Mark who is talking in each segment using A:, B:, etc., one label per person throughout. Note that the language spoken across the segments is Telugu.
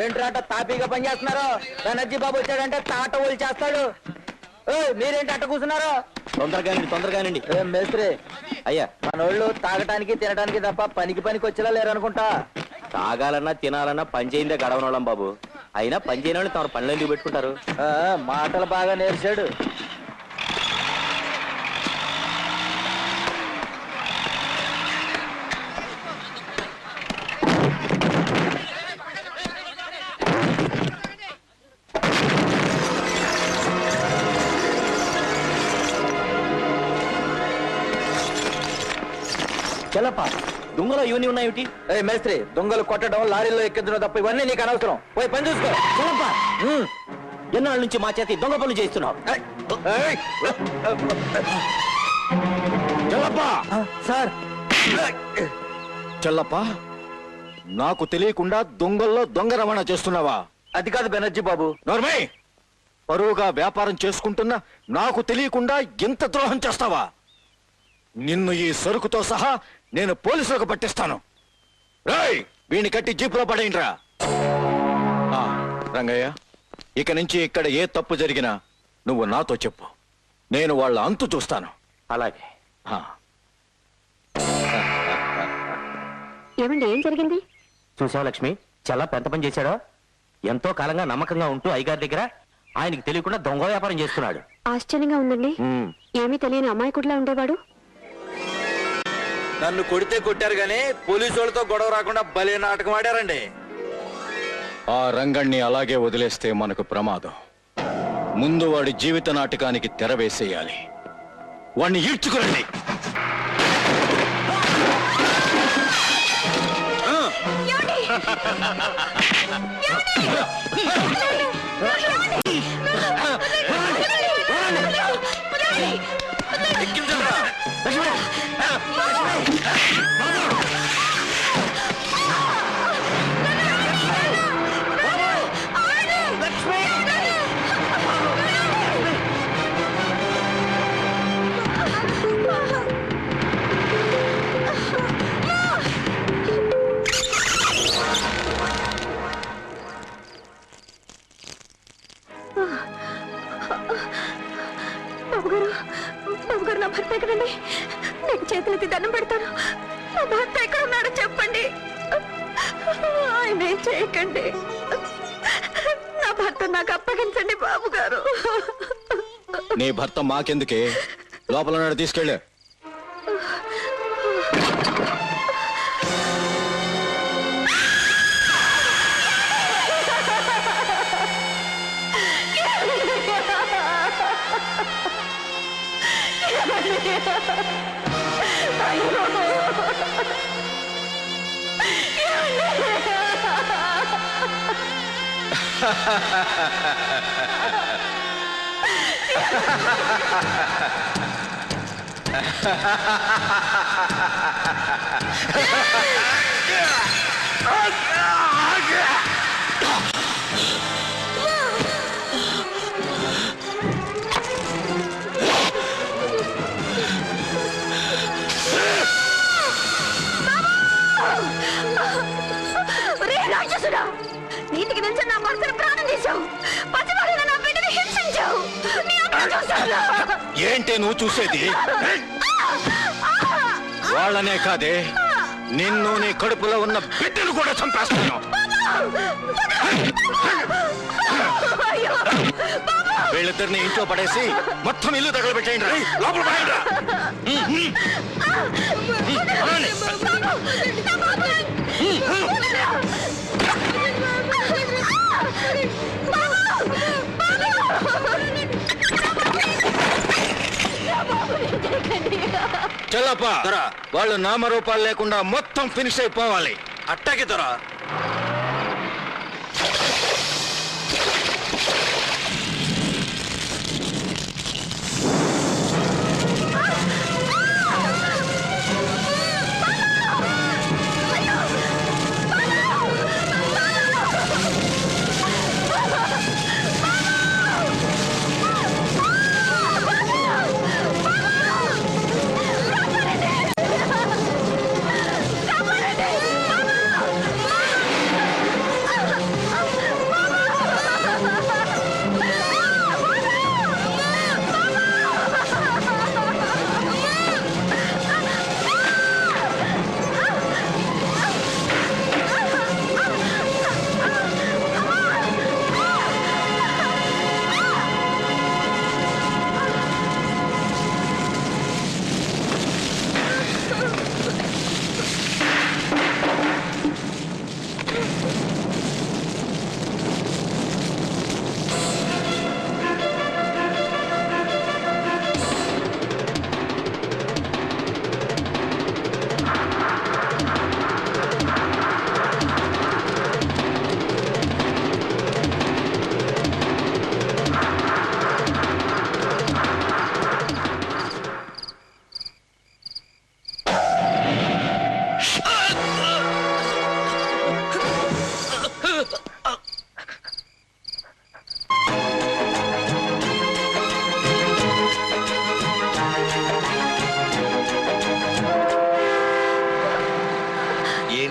A: ఏంట్రాట తాపీగా పనిచేస్తున్నారు? బెనర్జీ బాబు వచ్చాడంటే తాట ఓలు చేస్తాడు. మీరేంటి అట్ట కూర్చున్నారు?
B: తొందరగానండి.
A: మేస్త్రి అయ్యా, మనోళ్ళు తాగటానికి తినడానికి తప్ప పనికి వచ్చేలా లేరనుకుంటా.
B: తాగాలన్నా తినాలన్నా పని చేయిందే గడవనోళ్ళం బాబు. అయినా పని చేయని వాళ్ళు తమ పనులు ఎందుకు పెట్టుకుంటారు?
A: మాటలు బాగా నేర్చాడు.
B: చల్లప్ప, దొంగలో ఇవన్నీ ఉన్నాయేమిటి?
A: మేస్త్రి, దొంగలు కొట్టడం, లారీలో ఎక్కించడం తప్ప ఇవన్నీ నీకు అనవసరం. పోయి పని చూసుకో.
B: చల్లప్ప, ఎన్నాళ్ళ నుంచి మా చేతి దొంగ పనులు చేస్తున్నావు?
C: చల్లప్ప
A: సార్.
C: చల్లప్ప, నాకు తెలియకుండా దొంగల్లో దొంగ రవాణా చేస్తున్నావా?
A: అది కాదు బెనర్జీ బాబు.
C: నోర్మై, పరువుగా వ్యాపారం చేసుకుంటున్నా నాకు తెలియకుండా ఎంత ద్రోహం చేస్తావా? నిన్ను ఈ సరుకుతో సహా నేను పోలీసులకు పట్టిస్తాను. రాయ్, వీణ్ణి కట్టి జీపులో పడేయండిరా. రంగయ్య, ఇక నుంచి ఇక్కడ ఏ తప్పు జరిగినా నువ్వు నాతో చెప్పు. నేను వాళ్ళ అంతు చూస్తాను.
B: అలాగే.
D: ఏమండి, ఏం జరిగింది?
B: చూసావా లక్ష్మి, చాలా పెద్ద పని చేశాడో. ఎంతో కాలంగా నమ్మకంగా ఉంటూ అయ్యగారి దగ్గర ఆయనకి తెలియకుండా దొంగ వ్యాపారం చేస్తున్నాడు.
D: ఆశ్చర్యంగా ఉందండి. ఏమీ తెలియని అమాయకుడిలా ఉండేవాడు.
A: నన్ను కొడితే కొట్టారు గానీ పోలీసు వాళ్ళతో గొడవ రాకుండా భలే నాటకం ఆడారండి.
C: ఆ రంగణ్ణి అలాగే వదిలేస్తే మనకు ప్రమాదం. ముందు వాడి జీవిత నాటకానికి తెర వేసేయాలి. వాణ్ణి ఈడ్చుకురండి.
D: బాబుగారు, నా భర్త ఎక్కడండి? నేను చేతులెత్తి దండం పెడతాను. నా భర్త ఎక్కడ ఉన్నాడో చెప్పండి. ఆయన ఏం చేయకండి. నా భర్త నాకు అప్పగించండి బాబుగారు.
C: నీ భర్త మాకెందుకే? లోపల నాడు తీసుకెళ్ళే.
D: నీతికి నిలిచి నా భర్తను ప్రాణం చేశావు. పసివాడిన నా బిడ్డని హింసించావు.
C: ఏంటే నువ్వు చూసేది? వాళ్ళనే కాదే, నిన్ను నీ కడుపులో ఉన్న బిడ్డను కూడా చంపేస్తాను. వీళ్ళిద్దరిని ఇంట్లో పడేసి మొత్తం ఇల్లు తగలబెట్టేయండి. లోపల చల్లప్ప, వాళ్ళు నామరూపాలు లేకుండా మొత్తం ఫినిష్ అయిపోవాలి.
A: అట్టాకి దొరా.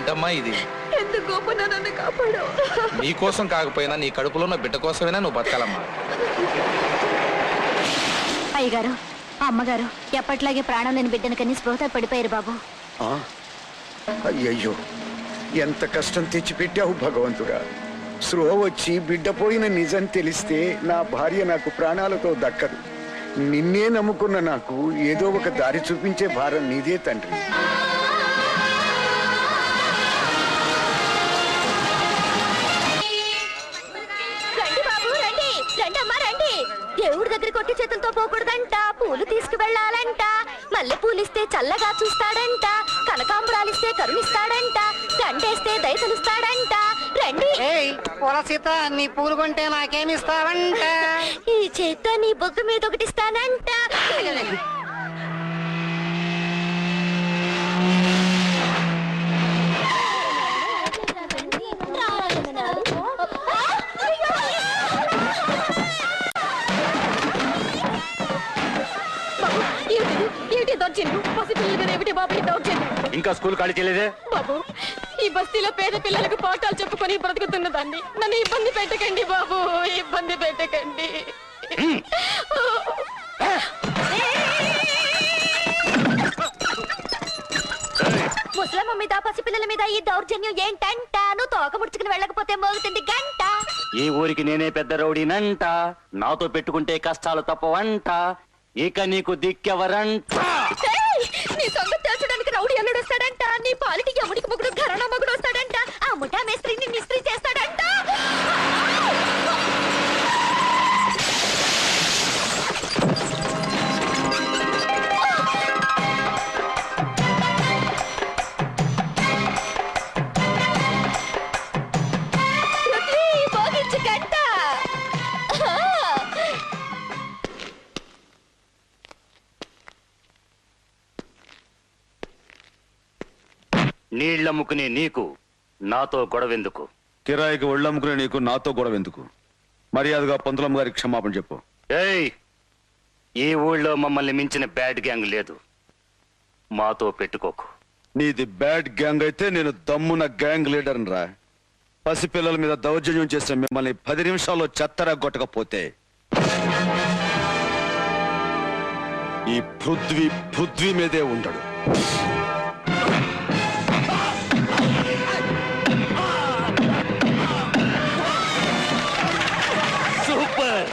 E: ఏంటమ్మా ఇది?
D: ఎందుకు గోపన నన్ను కాపాడు?
E: నీ కోసం కాకపోయినా నీ కడుపులో ఉన్న బిడ్డ కోసమైనా నువ్వు బతకాలమ్మా.
F: అయ్యగారు, అమ్మగారు ఎప్పట్లాగే ప్రాణం లేని బిడ్డను కని స్పృహత పడిపోయారు బాబు.
G: అయ్యయ్యో, ఎంత కష్టం తెచ్చిపెట్టావు భగవంతుడా. స్పృహ వచ్చి బిడ్డ పోయిన నిజం తెలిస్తే నా భార్య నాకు ప్రాణాలతో దక్కదు. నిన్నే నమ్ముకున్న నాకు ఏదో ఒక దారి చూపించే భారం నీదే తండ్రి.
F: రండి బాబు, రండి రండి అమ్మా రండి. దేవుడి దగ్గర కొట్టి చేతులతో పోకూడదంట, పూలు తీసుకువెళ్ళాలంట. మల్లె పూలిస్తే చల్లగా చూస్తాడంట, కనకాంబరాలిస్తే కరుణిస్తాడంట, గంటేస్తే దయతలుస్తాడంట. రండి.
H: పూల సీత, నీ పూలు కొంటే నాకేమిస్తావంట?
F: ఈ చేత్తో నీ బొగ్గు మీద ఒకటిస్తానంట.
B: ఇంకా స్కూల్ ఖాళీ చేయలేదే?
D: బాబు, ఈ బస్తీలో పేద పిల్లలకు పాఠాలు చెప్పుకొని బ్రతుకుతున్న దాన్ని నన్ను ఇబ్బంది పెట్టకండి బాబు, ఇబ్బంది పెట్టకండి.
F: ముసలమ్మ మీద పసిపిల్లల మీద ఈ దౌర్జన్యం ఏంటంట? నువ్వు తోక ముడుచుకుని వెళ్ళకపోతే మోగుతుంది గంట.
B: ఈ ఊరికి నేనే పెద్ద రౌడీనంట, నాతో పెట్టుకుంటే కష్టాలు తప్పవంట, ఇక నీకు దిక్కెవరంట.
F: ఏయ్! నీ సంగతి తెలుసడానికి రౌడీ అల్లుడు వస్తాడంట, నీ పాలిటి యముడికి మొగుడు ఘరానా మొగుడు వస్తాడంట, ఆ ముఠా మేస్త్రిని మిస్త్రీ చేస్తాడంట. పృథ్వీ, మోగించు గంట.
B: నీళ్లమ్ముకునే నీకు నాతో గొడవెందుకు?
C: కిరాయికి ఒళ్ళమ్ముకునే నీకు నాతో గొడవ ఎందుకు? మర్యాదగా పంతులమ్మ గారికి క్షమాపణ చెప్పు.
B: ఏయ్, ఈ ఊళ్ళో మమ్మల్ని మించిన బ్యాడ్ గ్యాంగ్ లేదు, మాతో పెట్టుకోకు.
C: నీది బ్యాడ్ గ్యాంగ్ అయితే నేను దమ్మున గ్యాంగ్ లీడర్ రా. పసిపిల్లల మీద దౌర్జన్యం చేసిన మిమ్మల్ని 10 నిమిషాల్లో చెత్తరా కొట్టకపోతే ఈ పృథ్వీ మీదే ఉండడు.
B: సూపర్.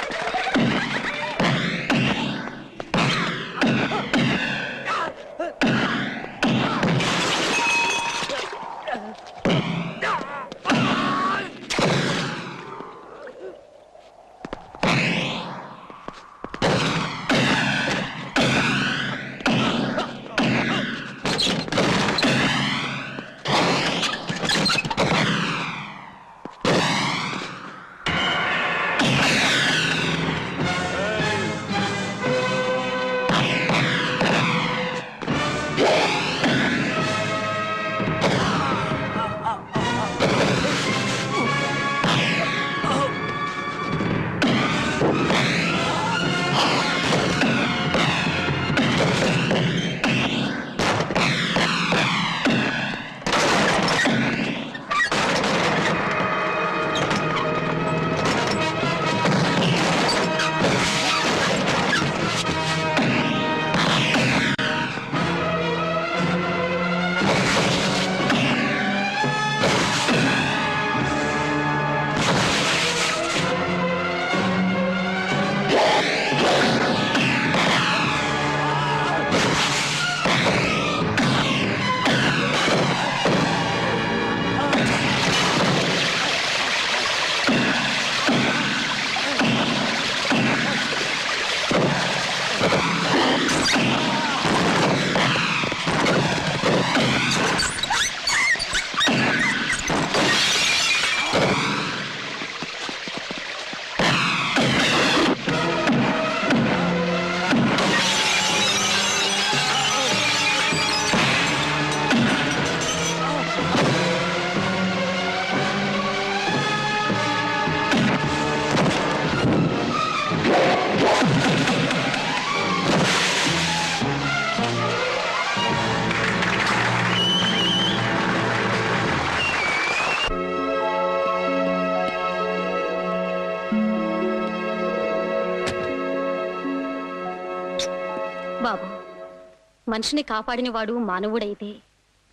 D: మనిషిని కాపాడినవాడు మానవుడైతే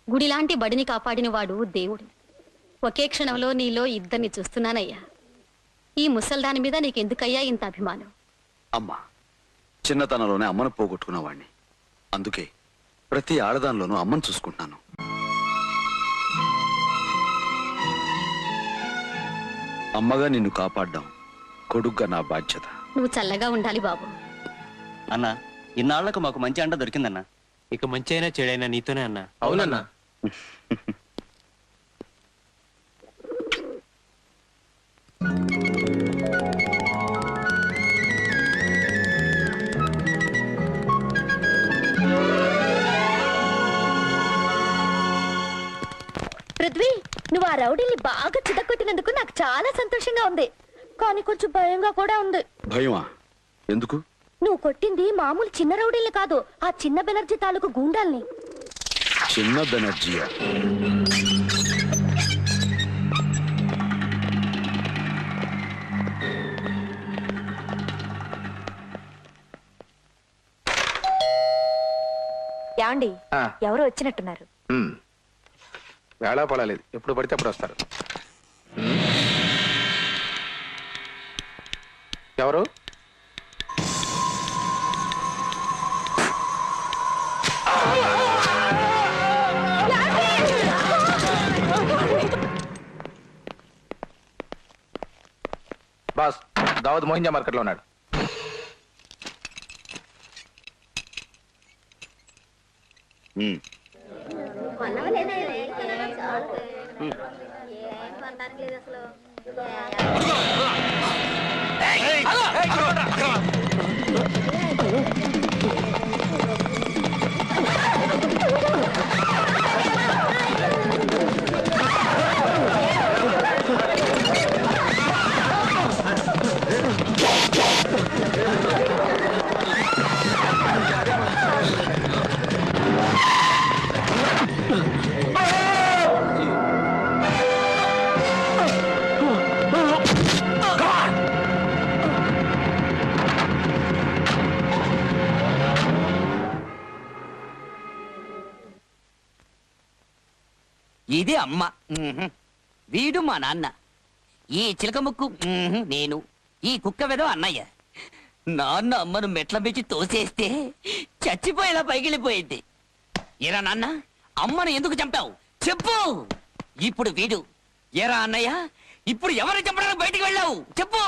D: గుడిలాంటి బడిని కాపాడినవాడు దేవుడు. ఒకే క్షణంలో నీలో ఇద్దరిని చూస్తున్నానయ్యా. ఈ ముసల్దాని మీద నీకెందుకయ్యా ఇంత అభిమానం?
I: అమ్మా, చిన్నతనంలోనే అమ్మను పోగొట్టుకున్నవాణ్ణి. అందుకే ప్రతి ఆడదానిలోనూ అమ్మను చూసుకుంటున్నాను. అమ్మగా నిన్ను కాపాడ్డాం కొడుగ్గా నా బాధ్యత.
D: నువ్వు చల్లగా ఉండాలి బాబు.
J: అన్నా, ఇన్నాళ్లకు మాకు మంచి అండ దొరికిందన్నా.
B: ఇక మంచి అయినా చెడైనా నీతోనే అన్నా.
E: అవునన్నా.
F: పృథ్వీ, నువ్వు ఆ రౌడీని బాగా చితకొట్టినందుకు నాకు చాలా సంతోషంగా ఉంది, కానీ కొంచెం భయంగా కూడా ఉంది.
I: భయమా? ఎందుకు?
F: నువ్వు కొట్టింది మామూలు చిన్న రౌడీల్ని కాదు, ఆ చిన్న బెనర్జీ తాలూకు గూండాల్ని.
I: చిన్న బెనర్జీయా?
F: యాండి,
E: ఆ.
F: ఎవరో వచ్చినట్టున్నారు.
E: వేళా పడలేదు, ఎప్పుడు పడితే అప్పుడు వస్తారు. ఎవరు? బాస్, దావద్ మోహింజా మార్కెట్ లో ఉన్నాడు.
K: ఇది అమ్మ, వీడు మా నాన్న, ఈ చిలక ముక్కు నేను, ఈ కుక్క వెదో అన్నయ్య. నాన్న అమ్మను మెట్ల మించి తోసేస్తే చచ్చిపోయేలా పైకిలిపోయింది. ఎరా నాన్న, అమ్మను ఎందుకు చంపావు చెప్పు. ఇప్పుడు వీడు, ఎరా అన్నయ్య, ఇప్పుడు ఎవరిని చంపడానికి బయటికి వెళ్ళావు చెప్పు.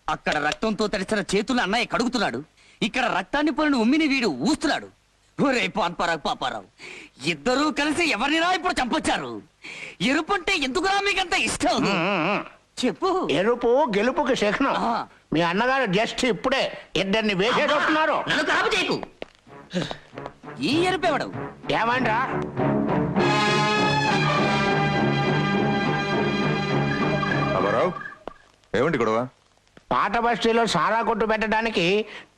K: అక్కడ రక్తంతో తడిసిన చేతులు అన్నయ్య కడుగుతున్నాడు, ఇక్కడ రక్తాన్ని పోలిన ఉమ్మిని వీడు ఊస్తున్నాడు. ఒరే పాన్పరావు పాపారావు, ఇద్దరూ కలిసి ఎవరినిరా ఇప్పుడు చంపొచ్చారు? ఎరుపంటే ఎందుకురా మీకంత ఇష్టం చెప్పు.
H: ఎరుపు గెలుపుకి శకునం. మీ అన్నగారు జస్ట్ ఇప్పుడే ఇద్దరిని వేసేటట్టున్నారు.
K: నన్ను కాపు చేయకు. ఈ ఎరుపెవడు?
H: ఏమంటా?
L: ఏమండి గొడవ?
H: పాత బస్తీలో సారా కొట్టు పెట్టడానికి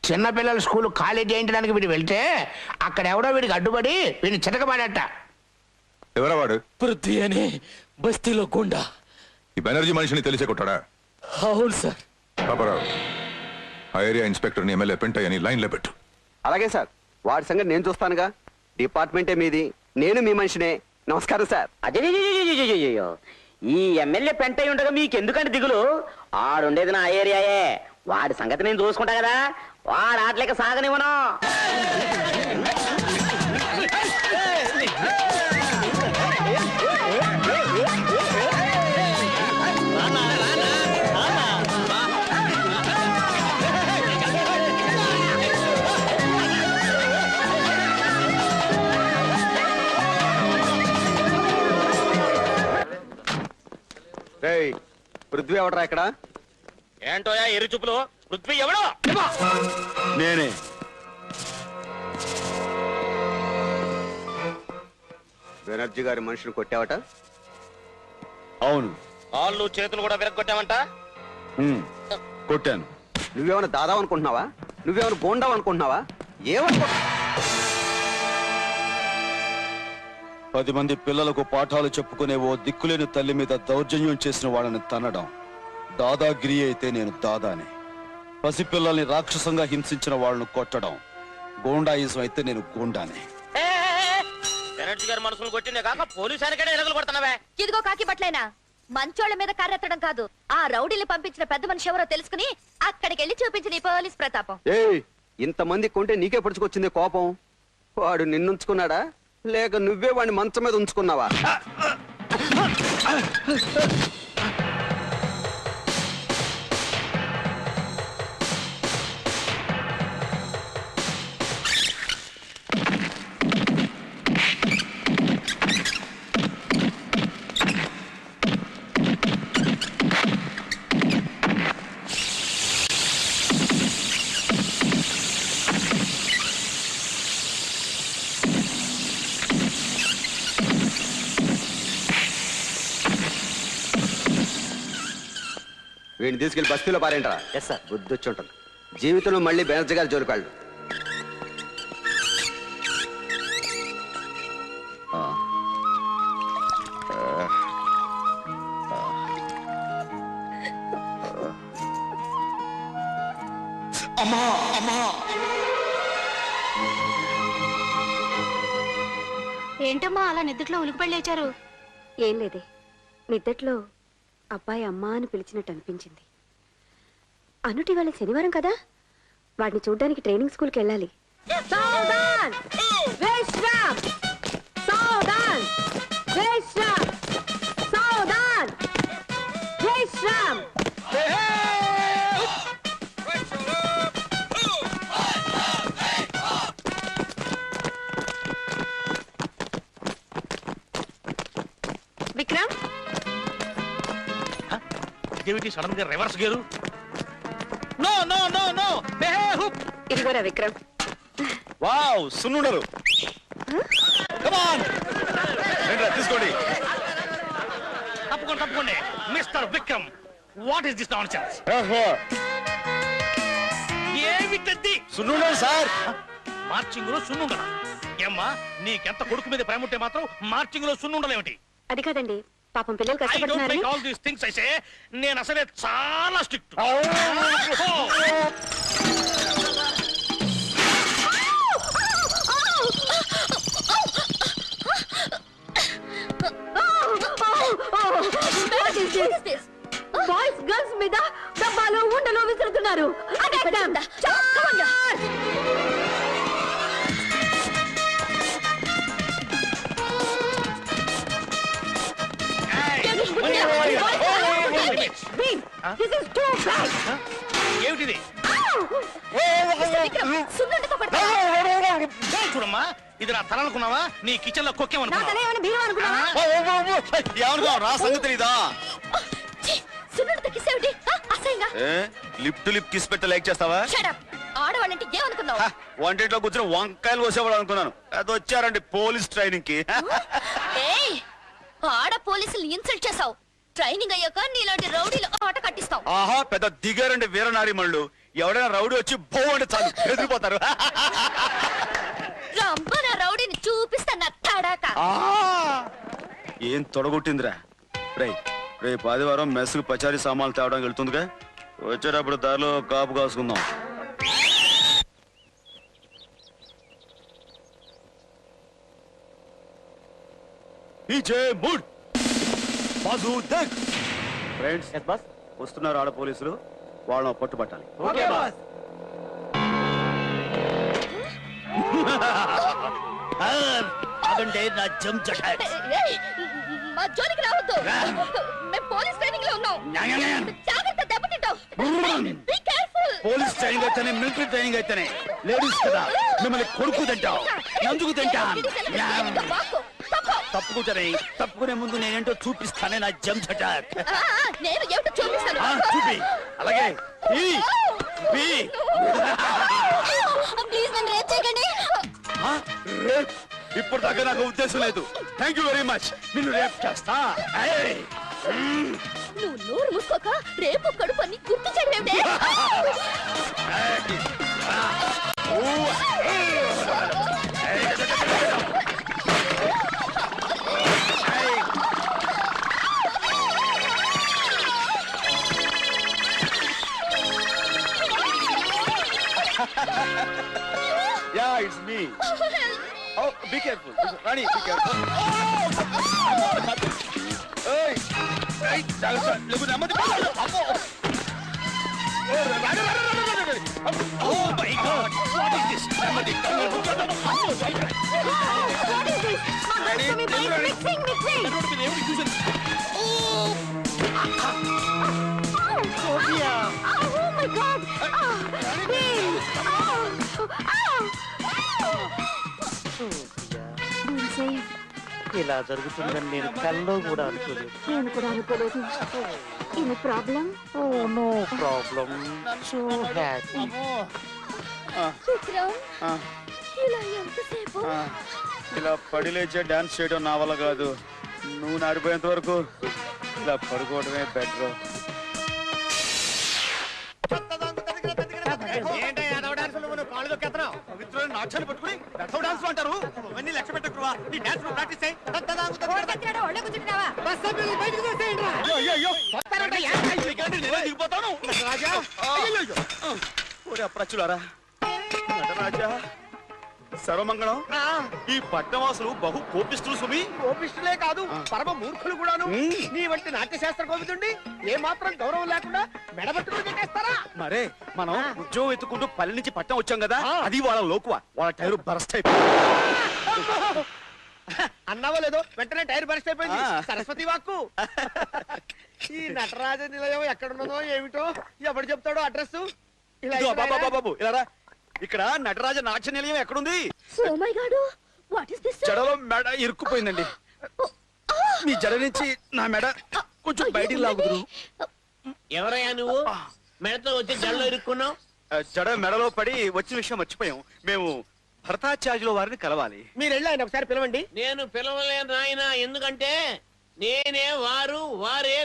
H: చిన్నపిల్లల స్కూల్ ఖాళీ చేయించడానికి వీడు వెళ్తే అక్కడ ఎవడో వీడికి అడ్డుపడి వీడిని చితకబడట.
L: ఎవరా వాడు?
A: పృథ్వీ అనే బస్తీలో గుండా.
L: ఈ బెనర్జీ మనిషిని తెలిసే కొట్టాడా?
A: అవును సార్.
L: పాపారావు, ఆ ఏరియా ఇన్స్పెక్టర్ని ఎమ్మెల్యే పెంటయ్యని లైన్లో పెట్టు.
J: అలాగే సార్, వాడి సంగతి నేను చూస్తానుగా. డిపార్ట్మెంటే మీది, నేను మీ మనిషినే. నమస్కారం సార్.
K: అజయ్యో, ఈ ఎమ్మెల్యే పెంటై ఉండగా మీకెందుకంటే దిగులు? ఆడుండేది నా ఏరియాయే, వాడి సంగతి నేను చూసుకుంటా కదా. వాడు ఆటలేక సాగనివ్వను.
J: పృథ్వీ ఎవడరా ఇక్కడ?
B: ఏంటోయా ఎర్రి చూపులు? పృథ్వీ ఎవడో?
I: నేనే.
J: బెనర్జీ గారి మనిషిని కొట్టావట?
I: అవును.
B: కాళ్ళు చేతులు కూడా విరగొట్టావంట?
I: కొట్టాను.
J: నువ్వేమైనా దాదావు అనుకుంటున్నావా? నువ్వేమైనా బోండావు అనుకుంటున్నావా? ఏమనుకో.
I: 10 మంది పిల్లలకు పాఠాలు చెప్పుకునే ఓ దిక్కులేని తల్లి మీద దౌర్జన్యం చేసిన వాళ్ళని తన్నడం దాదాగిరి అయితే నేను దాదానే. పసిపిల్లల్ని రాక్షసంగా హింసించిన వాళ్ళను కొట్టడం గోండాయిజం అయితే నేను గోండానే.
B: గారి మనసులు కొట్టిందే కాక పోలీసానికైనా ఎలుగులు కొడుతున్నావే.
F: ఇదిగో కాకి బట్లైనా మంచోళ్ళ మీద కర్రెత్తడం కాదు, ఆ రౌడీని పంపించిన పెద్ద మనిషి ఎవరో తెలుసుకుని అక్కడికి వెళ్ళి చూపించిన ఈ పోలీస్ ప్రతాపం.
J: ఏయ్, ఇంతమంది కొంటే నీకే పడుచుకొచ్చింది కోపం. వాడు నిన్నుంచుకున్నాడా లేక నువ్వే వాడిని మంచం మీద ఉంచుకున్నావా? వీడిని తీసుకెళ్లి బస్తీలో పారేంటరా?
B: Yes sir.
J: బుద్ధి వచ్చి ఉంటుంది. జీవితంలో మళ్ళీ బెనర్జీ గారి జోలికాళ్ళు.
C: అమ్మా అమ్మా,
D: ఏంటమ్మా అలా నిద్రలో ఉలికిపడి లేచారు?
M: ఏం లేదే, నిద్దట్లో అబ్బాయి అమ్మా అని పిలిచినట్టు అనిపించింది. అనుటి వాళ్ళ శనివారం కదా, వాడిని చూడ్డానికి ట్రైనింగ్ స్కూల్కి వెళ్ళాలి.
D: విక్రమ్,
B: సడన్ గా reverse gear. No no no no,
M: ఇదిగోరా విక్రమ్.
C: వావ్, సున్నుండరు. తీసుకోండి.
B: తప్పకుండా తప్పకుండా. Mister Vikram, what is this nonsense? ఏమిటది?
C: సున్నుండరు సార్.
B: మార్చింగ్ లో సున్నుండరా? ఏమ్మా, నీకెంత కొడుకు మీద ప్రేమ ఉంటే మాత్రం మార్చింగ్ లో సున్నుండలేమిటి?
M: అది కాదండి, పాపం పిల్లలు
B: I don't
M: కష్టపడుతున్నారు.
B: make all these things I say. నేను అసలే చాలా స్ట్రిక్ట్.
D: బాయ్స్ గర్ల్స్ మీద డబ్బాలు ఉండలు విసురుతున్నారు.
B: ఏమిటిది? చూడమ్మా, ఇది నా తల అనుకున్నావా? నీ కిచెన్ లో కొక్కేమనుకున్నావా?
C: రా సంగతి తెలీదా? లిప్ టు లిప్ కిస్ పెట్ట లైక్ చేస్తావా?
F: ఆడవాళ్ళంటే ఏమనుకున్నావు?
C: వంటింట్లో కూర్చొని వంకాయలు కోసేవాడు అనుకున్నాను. అది వచ్చారండి పోలీస్ ట్రైనింగ్ కి.
F: ఆడ పోలీసులు ఇన్సల్ట్ చేసావు. ట్రైనింగ్ అయ్యాక నీలాంటి రౌడీలు ఆట కట్టిస్తావు.
C: ఆహా, పెద్ద దిగారండి వీరనారి మళ్ళు. ఎవడైనా రౌడీ వచ్చి బో అంటే చాలు ఎదిరిపోతారు.
F: రంపన రౌడీని చూపిస్తాను తడాక.
C: ఏం తొడగొట్టిందిరా? రేపు ఆదివారం మెస్సుకు పచారీ సామాన్లు తేవడానికి వెళ్తుందిగా, వచ్చేటప్పుడు దారిలో కాపు కాసుకుందాం. ఫ్రెండ్స్, వస్తున్నారు ఆడ పోలీసులు, వాళ్ళని పట్టుబట్టాలి.
F: మా జోలికి రావద్దు. మేము పోలీస్ ట్రైనింగ్ లో ఉన్నాం. జాగ్రత్త, దెబ్బతింటావు. Be careful.
C: పోలీస్ ట్రైనింగ్ అయితేనే, మిలిటరీ ట్రైనింగ్ అయితేనే లేడీస్ కదా, మిమ్మల్ని కొడుకు తింటావు, నందుకు తింటాను. తప్పుకుంటానే, తప్పుకునే ముందు నేనేంటో చూపిస్తానే నా జంజట.
F: నేను ఏమిటో చూపిస్తాను.
C: చూపి. అలాగే
F: ప్లీజ్ నన్ను రేప్ చేయకండి.
C: ఇప్పుడు దాకా నాకు ఉద్దేశం లేదు. Thank you very much. నిన్ను రేప్ చేస్తా.
F: నువ్వు నోరు మూసుకోక రేపు కడుపు అని గుర్తు చేయడమేమిటే?
I: Yeah it's me oh be careful Rani be careful ఏయ్ ఏయ్ జాగ్రత్త లేకు నెమ్మది అమ్మో oh my God what is this నెమ్మది
B: ఇలా జరుగుతుందని నేను కల్లో కూడా అనుకోలేదు.
M: నేను కూడా అనుకోలేదు. ఇది problem?
B: Oh no problem. So happy.
F: Vikram ఇలా ఎంతసేపు?
I: ఇలా పడి లేచే డాన్స్ చేయడం నా వల్ల కాదు. నువ్వు నాడిపోయేంత వరకు ఇలా పడుకోవడమే బెటర్. నాట్యాలు పట్టుకుని డాన్స్ అంటారు. ఇవన్నీ లక్ష్య పెట్టకువా. నీ డాన్స్ ప్రాక్టీస్ చేయి. దిగిపోతాను అప్రచులారా. నటరాజా సర్వమంగళం. ఈ పట్టణవాసులు బహు కోపిస్తులు సుమి.
H: కోపిష్టులే కాదు, పరమ మూర్ఖులు కూడాను. నీ వంటి నాట్యశాస్త్ర కోవిదుండి ఏ మాత్రం గౌరవం లేకుండా మెడబట్టుకుని పెట్టేస్తారా?
I: మరే మనం ఉద్యోగం ఎత్తుకుంటూ పల్లె నుంచి పట్టణం వచ్చాం కదా, అది వాళ్ళ లోకువా. వాళ్ళ టైరు బరస్ట్ అయిపోయింది.
H: అన్నావో లేదో వెంటనే టైర్ బరస్ట్ అయిపోయింది. సరస్వతి వాక్కు. ఈ నటరాజ నిలయం ఎక్కడున్నదో ఏమిటో ఎవడు చెప్తాడో అడ్రస్.
I: బాబు ఇలా ఇక్కడ నటరాజ నాట్య నిలయం ఎక్కడుంది?
F: Oh my God, what is this?
I: జడలో మెడ ఇరుక్కుపోయిందండి. మీ జడ నుంచి నా మెడ కొంచెం బయటికి లాగుదురు.
H: ఎవరయ్యా నువ్వు? మెడతో వచ్చి జడలో ఇరుక్కున్నావు.
I: జడ మెడలో పడి వచ్చిన విషయం మర్చిపోయాం. మేము భరతాచార్యుల వారిని కలవాలి.
H: మీరు వెళ్ళి ఆయన ఒకసారి పిలవండి. నేను పిలవలేను నాయన, ఎందుకంటే నేనే వారు, వారే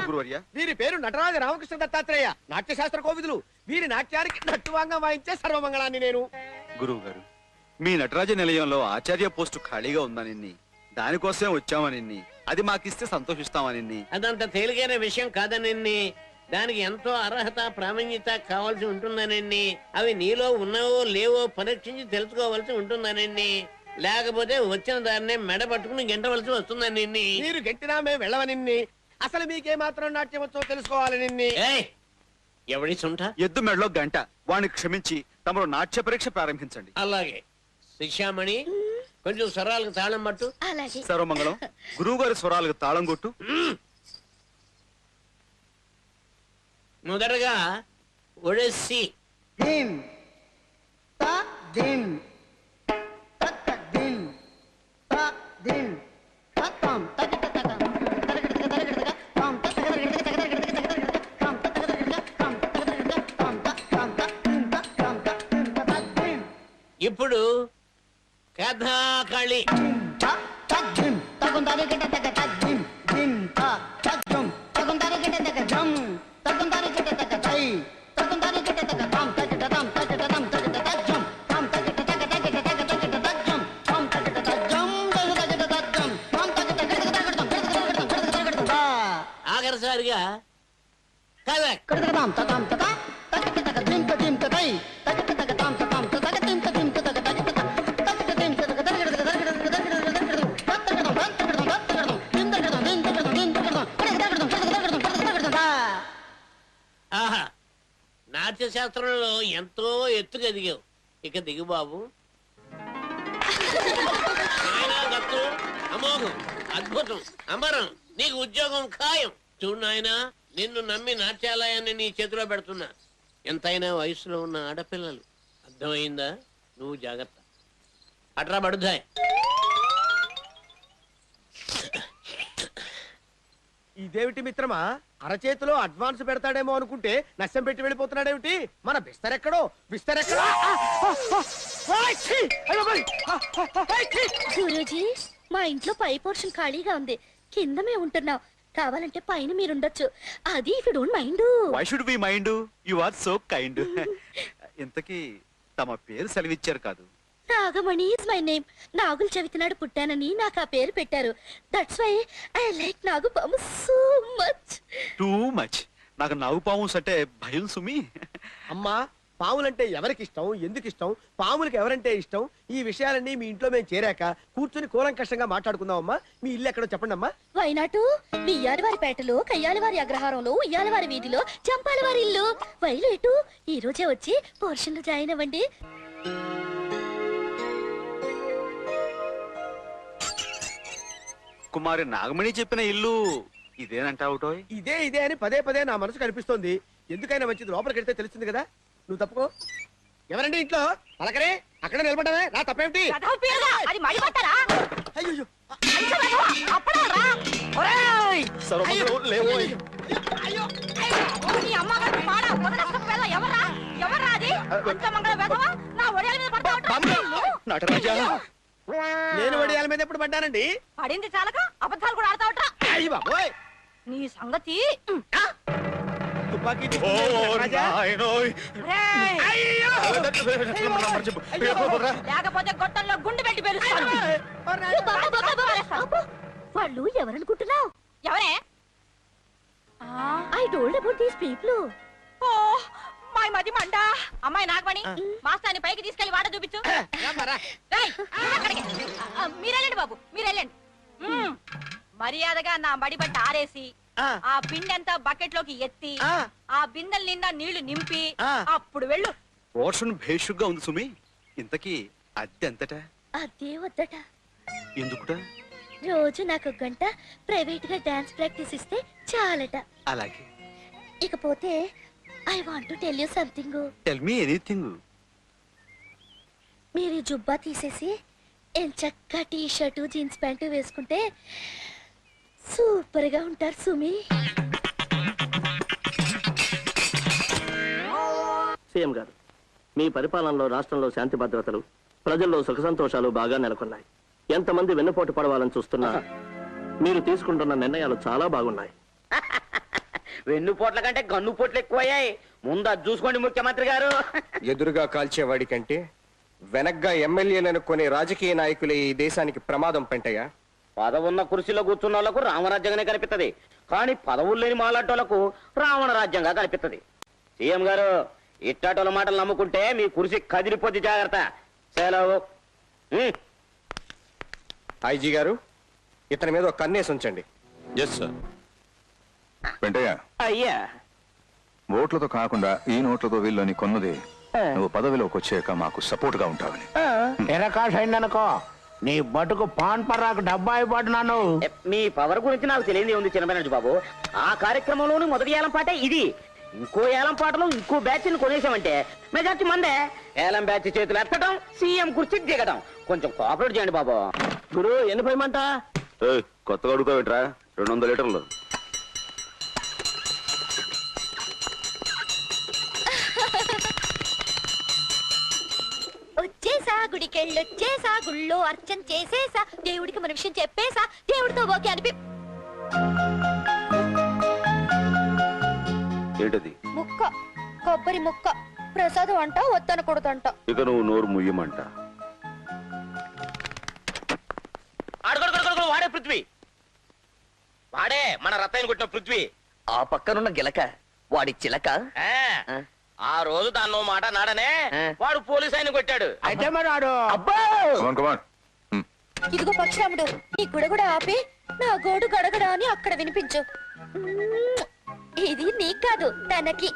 I: గురువర్య.
H: వీరి పేరు నటరాజ రామకృష్ణ దత్తాత్రేయ, నాట్యశాస్త్ర కోవిదులు. వీరి నాట్యానికి నట్టువాంగా వాయించే సర్వమంగళాన్ని నేను.
I: గురువు గారు, మీ నటరాజ నిలయంలో ఆచార్య పోస్టు ఖాళీగా ఉందని, దానికోసం వచ్చామని, అది మాకిస్తే సంతోషిస్తామని.
H: అదంత తేలికైన విషయం కాదనండి. దానికి ఎంతో అర్హత, ప్రామాణ్యత కావాల్సి ఉంటుందనండి. అవి నీలో ఉన్నావో లేవో పరీక్షించి తెలుసుకోవాల్సి ఉంటుందనండి. లేకపోతే వచ్చిన దాన్నే మెడ పట్టుకుని గెంటవలసి వస్తుందని. మీరు గెంటినా మేము వెళ్ళవని. అసలు మీకే మాత్రం నాట్యం వచ్చో తెలుసుకోవాలని. ఎవడి సుంఠ?
I: ఎద్దు మెడలో గంట. వాడిని క్షమించి తమరు నాట్య పరీక్ష ప్రారంభించండి.
H: అలాగే. శిక్షామణి, కొంచెం స్వరాలకు తాళం పట్టు.
F: అలాగే.
I: సర్వమంగళం. గురువు గారి స్వరాలకు తాళం కొట్టు.
H: మొదటగా ఒడెస్సి. ఇప్పుడు కథాకళి. ఆఖరిసారిగా ఆహా, నాట్యశాస్త్రంలో ఎంతో ఎత్తుకు ఎదిగావు. ఇక దిగు బాబు. అమోఘం, అద్భుతం, అమరం. నీకు ఉద్యోగం ఖాయం. చూడు నాయనా, నిన్ను నమ్మి నాట్యాలయాన్ని నీ చేతిలో పెడుతున్నా. ఎంతైనా వయసులో ఉన్న ఆడపిల్లలు. అర్థమైందా? నువ్వు జాగ్రత్త. అట్రా బడుద్దాయ్. ఇదేమిటి మిత్రమా, అరచేతిలో అడ్వాన్స్ పెడతాడేమో అనుకుంటే నష్టం పెట్టి వెళ్ళిపోతున్నాడేమిటి? మన బిస్తరెక్కడో బిస్తరెక్కడో.
F: గురూజీ, మా ఇంట్లో పై పోర్షన్ ఖాళీగా ఉంది. కింద మేము ఉంటున్నాం. కావాలంటే పైన మీరుండొచ్చు. అది if you don't mind.
I: Why should we mind? You are so kind. ఇంతకీ తమ పేరు సెలవిచ్చారు కాదు?
F: Nagamani is my name. నాగుల చవితినాడు పుట్టానని నాకు ఆ పేరు పెట్టారు. దట్స్ వై ఐ లైక్ నాగుపాము సో మచ్.
I: Too much. నాకు నాగుపాము అంటే భయం సుమి.
N: అమ్మా పాములంటే ఎవరికి ఇష్టం, ఎందుకు ఇష్టం, పాములకి ఎవరంటే ఇష్టం, ఈ విషయాలన్నీ మీ ఇంట్లో మేము చేరాక కూర్చుని కూలంకషంగా మాట్లాడుకుందాం. అమ్మా మీ ఇల్లు ఎక్కడో చెప్పండి అమ్మా.
F: వైనాటు బియ్యాలవారి పేటలో, కయ్యాలవారి అగ్రహారంలో, ఉయ్యాలవారి వీధిలో, చంపాలవారి ఇల్లు. వైలేటు ఈ రోజే వచ్చి పోర్షన్లు జాయిన్ అవ్వండి.
J: కుమారి నాగమణి చెప్పిన ఇల్లు ఇదేనంటావుటో?
N: ఇదే అని పదే పదే నా మనసు కనిపిస్తోంది. ఎందుకైనా మంచిది లోపలికి వెళ్తే తెలుస్తుంది కదా. నువ్వు తప్పుకో. ఎవరండి ఇంట్లో? పలకరే అక్కడ నిలబడమే నా తప్పేమిటి?
F: అది మడిపట్టారా?
N: అయ్యో నేను వడియాల మీద ఎప్పుడు పడ్డానండి?
D: పడింది చాలక అబద్ధాలు కూడా ఆడతావట్రా.
N: అయ్యి బాబోయ్
D: నీ సంగతి
N: తుపాకీ
D: లేకపోతే గొట్టంలో గుండు పెట్టి పెరుస్తాను.
F: వాళ్ళు ఎవరనుకుంటున్నావు?
D: ఎవరే?
F: I told about these people.
D: Oh my మది మండ. అమ్మాయి నాగమణి మాస్తాన్ని పైకి తీసుకెళ్లి వాడ చూపించు. మీరెళ్ళండి బాబు, మీరెళ్ళండి. మర్యాదగా నా మడిబట్ట ఆరేసి ఆ పిండంతా బకెట్ లోకి ఎత్తి ఆ బిందెల నిండా నీళ్లు నింపి అప్పుడు వెళ్ళు.
J: పోర్షన్ భేషుగ్గా ఉంది సుమి. ఇంతకీ అద్దె ఎంతట?
F: అదే వద్దట.
J: ఎందుకుట?
F: రోజు నాకు గంట ప్రైవేట్ గా డాన్స్ ప్రాక్టీస్ ఇస్తే చాలట.
J: అలాగే.
F: ఇకపోతే I want to tell you something.
J: Tell me anything.
F: మీరు ఈ జుబ్బా తీసేసి ఎంచక్కా టీ షర్టు జీన్స్ ప్యాంటు వేసుకుంటే సూపర్ గా ఉంటారు సుమి.
B: సీఎం గారు, మీ పరిపాలనలో రాష్ట్రంలో శాంతి భద్రతలు, ప్రజల్లో సుఖ సంతోషాలు బాగా నెలకొన్నాయి. ఎంతమంది వెన్నుపోటు పడవాలని చూస్తున్నా మీరు తీసుకుంటున్న నిర్ణయాలు చాలా బాగున్నాయి.
A: వెన్నుపోట్ల కంటే గన్నుపోట్లు ఎక్కువయ్యాయి. ముందు అది చూసుకోండి ముఖ్యమంత్రి గారు.
O: ఎదురుగా కాల్చేవాడి కంటే వెనగ్గా ఎమ్మెల్యేలను అనుకునే రాజకీయ నాయకులే ఈ దేశానికి ప్రమాదం పెంటయ్యా.
A: పదవున్న కుర్చీలో కూర్చున్న వాళ్ళకు రామరాజ్యంగానే కనిపిస్తుంది, కానీ పదవులు లేని మాలాటోళ్లకు రావణ రాజ్యంగా కనిపిస్తుంది. సీఎం గారు, ఇట్టాటోల మాటలు నమ్ముకుంటే మీ కుర్చీ కదిలిపోద్ది, జాగ్రత్త. సెలవు.
O: ఐజీ గారు, ఇతని మీద ఒక కన్నేసి ఉంచండి.
L: వెంటయ్య,
A: అయ్యా,
L: ఓట్లతో కాకుండా ఈ నోట్లతో వీళ్ళని కొన్నది నువ్వు పదవిలోకి వచ్చాక మాకు సపోర్ట్ గా ఉంటావని.
A: ఎరకాష్ అయిందనుకో, నీ బతుకు పాన్ పర్రాకు డబ్బా అయిపోతున్నాను. మీ పవర్ గురించి నాకు తెలియదు ఉంది చిన్నబెనర్జీ బాబు. ఆ కార్యక్రమంలోని మొదటి ఏలం పాటే ఇది. ఇంకో ఏలం పాటలో ఇంకో బ్యాచ్ ని కొనేసామంటే మెజార్టీ మందే. ఏలం బ్యాచ్ చేతులు ఎత్తడం, సీఎం కుర్చీ దిగడం. కొంచెం కోఆపరేట్ చేయండి బాబు.
B: గురు ఎన్ని పోయమంట?
J: కొత్తగా అడుగుతావేట్రా? 200 లీటర్లు.
F: వచ్చేసా గుడికెళ్ళొచ్చేసా, గుళ్ళో అర్చన చేసేసా, దేవుడికి మన విషయం చెప్పేసా, దేవుడితో ఓకే అనిపి.
J: ఏంటది?
F: ముక్క, కొబ్బరి ముక్క. ప్రసాదం అంట, వద్దనకూడదంట.
J: ఇక నువ్వు నోరు ముయ్యమంట.
A: వాడే పృథ్వీ, వాడే మన రత్తాయిని కొట్టిన పృథ్వీ.
K: ఆ పక్కనున్న గిలక వాడి చిలక.
A: ఆ రోజు దాన్నో మాట నాడనే వాడు పోలీస్ ఆయన కొట్టాడు. అయితే మరి వాడు
F: ఇదిగో పక్షరాముడు, నీ గుడగుడ ఆపి నా గోడు గడగడ అని అక్కడ వినిపించు. ఇది నీకు కాదు, తనకి.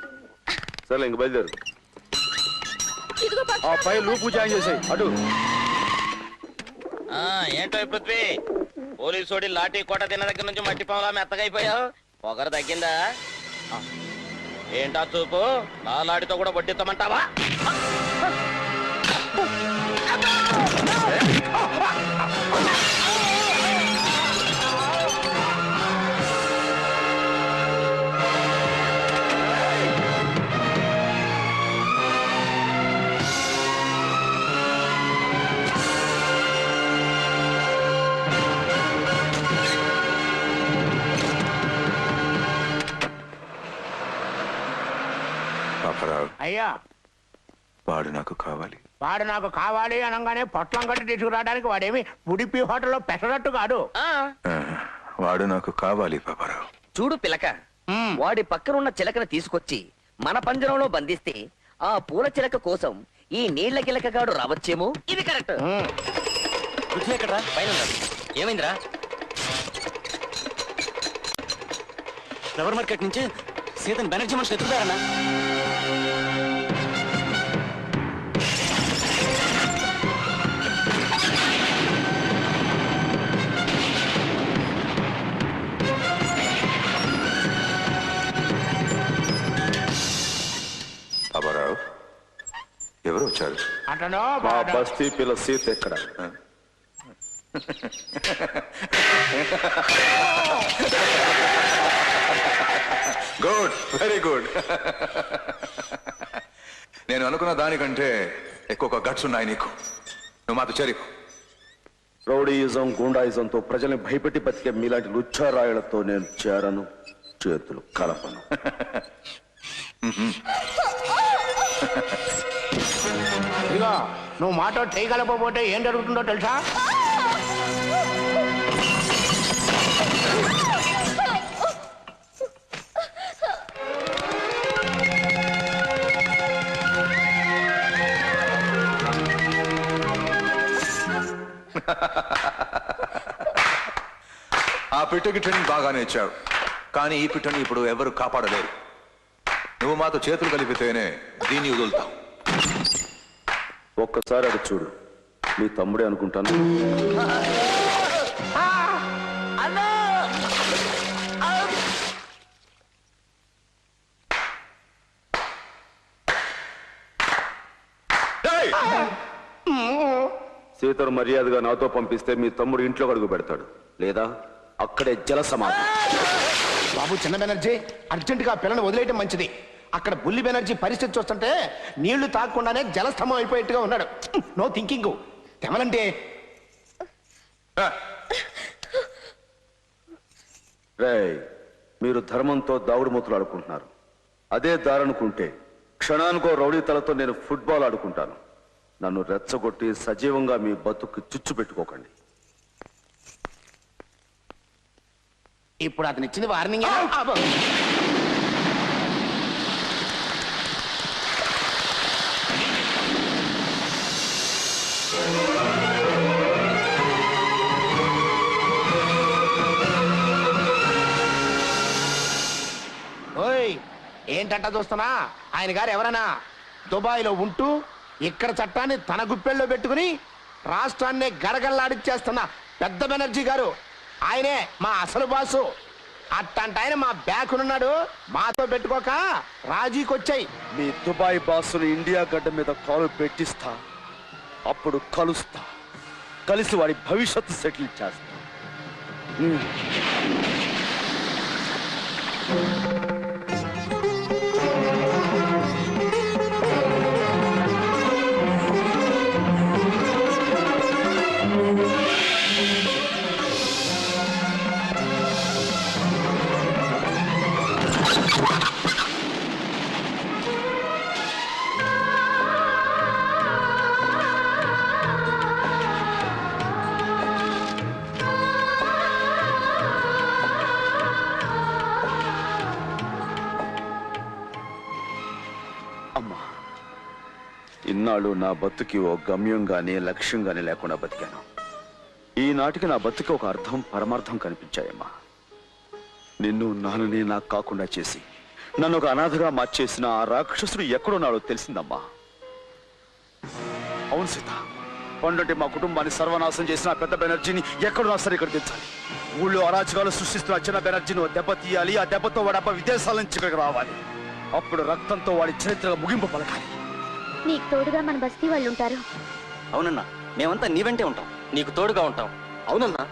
J: సరే ఇంక బయలుదేరు.
F: ఇదిగో
J: ఆ పై లూపు జాయిన్ చేసాయి అటు.
A: ఏంటో పృథ్వీ, పోలీసోడి లాఠీ కోట తిన్న దగ్గర నుంచి మట్టి పాములా మెత్తగైపోయావు. పొగరు తగ్గిందా? ఏంటా చూపు, నా లాడితో కూడా వడ్డిస్తామంటావా?
P: అయ్యా,
L: వాడు నాకు కావాలి.
P: వాడు నాకు కావాలి అనగానే పొట్లం కట్టి తీసుకురావడానికి వాడేమి ఉడిపి హోటల్లో పెట్టనట్టు కాదు.
L: వాడు నాకు కావాలి పాపారావు.
K: చూడు పిలక, వాడి పక్కనున్న చిలకను తీసుకొచ్చి
A: మన పంజరంలో బంధిస్తే ఆ పూల చిలక కోసం ఈ నీళ్ల గిలకగాడు రావచ్చేమో. ఇది కరెక్ట్.
K: పృథ్వీ ఎక్కడ్రా? పైన ఉన్నాడు. ఏమైందిరా? ఫ్లవర్ మార్కెట్ నుంచి సీతని బెనర్జీ మనుషులు ఎత్తుకుతారన్నా.
L: అబ్బారావు ఎవరు వచ్చారు?
P: అతను
L: మా బస్తీ పిల్ల సీత ఎక్కడ? Good, very good. నేను అనుకున్న దానికంటే ఎక్కువ గట్స్ ఉన్నాయి నీకు. నువ్వు మాతో చేరిపో.
I: రౌడీయిజం గూండాయిజంతో ప్రజల్ని భయపెట్టి బతికే మీలాంటి లుచ్చారాయులతో నేను చేరను, చేతులు కలపను.
P: ఇదిగో నువ్వు మాతో చేయగలకపోతే ఏం జరుగుతుందో తెలుసా?
L: ఆ పిట్టకి ట్రైనింగ్ బాగానే ఇచ్చావు, కానీ ఈ పిట్టని ఇప్పుడు ఎవరు కాపాడలేరు. నువ్వు మాతో చేతులు కలిపితేనే దీన్ని వదులుతావు.
I: ఒక్కసారి అది చూడు, మీ తమ్ముడే అనుకుంటాను. సీతను మర్యాదగా నాతో పంపిస్తే మీ తమ్ముడు ఇంట్లో అడుగు పెడతాడు, లేదా అక్కడే జల సమాధి.
P: బాబు చిన్న బెనర్జీ, అర్జెంటుగా పిల్లని వదిలేయటం మంచిది. అక్కడ బుల్లి బెనర్జీ పరిస్థితి చూస్తుంటే నీళ్లు తాగకుండానే జలస్తంభం అయిపోయేట్టుగా ఉన్నాడు. No thinking. తెమలంటే
I: రేయ్, మీరు ధర్మంతో దావుడు మూతులు ఆడుకుంటున్నారు. అదే దారనుకుంటే క్షణానికో రౌడీ తలతో నేను ఫుట్బాల్ ఆడుకుంటాను. నన్ను రెచ్చగొట్టి సజీవంగా మీ బతుకు చిచ్చు పెట్టుకోకండి.
P: ఇప్పుడు అతను ఇచ్చింది వార్నింగ్. ఓయ్, ఏంటంట చూస్తున్నా? ఆయన గారు ఎవరన్నా దుబాయ్లో ఉంటూ ఇక్కడ చట్టాన్ని తన గుప్పెల్లో పెట్టుకుని రాష్ట్రాన్ని గడగల్లాడిచ్చేస్తున్న పెద్ద బెనర్జీ గారు. ఆయనే మా అసలు బాసు. అట్టంట ఆయన మా బ్యాకునున్నాడు. మాతో పెట్టుకోక రాజీకొచ్చాయి.
I: మీ దుబాయ్ బాసును ఇండియా గడ్డ మీద కాలు పెట్టిస్తా, అప్పుడు కలుస్తా, కలిసి వాడి భవిష్యత్తు సెటిల్ చేస్తా. అమ్మా, ఇన్నాళ్ళు నా బతుకి ఓ గమ్యంగానే లక్ష్యంగానే లేకుండా బతికాను. ఈనాటికి నా బతుకి ఒక అర్థం పరమార్థం కనిపించాయమ్మా. నిన్ను నాన్నని నాకు కాకుండా చేసి నన్ను ఒక అనాథగా మార్చేసిన ఆ రాక్షసుడు ఎక్కడున్నాడో తెలిసిందమ్మా. అవును సీత, పండంటే మా కుటుంబాన్ని సర్వనాశం చేసిన పెద్ద బెనర్జీని ఎక్కడున్నా సరే ఇక్కడ తెచ్చాలి. ఊళ్ళో అరాచకాలు సృష్టిస్తున్న చిన్న బెనర్జీని దెబ్బ తీయాలి. ఆ దెబ్బతో వాడి అబ్బ విదేశాల నుంచి ఇక్కడికి రావాలి. అప్పుడు రక్తంతో వాడి చరిత్ర ముగింపు పలకాలి.
F: నీకు తోడుగా మన బస్తీ వాళ్ళు ఉంటారు.
K: అవునన్నా, మేమంతా నీ వెంటే ఉంటాం, నీకు తోడుగా ఉంటాం.
B: అవునన్నా.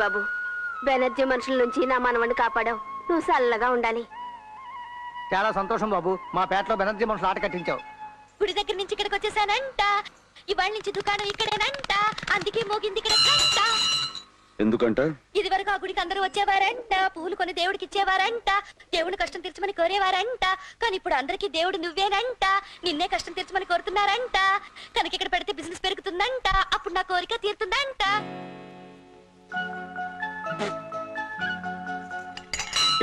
M: బాబు, బెనర్జీ మనుషుల నుంచి నా మనవణ్ణి కాపాడావు. నువ్వు చల్లగా ఉండాలి.
N: చాలా సంతోషం బాబు, మా పేటలో బెనర్జీ మనుషులు ఆట కట్టించావు.
F: గుడి దగ్గర నుంచి ఇక్కడికి వచ్చేసానంట. ఇవాళ నుంచి దుకాణం ఇక్కడేనంట. అందుకే మోగింది ఇక్కడ గంట.
I: ఎందుకంట?
F: ఇది వరకు ఆ గుడికి అందరూ వచ్చేవారంట. పూలు కొని దేవుడికి ఇచ్చేవారంట. దేవుని కష్టం తీర్చమని కోరేవారంట. కానీ ఇప్పుడు అందరికీ దేవుడు నువ్వేనంట. నిన్నే కష్టం తీర్చమని కోరుతున్నారంట. కనుక ఇక్కడ పెడితే బిజినెస్ పెరుగుతుందంట. అప్పుడు నా కోరిక తీరుతుందంట.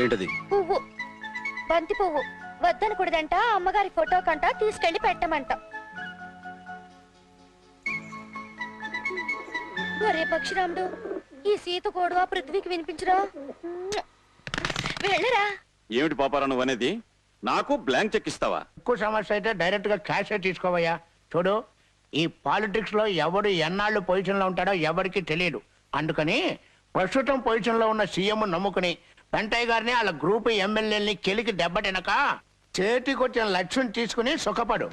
I: ఏంటది?
F: పువ్వు, బంతి పువ్వు. వద్దనకూడదంట. అమ్మగారి ఫోటో కంట తీసుకెళ్లి పెట్టమంట. ఒరే పక్షిరాముడు, ఈ సీత కోడు ఆ పృథ్వీకి వినిపించరా? వెళ్ళరా.
I: ఏమిటి పాపారా నువ్వు అనేది? నాకు బ్లాంక్ చెక్ ఇస్తావా?
P: ఎక్కువ సమస్య అయితే డైరెక్ట్ గా క్యాష్ తీసుకోవయ్యా. చూడు, ఈ పాలిటిక్స్ లో ఎవడు ఎన్నాళ్ళు పొజిషన్ లో ఉంటాడో ఎవరికి తెలియదు. అందుకని ప్రస్తుతం పొజిషన్ లో ఉన్న సీఎం నమ్ముకుని వెంటయ్య గారిని వాళ్ళ గ్రూప్ ఎమ్మెల్యేని కెలికి దెబ్బతినక చేతికొచ్చిన లక్ష్యం తీసుకుని సుఖపడు.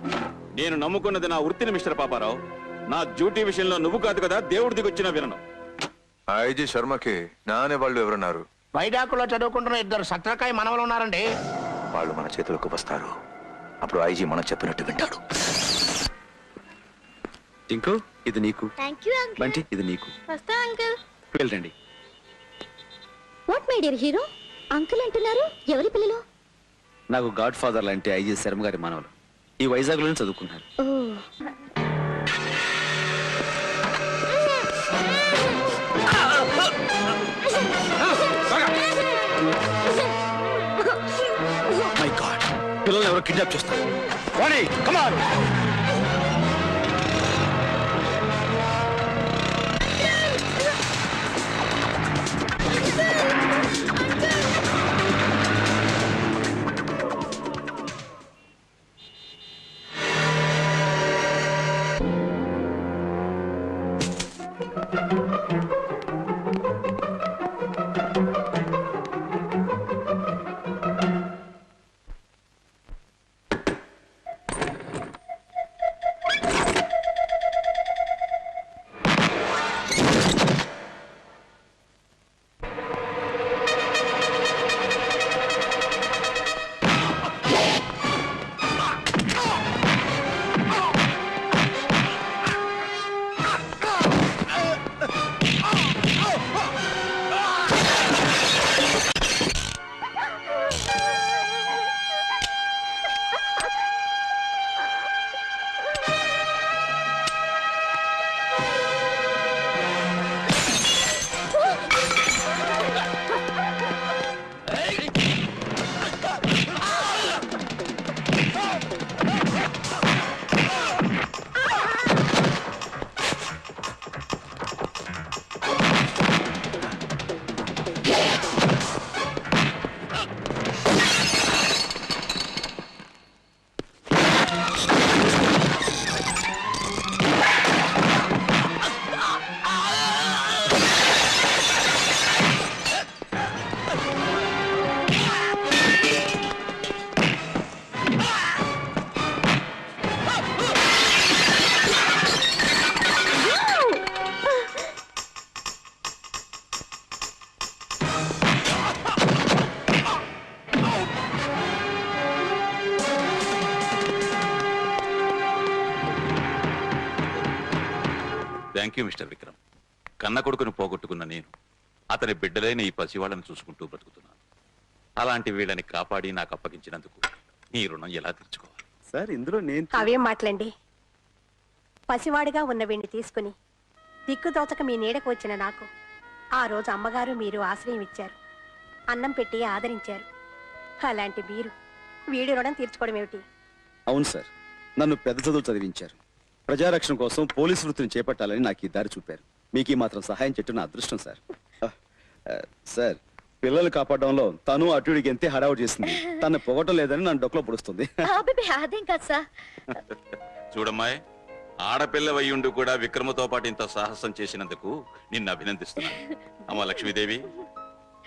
I: నేను నమ్ముకున్నది నా వృత్తిని మిస్టర్ పాపారావు. నా డ్యూటీ విషయంలో నువ్వు కాదు కదా దేవుడి దిగొచ్చిన వినను.
L: ఐజీ శర్మకి నానే వాళ్ళు ఎవరున్నారు?
P: వైడాకులో చదువుకుంటున్న 2 సత్రకాయ మనవలు ఉన్నారండి.
L: వాళ్ళు మన చేతులకు వస్తారు. అప్పుడు ఐజీ మనం చెప్పినట్టు వింటాడు.
I: టింకు, ఇది నీకు.
F: Thank you uncle.
I: బంటి, ఇది నీకు.
F: వస్తా అంకుల్.
I: వెళ్ళండి.
F: What my dear hero, uncle అంటున్నారు? ఎవరి పిల్లలు?
I: నాకు గాడ్ ఫాదర్ లాంటి ఐజీ శర్మ గారి మనవలు. ఈ వైజాగ్ లోనే చదువుకున్నారు. మై గాడ్, పిల్లల్ని ఎవరో కిడ్నాప్ చేస్తారు. Vani, come on.
Q: Thank you Mister Vikram. కన్న కొడుకును పోగొట్టుకున్న నేను అతని బిడ్డలైన ఈ పసివాళ్ళని చూసుకుంటూ బ్రతుకుతున్నాను. అలాంటి వీళ్ళని కాపాడి నాకు అప్పగించినందుకు నీ రుణం ఎలా తీర్చుకోవాలి?
C: సార్, ఇందులో నేను
D: అవేం మాటలండి. పసివాడిగా ఉన్న వీణ్ణి తీసుకుని దిక్కుదోచక మీ నీడకు వచ్చిన నాకు ఆ రోజు అమ్మగారు మీరు ఆశ్రయం ఇచ్చారు, అన్నం పెట్టి ఆదరించారు. అలాంటి మీరు వీడి రుణం తీర్చుకోవడం ఏమిటి?
C: అవును సార్, నన్ను పెద్ద చదువు చదివించారు. ప్రజారక్షణ కోసం పోలీసు వృత్తిని చేపట్టాలని నాకు ఈ దారి చూపారు. మీకు ఈ మాత్రం సహాయం చేయటం నా అదృష్టం సార్. సార్, పిల్లలు కాపాడడంలో తను అటుడికి ఎంతే హడావుడు చేసింది. తను పొగటం లేదని నన్ను డొక్కలో పొడుస్తుంది.
F: అదేం కాదు సార్.
Q: చూడమ్మాయి, ఆడపిల్ల వయ్యుండు కూడా విక్రమతో పాటు ఇంత సాహసం చేసినందుకు నిన్ను అభినందిస్తున్నాను. అమ్మ లక్ష్మీదేవి,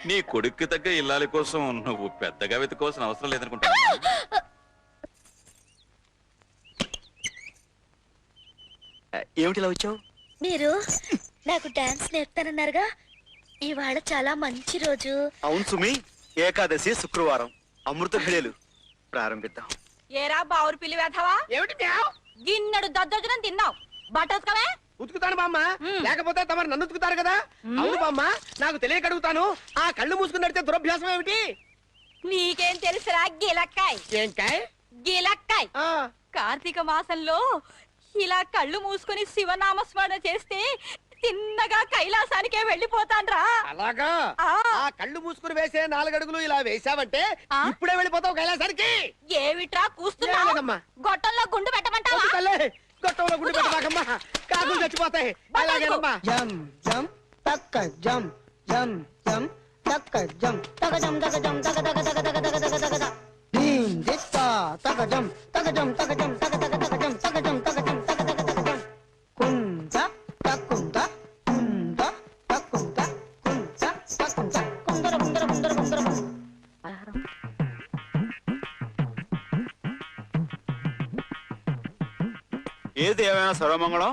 Q: నీ కొడుక్కి తగ్గ ఇల్లాలి కోసం నువ్వు పెద్దగా వెతుకోవాల్సిన అవసరం లేదనుకుంటా.
C: ఏమిటి ఇలా వచ్చావు?
F: మీరు నాకు డాన్స్ నేర్పుతానన్నారుగా, ఇవాళ చాలా మంచి రోజు.
C: అవును సుమి, ఏకాదశి శుక్రవారం, అమృత ఘడియలు. ప్రారంభిద్దాం.
D: ఏరా బావురు పిల్లి వేధవా?
N: ఏమిటి
D: గిన్నెడు దద్దోజనం తిన్నావు, బట్టోసుకోవే.
N: ఉతుకుతాను బామ్మ, లేకపోతే తమరు నన్ను ఉతుకుతారు కదా. అవును బామ్మ, నాకు తెలియక అడుగుతాను, ఆ కళ్ళు మూసుకుని నడితే దురభ్యాసం ఏమిటి?
D: నీకేం తెలుసురా గిలక్కాయ్?
N: ఏంకాయ్?
D: గిలక్కాయ్. కార్తీక మాసంలో ఇలా కళ్ళు మూసుకొని శివనామస్మరణ చేస్తే తిన్నగా కైలాసానికే వెళ్ళిపోతాన్రా.
N: అలాగా? ఆ కళ్ళు మూసుకుని వేసే 4 అడుగులు ఇలా వేసావంటే ఇప్పుడే వెళ్ళిపోతావు కైలాసానికి.
D: ఏమిట్రా కూస్తున్నావు? గొట్టంలో గుండు పెట్టమంటావా?
N: గొట్టంలో గుండు పెట్టమాకమ్మా, కాకులు చచ్చిపోతాయి. అలాగేనమ్మా.
R: జం జం తక్క జం జం జం తక్క జం తక జం తక జం తక తక తక తక తక తక తక తక దీం దిత్తా తక జం తక జం తక జం తక తక తక జం తక జం తక జం తక తక తక జం కుంద తక్కుంద కుంద తక్కుంద కుంద తక్కుంద కుందర కుందర కుందర కుందర.
C: ఏది ఏమైనా సర్వమంగళం,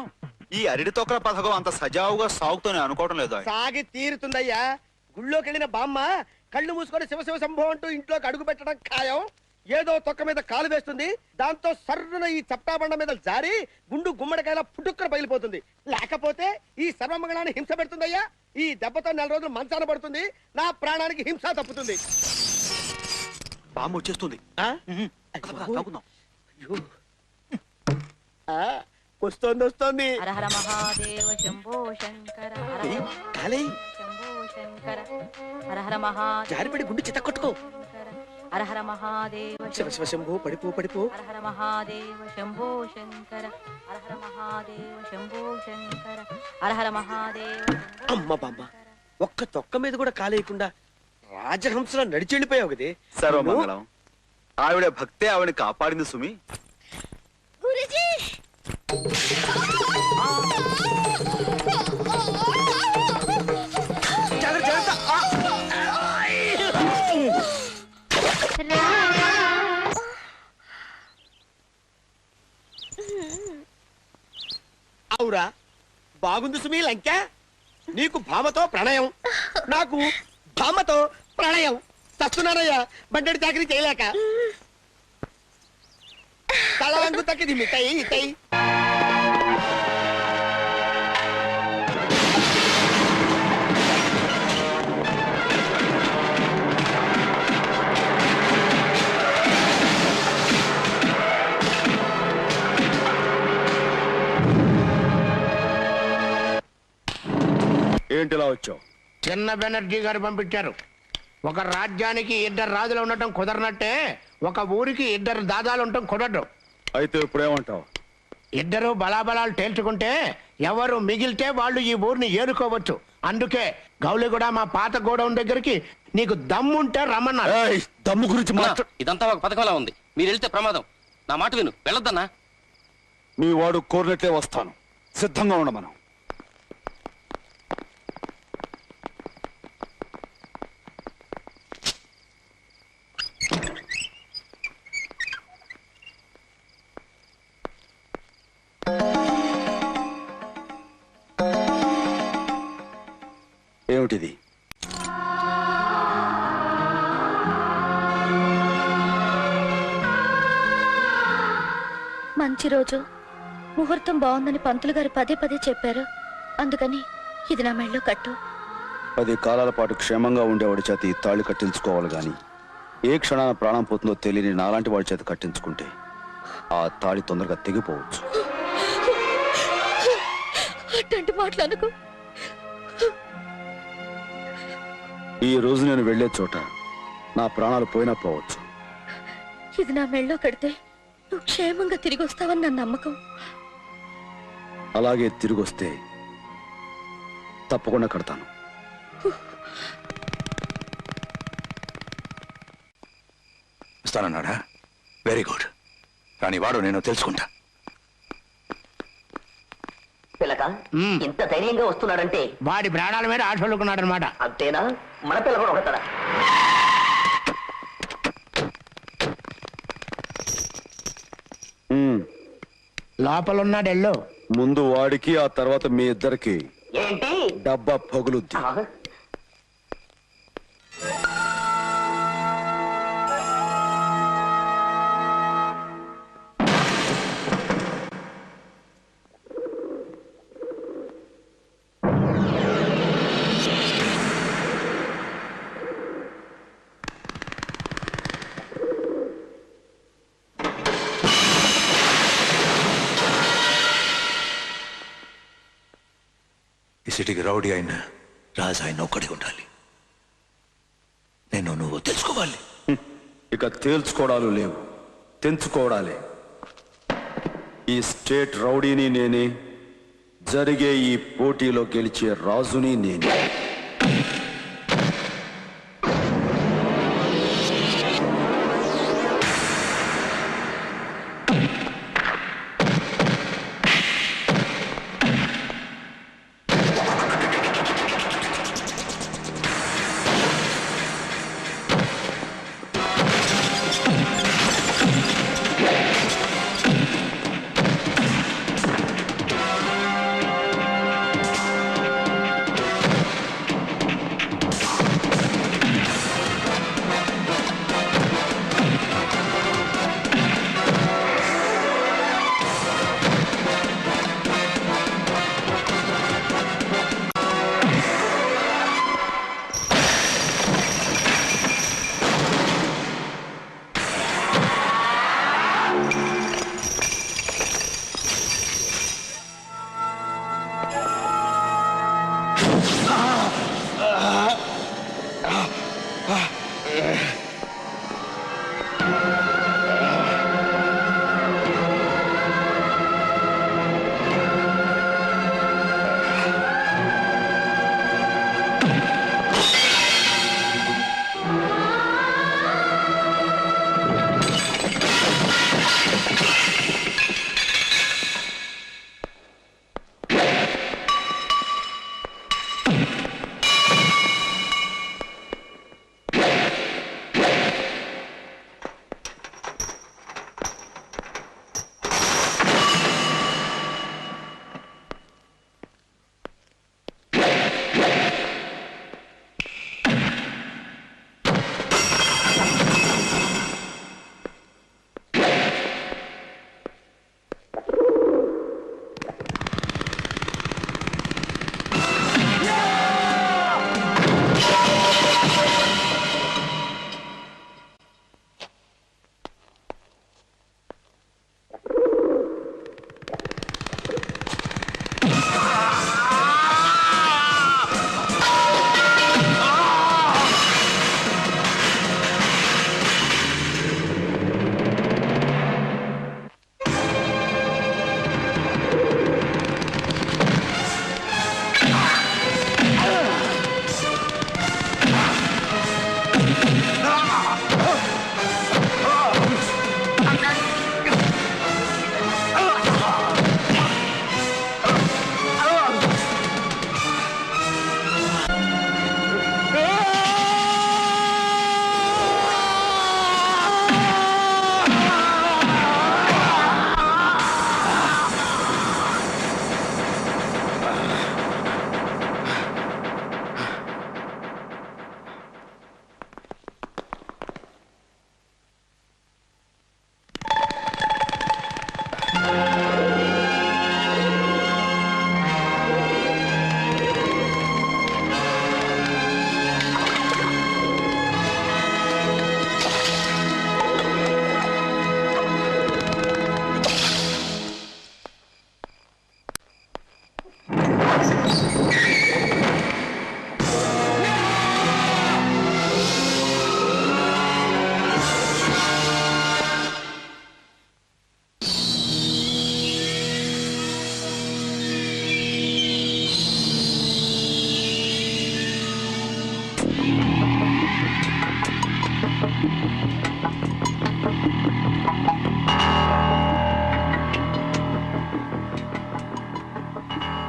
C: ఈ అరటి తొక్కల పథకం అంత సజావుగా సాగుతూనే అనుకోవటం లేదు.
N: సాగి తీరుతుందయ్యా. గుళ్ళోకి వెళ్ళిన బామ్మ కళ్ళు మూసుకొని శివ శివ శంభో అంటూ ఇంట్లోకి అడుగు పెట్టడం ఖాయం. ఏదో తొక్క మీద కాలు వేస్తుంది, దాంతో సర్రున ఈ చప్టాబండ మీద జారి గుండు గుమ్మడికాయల పుట్టుక్కర పగిలిపోతుంది. లేకపోతే ఈ సర్వమంగళాన్ని హింస పెడుతుందయ్యా. ఈ దెబ్బతో 4 రోజులు మంచాన పడుతుంది, నా ప్రాణానికి హింస తప్పుతుంది.
C: బామ్మ వచ్చేస్తుంది.
N: వస్తోంది.
D: హర హర మహాదేవ శంభో శంకర శంభో శంకర హర హర మహాదేవ.
N: జారిపడి గుండు చిత్త కొట్టుకో.
D: హర హర మహాదేవ
N: శివ శివ శంభో పడిపో.
D: హర హర మహాదేవ శంభో శంకర హర హర మహాదేవ శంభో శంకర హర హర మహాదేవ.
N: అమ్మ బామ్మ, ఒక్క తొక్క మీద కూడా కాలేయకుండా రాజహంసలో నడిచి వెళ్ళిపోయావు కదే.
C: సర్వమంగళం, ఆవిడ భక్తే ఆవిడని కాపాడింది సుమి.
F: గురుజీ
N: అవురా, బాగుంది సుమీ లంక. నీకు భామతో ప్రణయం, నాకు భామతో ప్రణయం. చస్తున్నానయ్యా బండెడి చాకరీ చేయలేక. తలంగు తక్కిది మిఠాయి ఇటై.
C: ఏంటిలా వచ్చావు?
P: చిన్న బెనర్జీ గారు పంపించారు. ఒక రాజ్యానికి 2 రాజులు ఉండటం కుదరనట్టే ఒక ఊరికి 2 దాదాలు ఉండటం కుదరదు.
C: అయితే ఇప్పుడేమంటావు?
P: 2 బలాబలాలు తేల్చుకుంటే ఎవరు మిగిలితే వాళ్ళు ఈ ఊరిని ఏలుకోవచ్చు. అందుకే గౌలి కూడా మా పాత గోడౌన్ దగ్గరికి నీకు దమ్ముంటే రమ్మన్నారు.
C: దమ్ము గురించి
B: ఇదంతా ఒక పథకంలా ఉంది. మీరు వెళ్తే ప్రమాదం. నా మాట విను, వెళ్ళొద్దన్నా.
C: మీ వాడు కోరినట్లే వస్తాను, సిద్ధంగా ఉండమను. ఏమిటిది?
F: మంచి రోజు, ముహూర్తం బాగుందని పంతులు గారు పదే పదే చెప్పారు. అందుకని ఇది నా మెళ్ళో కట్టు.
I: 10 కాలాల పాటు క్షేమంగా ఉండేవాడి చేత ఈ తాళి కట్టించుకోవాలి గాని ఏ క్షణాన ప్రాణం పోతుందో తెలియని నాలాంటి వాడి చేత కట్టించుకుంటే ఆ తాళి తొందరగా తెగిపోవచ్చు.
F: అట్లాంటి మాటలకు
I: ఈ రోజు నేను వెళ్లే చోట నా ప్రాణాలు పోయినా పోవచ్చు.
F: ఇది నా మెళ్ళో కడితే నువ్వు క్షేమంగా తిరిగి వస్తావని నా నమ్మకం.
I: అలాగే తిరిగొస్తే తప్పకుండా కడతాను.
L: ఇస్తానన్నాడా? Very good. కానీ వాడు నేను తెలుసుకుంటా.
K: పిల్లక ఇంత ధైర్యంగా వస్తున్నాడంటే
P: వాడి ప్రాణాల మీద ఆశలుకున్నాడు అనమాట.
K: అంతేనా? మన పిల్ల కూడా ఒకతరా?
P: లోపలున్నాడెల్లో.
I: ముందు వాడికి, ఆ తర్వాత మీ ఇద్దరికి
K: ఏంటి
I: డబ్బా పగులుద్ది.
L: సిటీకి రౌడీ అయిన రాజు ఆయన ఒక్కడే ఉండాలి. నువ్వు తెలుసుకోవాలి.
I: ఇక తేల్చుకోవడాలు లేవు, తెంచుకోవడాలే. ఈ స్టేట్ రౌడీని నేనే, జరిగే ఈ పోటీలో గెలిచే రాజుని నేనే.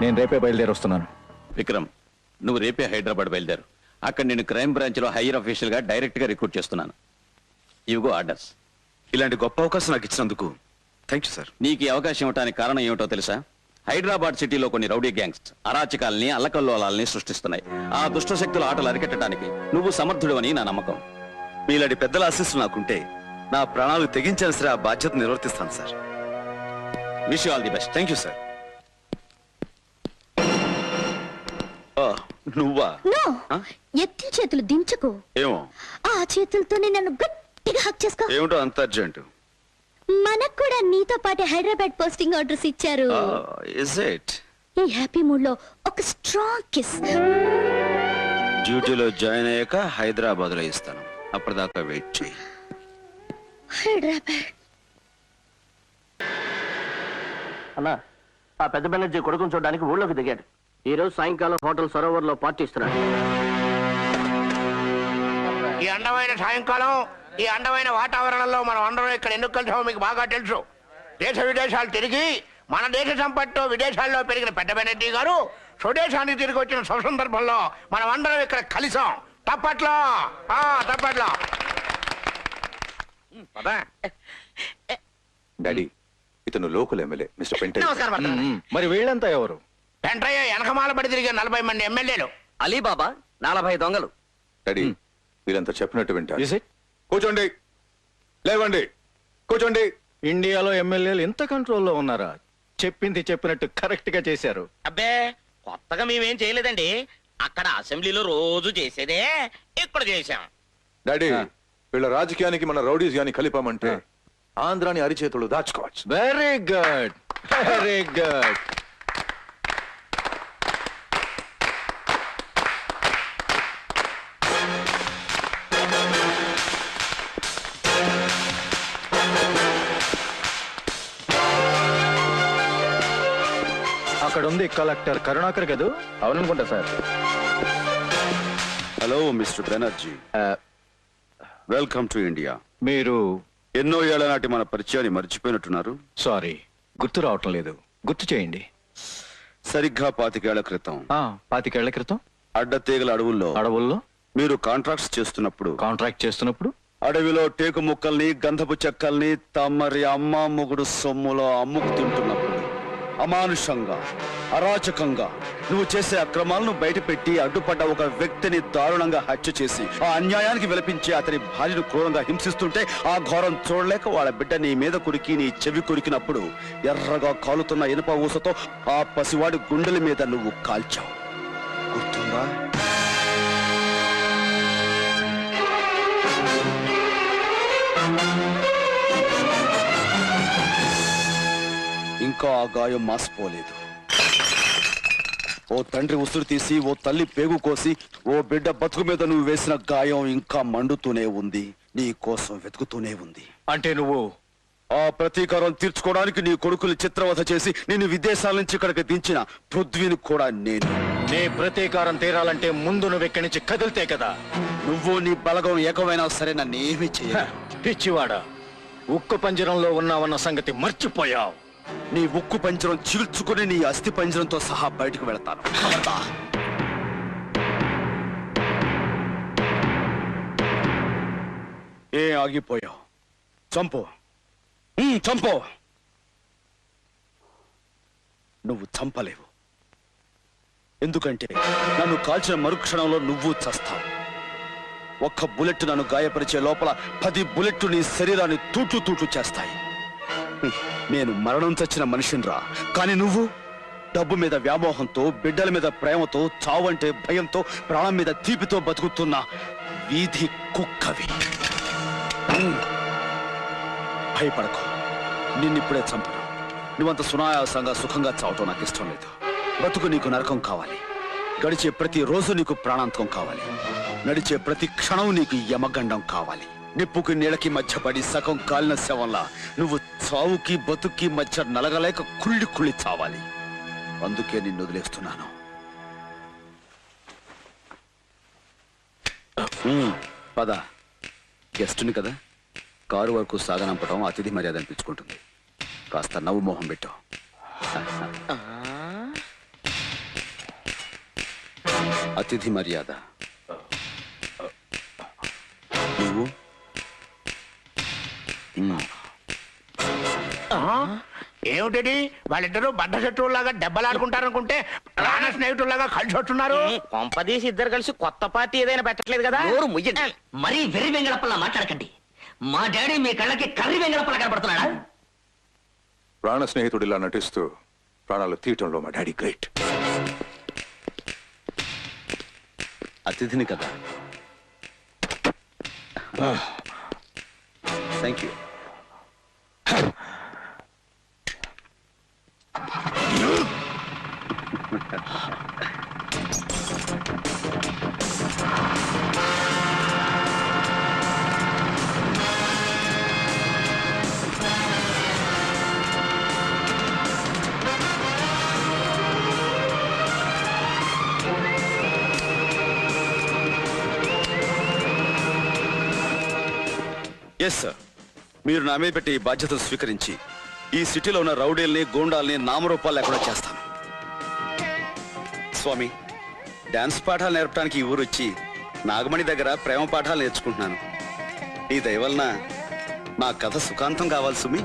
C: నేను రేపే బయలుదేరి వస్తున్నాను.
Q: విక్రమ్, నువ్వు రేపే హైదరాబాద్ బయలుదేరు. అక్కడ నేను క్రైమ్ బ్రాంచ్ లో హైయర్ అఫీషియల్ గా డైరెక్ట్ గా రిక్రూట్ చేస్తున్నాను. ఇవిగో ఆర్డర్స్.
I: ఇలాంటి గొప్ప అవకాశం నాకు ఇచ్చినందుకు థ్యాంక్ యూ సార్.
Q: నీకు ఈ అవకాశం ఇవ్వడానికి కారణం ఏమిటో తెలుసా? హైదరాబాద్ సిటీలో కొన్ని రౌడీ గ్యాంగ్స్ అరాచకాల్ని అల్లకల్లోలాల్ని సృష్టిస్తున్నాయి. ఆ దుష్ట శక్తుల ఆటలు అరికట్టడానికి నువ్వు సమర్థుడు అని నా నమ్మకం.
I: మీలాంటి పెద్దల ఆశీస్సులు నాకుంటే నా ప్రాణాలు తెగించిన సరే ఆ బాధ్యత నిర్వర్తిస్తాను sir.
Q: Wish you all the best.
I: Thank you sir. నువ్వా?
F: ఎత్తి చేతులు దించుకో.
I: ఏమో
F: ఆ చేతులతోనే నన్ను గట్టిగా హక్ చేసుకో.
I: ఏమిటో అంత అర్జెంట్?
F: మనకు కూడా నీతో పాటు హైదరాబాద్ పోస్టింగ్ ఆర్డర్స్ ఇచ్చారు.
I: Is it?
F: ఈ హ్యాపీ మూడ్ లో ఒక స్ట్రాంగ్ కిస్.
I: డ్యూటీలో జాయిన్ అయ్యాక హైదరాబాద్ లో ఇస్తాను, అప్పటిదాకా వెయిట్ చేయి.
F: హైదరాబాద్.
B: అన్నా, ఆ పెద్ద బెనర్జీ కొడుకుని చూడడానికి ఊళ్ళోకి దిగాడు. ఈ రోజు సాయంకాలం హోటల్ సరోవర్ లో పార్టీ ఇస్తున్నాడు.
P: ఈ అందమైన సాయంకాలం, ఈ అందమైన వాతావరణంలో మనం అందరం ఇక్కడ ఎందుకు కలిసామో మీకు బాగా తెలుసు. దేశ విదేశాలు తిరిగి మన దేశ సంపత్తో విదేశాల్లో పెరిగిన పెద్ద బెనర్జీ గారు స్వదేశానికి తిరిగి వచ్చిన శుభ సందర్భంలో మనం అందరం ఇక్కడ కలిసాం. తప్పట్లో తప్పట్లో.
L: డాడీ, ఇతను లోకల్ ఎమ్మెల్యే మిస్టర్ పెంటయ్య.
P: నమస్కారం.
C: మరి వీళ్ళంతా ఎవరు?
P: పెంటయ్య వెనకమాల పడి తిరిగే 40 మంది ఎమ్మెల్యేలు.
B: అలీబాబా 40 దొంగలు.
L: డాడీ, వీళ్ళంతా చెప్పినట్టు వింటారు. కూర్చోండి, లేవండి, కూర్చోండి.
C: ఇండియాలో ఎమ్మెల్యేలు ఇంత కంట్రోల్లో ఉన్నారా? చెప్పింది చెప్పినట్టు కరెక్ట్ గా చేశారు.
A: అబ్బే, కొత్తగా మేమేం చేయలేదండి. అక్కడ అసెంబ్లీలో రోజు చేసేదే ఇక్కడ చేశాం.
L: డాడీ, వీళ్ళ రాజకీయానికి మన రౌడీస్ గాని కలిపామంటే ఆంధ్రాని అరిచేతులు దాచుకోవచ్చు.
C: Very good, very good. అక్కడ ఉంది కలెక్టర్ కరుణాకర్ కదూ?
I: అవుననుకుంటా sir. Hello Mister Banerjee, welcome to India.
C: మీరు
I: ఎన్నో ఏళ్ల నాటి మన పరిచయాన్ని మర్చిపోయినట్టున్నారు.
C: సారీ, గుర్తు రావటం లేదు. గుర్తు చేయండి.
I: సరిగ్గా 25 ఏళ్ల క్రితం.
C: 25 ఏళ్ల క్రితం
I: అడ్డతీగల అడవుల్లో మీరు కాంట్రాక్ట్ చేస్తున్నప్పుడు అడవిలో టేకు ముక్కల్ని, గంధపు చెక్కల్ని తమరి అమ్మ మొగుడు సొమ్ములో అమ్ముకు తింటున్నప్పుడు అమానుషంగా, అరాచకంగా నువ్వు చేసే అక్రమాలను బయటపెట్టి అడ్డుపడ్డ ఒక వ్యక్తిని దారుణంగా హత్య చేసి ఆ అన్యాయానికి విలపించి అతని భార్యను క్రూరంగా హింసిస్తుంటే ఆ ఘోరం చూడలేక వాళ్ళ బిడ్డ నీ మీద కురికి, నీ చెవి కురికినప్పుడు ఎర్రగా కాలుతున్న ఇనుప ఊసతో ఆ పసివాడి గుండెల మీద నువ్వు కాల్చావు. గుర్తుందా? ఇంకా ఆ గాయం మాసిపోలేదు. ఓ తండ్రి ఉసురు తీసి, ఓ తల్లి పేగు కోసి, ఓ బిడ్డ బతుకు మీద నువ్వు వేసిన గాయం ఇంకా మండుతూనే ఉంది, నీ కోసం వెతుకుతూనే ఉంది.
C: అంటే నువ్వు
I: ఆ ప్రతీకారం తీర్చుకోవడానికి నీ కొడుకుని చిత్రవధ చేసి నిన్ను విదేశాల నుంచి ఇక్కడికి దించిన పృథ్వీని కూడా నేను.
C: నీ ప్రతీకారం తీరాలంటే ముందు నువ్వు ఇక్కడి నుంచి కదిలితే కదా.
I: నువ్వు నీ బలగం ఏకమైనా సరే నన్ను ఏమీ చెయ్య.
C: పిచ్చివాడా, ఉక్కు పంజరంలో ఉన్నావన్న సంగతి మర్చిపోయావు.
I: నీ ఉక్కు పంజరం చీల్చుకుని నీ అస్థి పంజరంతో సహా బయటకు వెళతాను. ఏ ఆగిపోయావు? చంపు, చంపు. నువ్వు చంపలేవు, ఎందుకంటే నన్ను కాల్చిన మరుక్షణంలో నువ్వు చస్తావు. ఒక్క బుల్లెట్ నన్ను గాయపరిచే లోపల 10 బుల్లెట్లు నీ శరీరాన్ని తూట్లు చేస్తాయి. నేను మరణం చచ్చిన మనిషినిరా, కానీ నువ్వు డబ్బు మీద వ్యామోహంతో, బిడ్డల మీద ప్రేమతో, చావంటే భయంతో, ప్రాణం మీద తీపితో బతుకుతున్న వీధి కుక్కవి. భయపడకు, నిన్నిప్పుడే చంపను. నువ్వంత సునాయాసంగా సుఖంగా చావటం నాకు ఇష్టం లేదు. బతుకు నీకు నరకం కావాలి. గడిచే ప్రతి రోజు నీకు ప్రాణాంతకం కావాలి. నడిచే ప్రతి క్షణం నీకు యమగండం కావాలి. నిప్పుకి నీళ్ళకి మధ్య పడి సగం కాలిన శవంలా నువ్వు చావుకి బతుక్కి మధ్య నలగలేక కుళ్ళి చావాలి. అందుకే నిన్ను వదిలేస్తున్నాను. పద, గెస్టుని కదా, కారు వరకు సాగనంపడం అతిథి మర్యాద అనిపించుకుంటుంది. కాస్త నవ్వు మొహం పెట్టు. అతిథి మర్యాద. నువ్వు
P: ఏమిటది? వాళ్ళిద్దరూ బద్ద శత్రువులాగా దెబ్బలాడుకుంటారనుకుంటే ప్రాణ స్నేహితుల్లాగా కలిసి వస్తున్నారు.
A: కొంపదీసి ఇద్దరు కలిసి కొత్త పార్టీ ఏదైనా పెట్టట్లేదు కదా?
K: మరీ వెర్రి వెంగళప్పలా మాట్లాడకండి. మా డాడీ మీ కళ్ళకి కర్రీ వెంగళప్పలా కనపడుతున్నాడా?
L: ప్రాణ స్నేహితుడిలా నటిస్తూ ప్రాణాలు తీయటంలో మా డాడీ గ్రేట్.
I: అతిథిని కదా. Thank you. Yes sir. మీరు నా మీద పెట్టి ఈ బాధ్యతను స్వీకరించి ఈ సిటీలో ఉన్న రౌడీల్ని గూండాల్ని నామరూపాలు లేకుండా చేస్తాను. స్వామి, డాన్స్ పాఠాలు నేర్పడానికి ఈ ఊరు వచ్చి నాగమణి దగ్గర ప్రేమ పాఠాలు నేర్చుకుంటున్నాను. ఈ దయ వలన మా కథ సుఖాంతం కావాలి సుమి.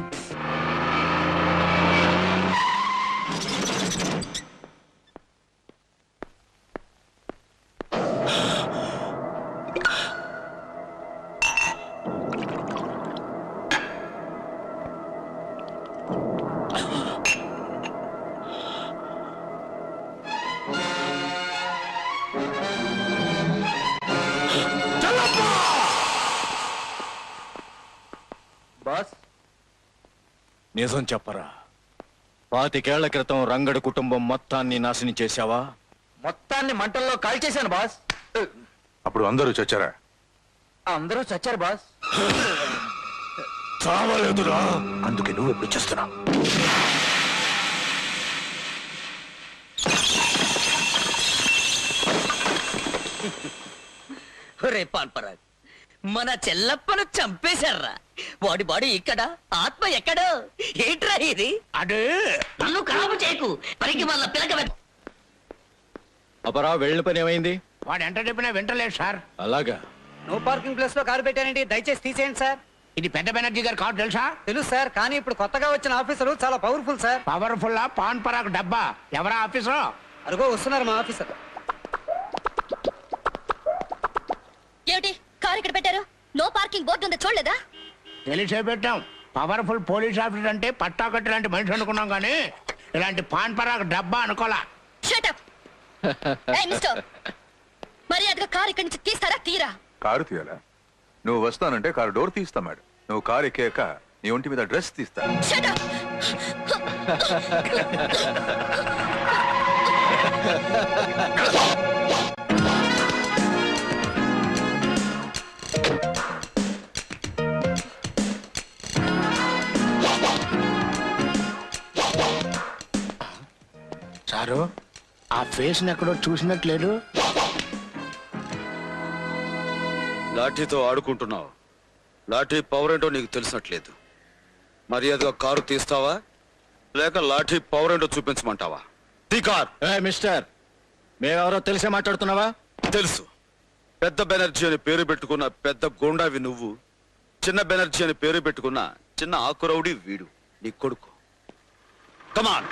C: బాస్, నిజం చెప్పరా, 25 ఏళ్ల క్రితం రంగడు కుటుంబం మొత్తాన్ని నాశనం చేశావా?
S: మొత్తాన్ని మంటల్లో కాల్చేశాను బాస్.
L: అప్పుడు అందరూ చచ్చారా?
S: అందరూ చచ్చారు బాస్.
C: చావలేదురా.
L: అందుకే నువ్వు ఎప్పుడు చేస్తున్నావు?
K: రే పాన్పరాగ్, మన చెల్లప్పను చంపేశారా? వాడి బాడీ ఇక్కడ, ఆత్మ ఎక్కడో. ఏంట్రా ఇది?
H: అడే
K: నన్ను కాపు చేయకు, పరికి వాళ్ళ పిలక.
C: అపరా, వెళ్ళిన పని ఏమైంది?
H: వాడు ఎంత చెప్పినా వింటలేదు సార్.
C: అలాగా?
S: నో పార్కింగ్ ప్లేస్ లో కారు పెట్టానండి, దయచేసి తీసేయండి సార్.
H: ఇది పెద్ద బెనర్జీ గారి కారు తెలుసా?
S: తెలుసు సార్, కానీ ఇప్పుడు కొత్తగా వచ్చిన ఆఫీసరు చాలా పవర్ఫుల్ సార్.
H: పవర్ఫుల్ పాన్ పరాకు డబ్బా. ఎవరా ఆఫీసరు?
S: అరుగో వస్తున్నారు మా ఆఫీసర్.
F: ఏమిటి కారు ఇక్కడ పెట్టారు? నో పార్కింగ్ బోర్డు ఉందో చూడలేదా?
H: తెలిసే పెట్టాం. పవర్ఫుల్ పోలీస్ ఆఫీసర్ అంటే పట్టాకట్టి లాంటి మనిషి అనుకున్నాం, కానీ ఇలాంటి పాన్ పరాకు డబ్బా అనుకోలా.
F: షటప్. ఏయ్ మిస్టర్, మర్యాదగా కారు ఇక్కడి నుంచి తీస్తారా? తీరా.
L: కారు తీయాలా? నువ్వు వస్తానంటే కారు డోర్ తీస్తా మేడం. నువ్వు కారు ఎక్కాక నీ ఒంటి మీద డ్రెస్ తీస్తా.
F: షటప్.
H: సారు, ఆ ఫేస్ ఎక్కడో చూసినట్లేదు.
I: లాఠీతో ఆడుకుంటున్నావు. లాఠీ పవర్ ఏంటో నీకు తెలిసినట్లేదు. మర్యాదగా కారు తీస్తావా లేక లాఠీ పవర్ ఏంటో చూపించమంటావా? తీ కార్.
C: మిస్టర్, మేమెవరో తెలిసే మాట్లాడుతున్నావా?
I: తెలుసు. పెద్ద బెనర్జీ అని పేరు పెట్టుకున్న పెద్ద గోండావి నువ్వు, చిన్న బెనర్జీ అని పేరు పెట్టుకున్న చిన్న ఆకురౌడి వీడు, నీ కొడుకు. కమాన్.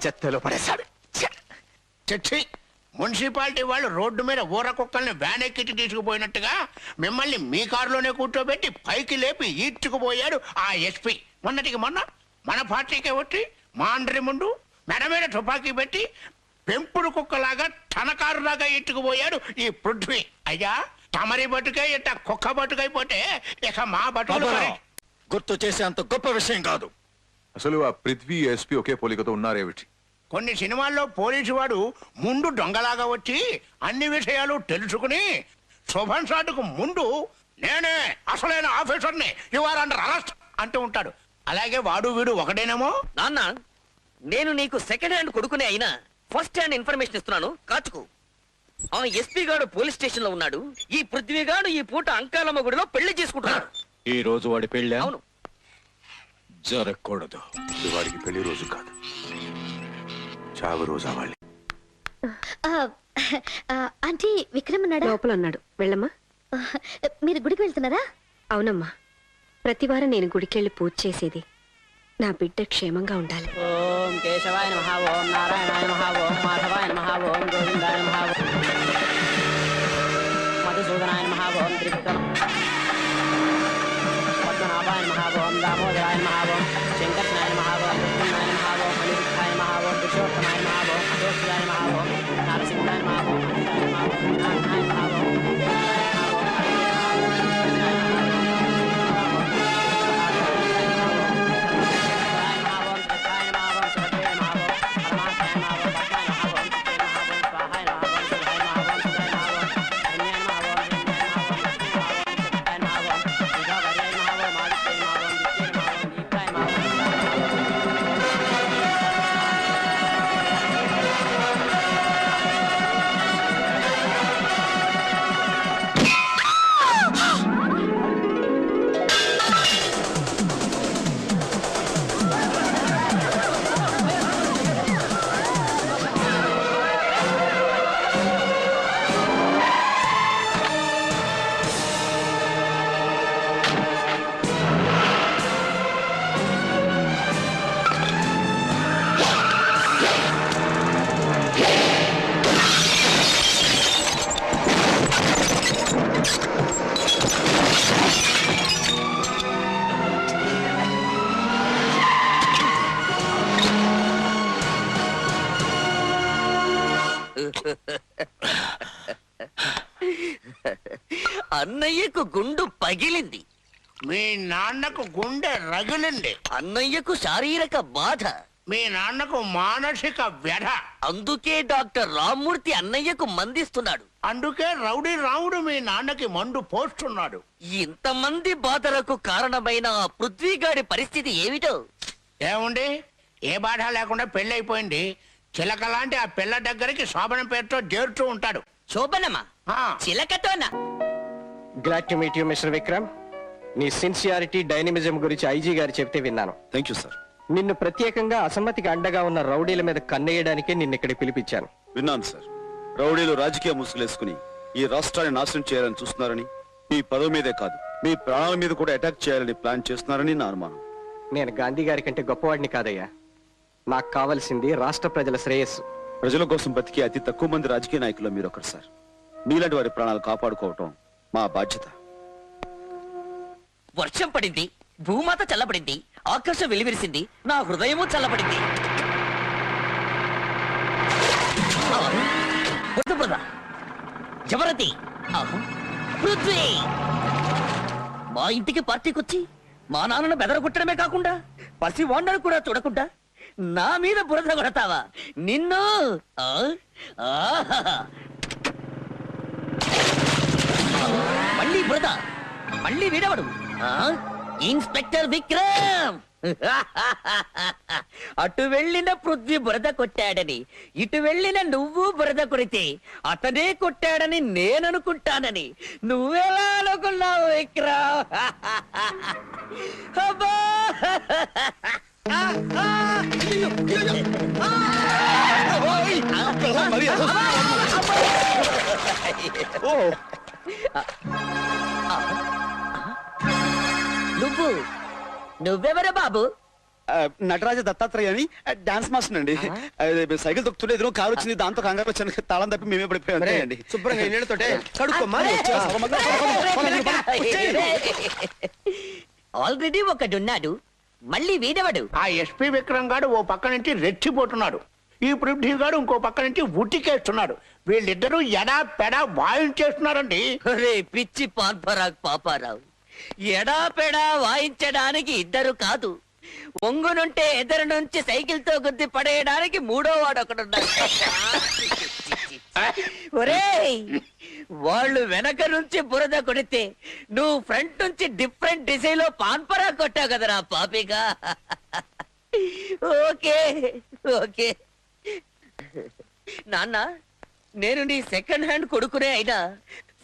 P: చెత్తలో పడేశాడు.
H: చచ్చి, మున్సిపాలిటీ వాళ్ళు రోడ్డు మీద ఊర కుక్కల్ని వ్యాన్ ఎక్కించి తీసుకుపోయినట్టుగా మిమ్మల్ని మీ కారులోనే కూర్చోబెట్టి పైకి లేపి ఈడ్చుకుపోయాడు ఆ ఎస్పీ. మొన్నటికి మొన్న మన పార్టీకే వచ్చి మాండ్రి ముందు మెడ మీద తుపాకీ పెట్టి పెంపుడు కుక్కలాగా తన కారులాగా ఈడ్చుకుపోయాడు ఈ పృథ్వీ. అయ్యా, తమరి బతుకే ఇట్ట కుక్క బతుకైపోతే ఇక మా బతుకులు
C: గుర్తు చేసే అంత గొప్ప విషయం కాదు.
L: అసలు ఆ పృథ్వీ ఎస్పీ ఒకే పోలికతో ఉన్నారేమిటి?
H: కొన్ని సినిమాల్లో పోలీసు వాడు ముందు దొంగలాగా వచ్చి అన్ని విషయాలు తెలుసుకుని శుభం షాటుకు ముందు నేనే అసలైన ఆఫీసర్ని, యు ఆర్ అండర్ అరెస్ట్ అంటూ ఉంటాడు. అలాగే వాడు వీడు ఒకటేనేమో.
K: నాన్న, నేను నీకు సెకండ్ హ్యాండ్ కొడుకునే అయినా ఫస్ట్ హ్యాండ్ ఇన్ఫర్మేషన్ ఇస్తున్నాను, కాచుకు. ఆ ఎస్పీ గాడు పోలీస్ స్టేషన్ లో ఉన్నాడు. ఈ పృథ్వీ గాడు ఈ పూట అంకాలమ్మ గుడిలో పెళ్లి చేసుకుంటున్నాడు.
C: ఈ రోజు వాడి పెళ్ళి
K: అవును,
C: జరగకూడదు.
L: వాడికి పెళ్లి రోజు కాదు, చావు రోజు అవ్వాలి.
F: ఆంటీ, విక్రమ్ ఉన్నాడా?
M: లోపల ఉన్నాడు. వెళ్ళమ్మా.
F: మీరు గుడికి వెళ్తున్నారా?
M: అవునమ్మా, ప్రతివారం నేను గుడికెళ్ళి పూజ చేసేది నా బిడ్డ క్షేమంగా ఉండాలి.
S: ఓం కేశవాయ నమః, ఓం నారాయణాయ నమః, ఓం మాధవాయ నమః, ఓం గోవిందాయ నమః, మధుసూదనాయ నమః, ఓం త్రివిక్రమ పద్మనాభాయ నమః, ఓం దామోదరాయ నమః, ఓం శంకర్షణాయ నమః, ఓం కృష్ణాయ నమః, ఓం అనిరుద్ధాయ నమః, ఓం పురుషోత్తమాయ నమః, ఓం అశోకాయ నమః, ఓం నరసింహాయ నమః, ఓం అనితాయ నమః, ఓం నారాయణాయ నమః, ఓం
K: అన్నయ్యకు గుండు పగిలింది.
H: మీ నాన్నకు గుండె రగిలింది.
K: అన్నయ్యకు శారీరక బాధ.
H: మీ నాన్నకు మానసిక వ్యధ.
K: అందుకే డాక్టర్ రామ్మూర్తి అన్నయ్యకు మందిస్తున్నాడు.
H: అందుకే రౌడీ రాముడు మీ నాన్నకి మందు పోస్తున్నాడు.
K: ఇంతమంది బాధలకు కారణమైన ఆ పృథ్వీగాడి పరిస్థితి ఏమిటో?
H: ఏముంది, ఏ బాధ లేకుండా పెళ్లి అయిపోయింది. చిలక లాంటి ఆ పిల్ల దగ్గరికి శోభన పేరుతో చేరుతూ ఉంటాడు.
K: శోభనమా? చిలకతోనా?
O: Glad to meet you Mister Vikram. నీ సిన్సియారిటీ, డైనమిజం గురించి ఐజీ గారు చెప్తే విన్నాను.
I: Thank you sir.
O: నిన్ను ప్రత్యేకంగా అసమ్మతికి అండగా ఉన్న రౌడీల మీద కన్నేయడానికే నిన్ను ఇక్కడ పిలిపించాను.
I: విన్నాను సార్. రౌడీలు రాజకీయ ముసుగులేసుకుని ఈ రాష్ట్రాన్ని నాశనం చేయాలని చూస్తున్నారని, మీ పదవి మీదే కాదు మీ ప్రాణాల మీద కూడా అటాక్ చేయాలని ప్లాన్ చేస్తున్నారని నా అనుమానం.
O: నేను గాంధీ గారి కంటే గొప్పవాడిని కాదయ్యా. నాకు కావలసింది రాష్ట్ర ప్రజల శ్రేయస్సు.
I: ప్రజల కోసం బతికే అతి తక్కువ మంది రాజకీయ నాయకుల్లో మీరు ఒకరు సార్. మీలాంటి వారి ప్రాణాలు కాపాడుకోవటం మా బాధ్యత.
K: వర్షం పడింది, భూమాత చల్లబడింది, ఆకాశం వెలివిరిసింది, నా హృదయము చల్లబడింది. జమరతి, పృథ్వీ, మా ఇంటికి పార్టీకొచ్చి మా నాన్నను బెదరగొట్టడమే కాకుండా పసి వాండను కూడా చూడకుండా నా మీద బురద కొడతావా? నిన్ను మళ్ళీ బురద, మళ్ళీ వీడవడు. ఇన్స్పెక్టర్ విక్రమ్, అటు వెళ్ళిన పృథ్వీ బురద కొట్టాడని, ఇటు వెళ్ళిన నువ్వు బురద కొడితే అతనే కొట్టాడని నేననుకుంటానని నువ్వెలా అనుకున్నావు విక్రమ్? అబ్బా! నువ్వెవరు బాబు?
I: నటరాజ దత్తాత్రేయ అని డాన్స్ మాస్టర్ అండి. సైకిల్ తొక్కుతుంటే ఎదురు కారు వచ్చింది, దాంతో కంగారు వచ్చాను, తాళం తప్పి మేమే పడిపోయాం.
N: శుభ్రంగా నీళ్ళతోటే కడుక్కోమ్మా.
K: ఆల్రెడీ ఒకడున్నాడు, మళ్ళీ వీడవడు.
H: ఆ ఎస్పీ విక్రమ్ గాడు ఓ పక్క నుంచి రెచ్చిపోతున్నాడు, ఈ పృథ్వీ గాడు ఇంకో పక్క నుంచి ఉట్టికేస్తున్నాడు. వీళ్ళిద్దరూ ఎడా పెడా వాయించేస్తున్నారండి.
K: పిచ్చి పాన్పరాగ్ పాపారావు, ఎడా పెడా వాయించడానికి ఇద్దరు కాదు, ఒంగునుంటే ఎదురు నుంచి సైకిల్ తో గుద్ది పడేయడానికి మూడో వాడు ఒకడున్నాడు. ఒరేయ్, వాళ్ళు వెనక నుంచి బురద కొడితే నువ్వు ఫ్రంట్ నుంచి డిఫరెంట్ డిజైన్ లో పాన్పరా కొట్టావు కదరా పాపిగా. ఓకే ఓకే నాన్న, నేను నీ సెకండ్ హ్యాండ్ కొడుకునే అయినా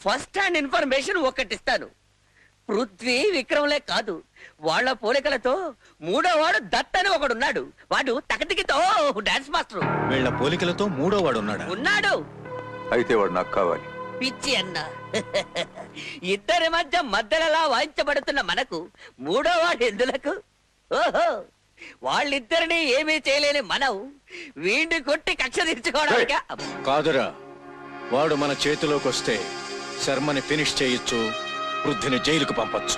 K: ఫస్ట్ హ్యాండ్ ఇన్ఫర్మేషన్ ఒకటిస్తాను. పృథ్వీ విక్రమ్లే కాదు, వాళ్ళ పోలికలతో మూడో వాడు దత్ అని ఒకడున్నాడు. వాడు తకతికితో డాన్స్ మాస్టర్.
C: వీళ్ళ పోలికలతో మూడో వాడు
K: ఉన్నాడు.
L: అయితే వాడు నాకు కావాలి.
K: పిచ్చి అన్న, ఇద్దరి మధ్య మధ్యలో వాయించబడుతున్న మనకు మూడో వాడు ఎందులకు? ఓహో, వాళ్ళిద్దరిని ఏమీ చేయలేని మనం వీడిని కొట్టి కక్ష తీర్చుకోవడానికి.
C: కాదురా, వాడు మన చేతిలోకి వస్తే శర్మని ఫినిష్ చేయొచ్చు, పృథ్వీని జైలుకు పంపొచ్చు.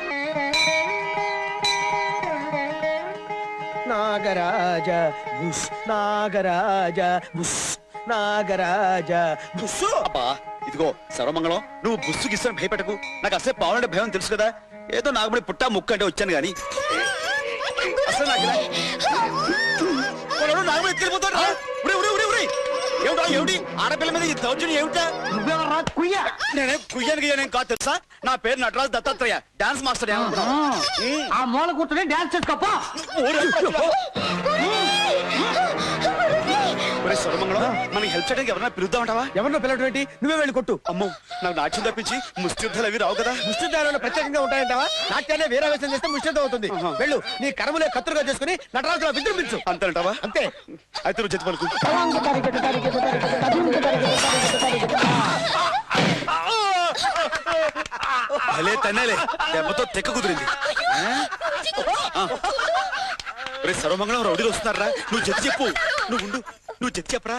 N: నాగరాజ బుస్, నాగరాజ బుస్, నాగరాజ బుస్.
I: అబ్బా, ఇదిగో సర్వమంగళం, నువ్వు బుస్సు గిస్సని భయపెట్టకు. నాకు అసలే పావులంటే భయం తెలుసు కదా. ఏదో నాగబడి పుట్టా ముక్క అంటే వచ్చాను గాని అసలు నాగబడి ఎత్తుకెళ్ళిపోతాడు. ఏమిటి ఆడపిల్ల మీద ఈ దౌర్జన్యం ఏమిటా? నేనే కుయ్యానికి నేను కాదు తెలుసా. నా పేరు నటరాజ్ దత్తాత్రేయ, డాన్స్ మాస్టర్.
S: ఆ మూల కూర్చొని డాన్స్ చేసుకోపా.
I: సర్వమంగళం, మనకి హెల్ప్ చేయడానికి ఎవరన్నా పిలుద్దామంటావా?
N: ఎవరినో పిల్లటువంటి నువ్వే వెళ్ళి కొట్టు.
I: అమ్మో, నాకు నాట్యం తప్పించి ముష్టియుద్ధాలు అవి రావు కదా.
N: ముష్టియుద్ధాలు ప్రత్యేకంగా ఉంటాయంటావా? నాట్యాన్ని వీరావేశం చేస్తే ముష్టియుద్ధం అవుతుంది. వెళ్ళు, నీ కర్మలే కత్తులుగా చేసుకుని నటరాజులో విజృంభించు.
I: అంతేంటావా?
N: అంతే.
I: అయితే నువ్వు చేతి పలుకు. భలే తన్నేలే, దెబ్బతో తెక్క కుదిరింది. సర్వమంగళం రౌడీలు వస్తున్నారా? నువ్వు జతి చెప్పు. నువ్వు ఉండు, నువ్వు జతి చెప్పరా.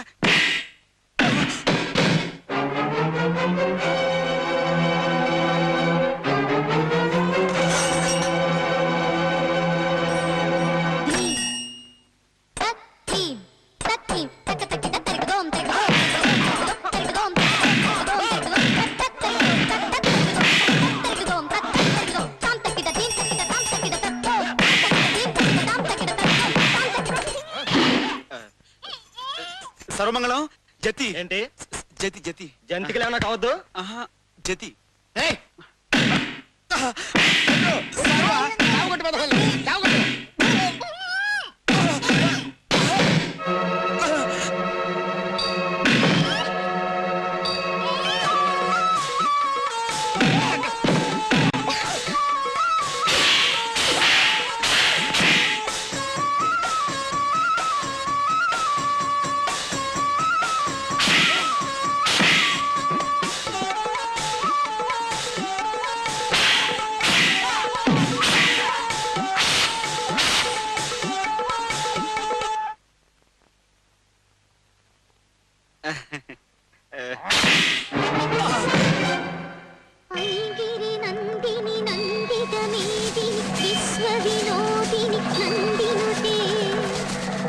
C: సర్వమంగళం జతి
J: ఏంటి
C: జతి జతి
J: జంతికలు ఏమన్నా కావద్దు
C: ఆహా జతి
F: ఐగిరి నందిని నందిత మేదిని విశ్వ వినోదిని నందినుతే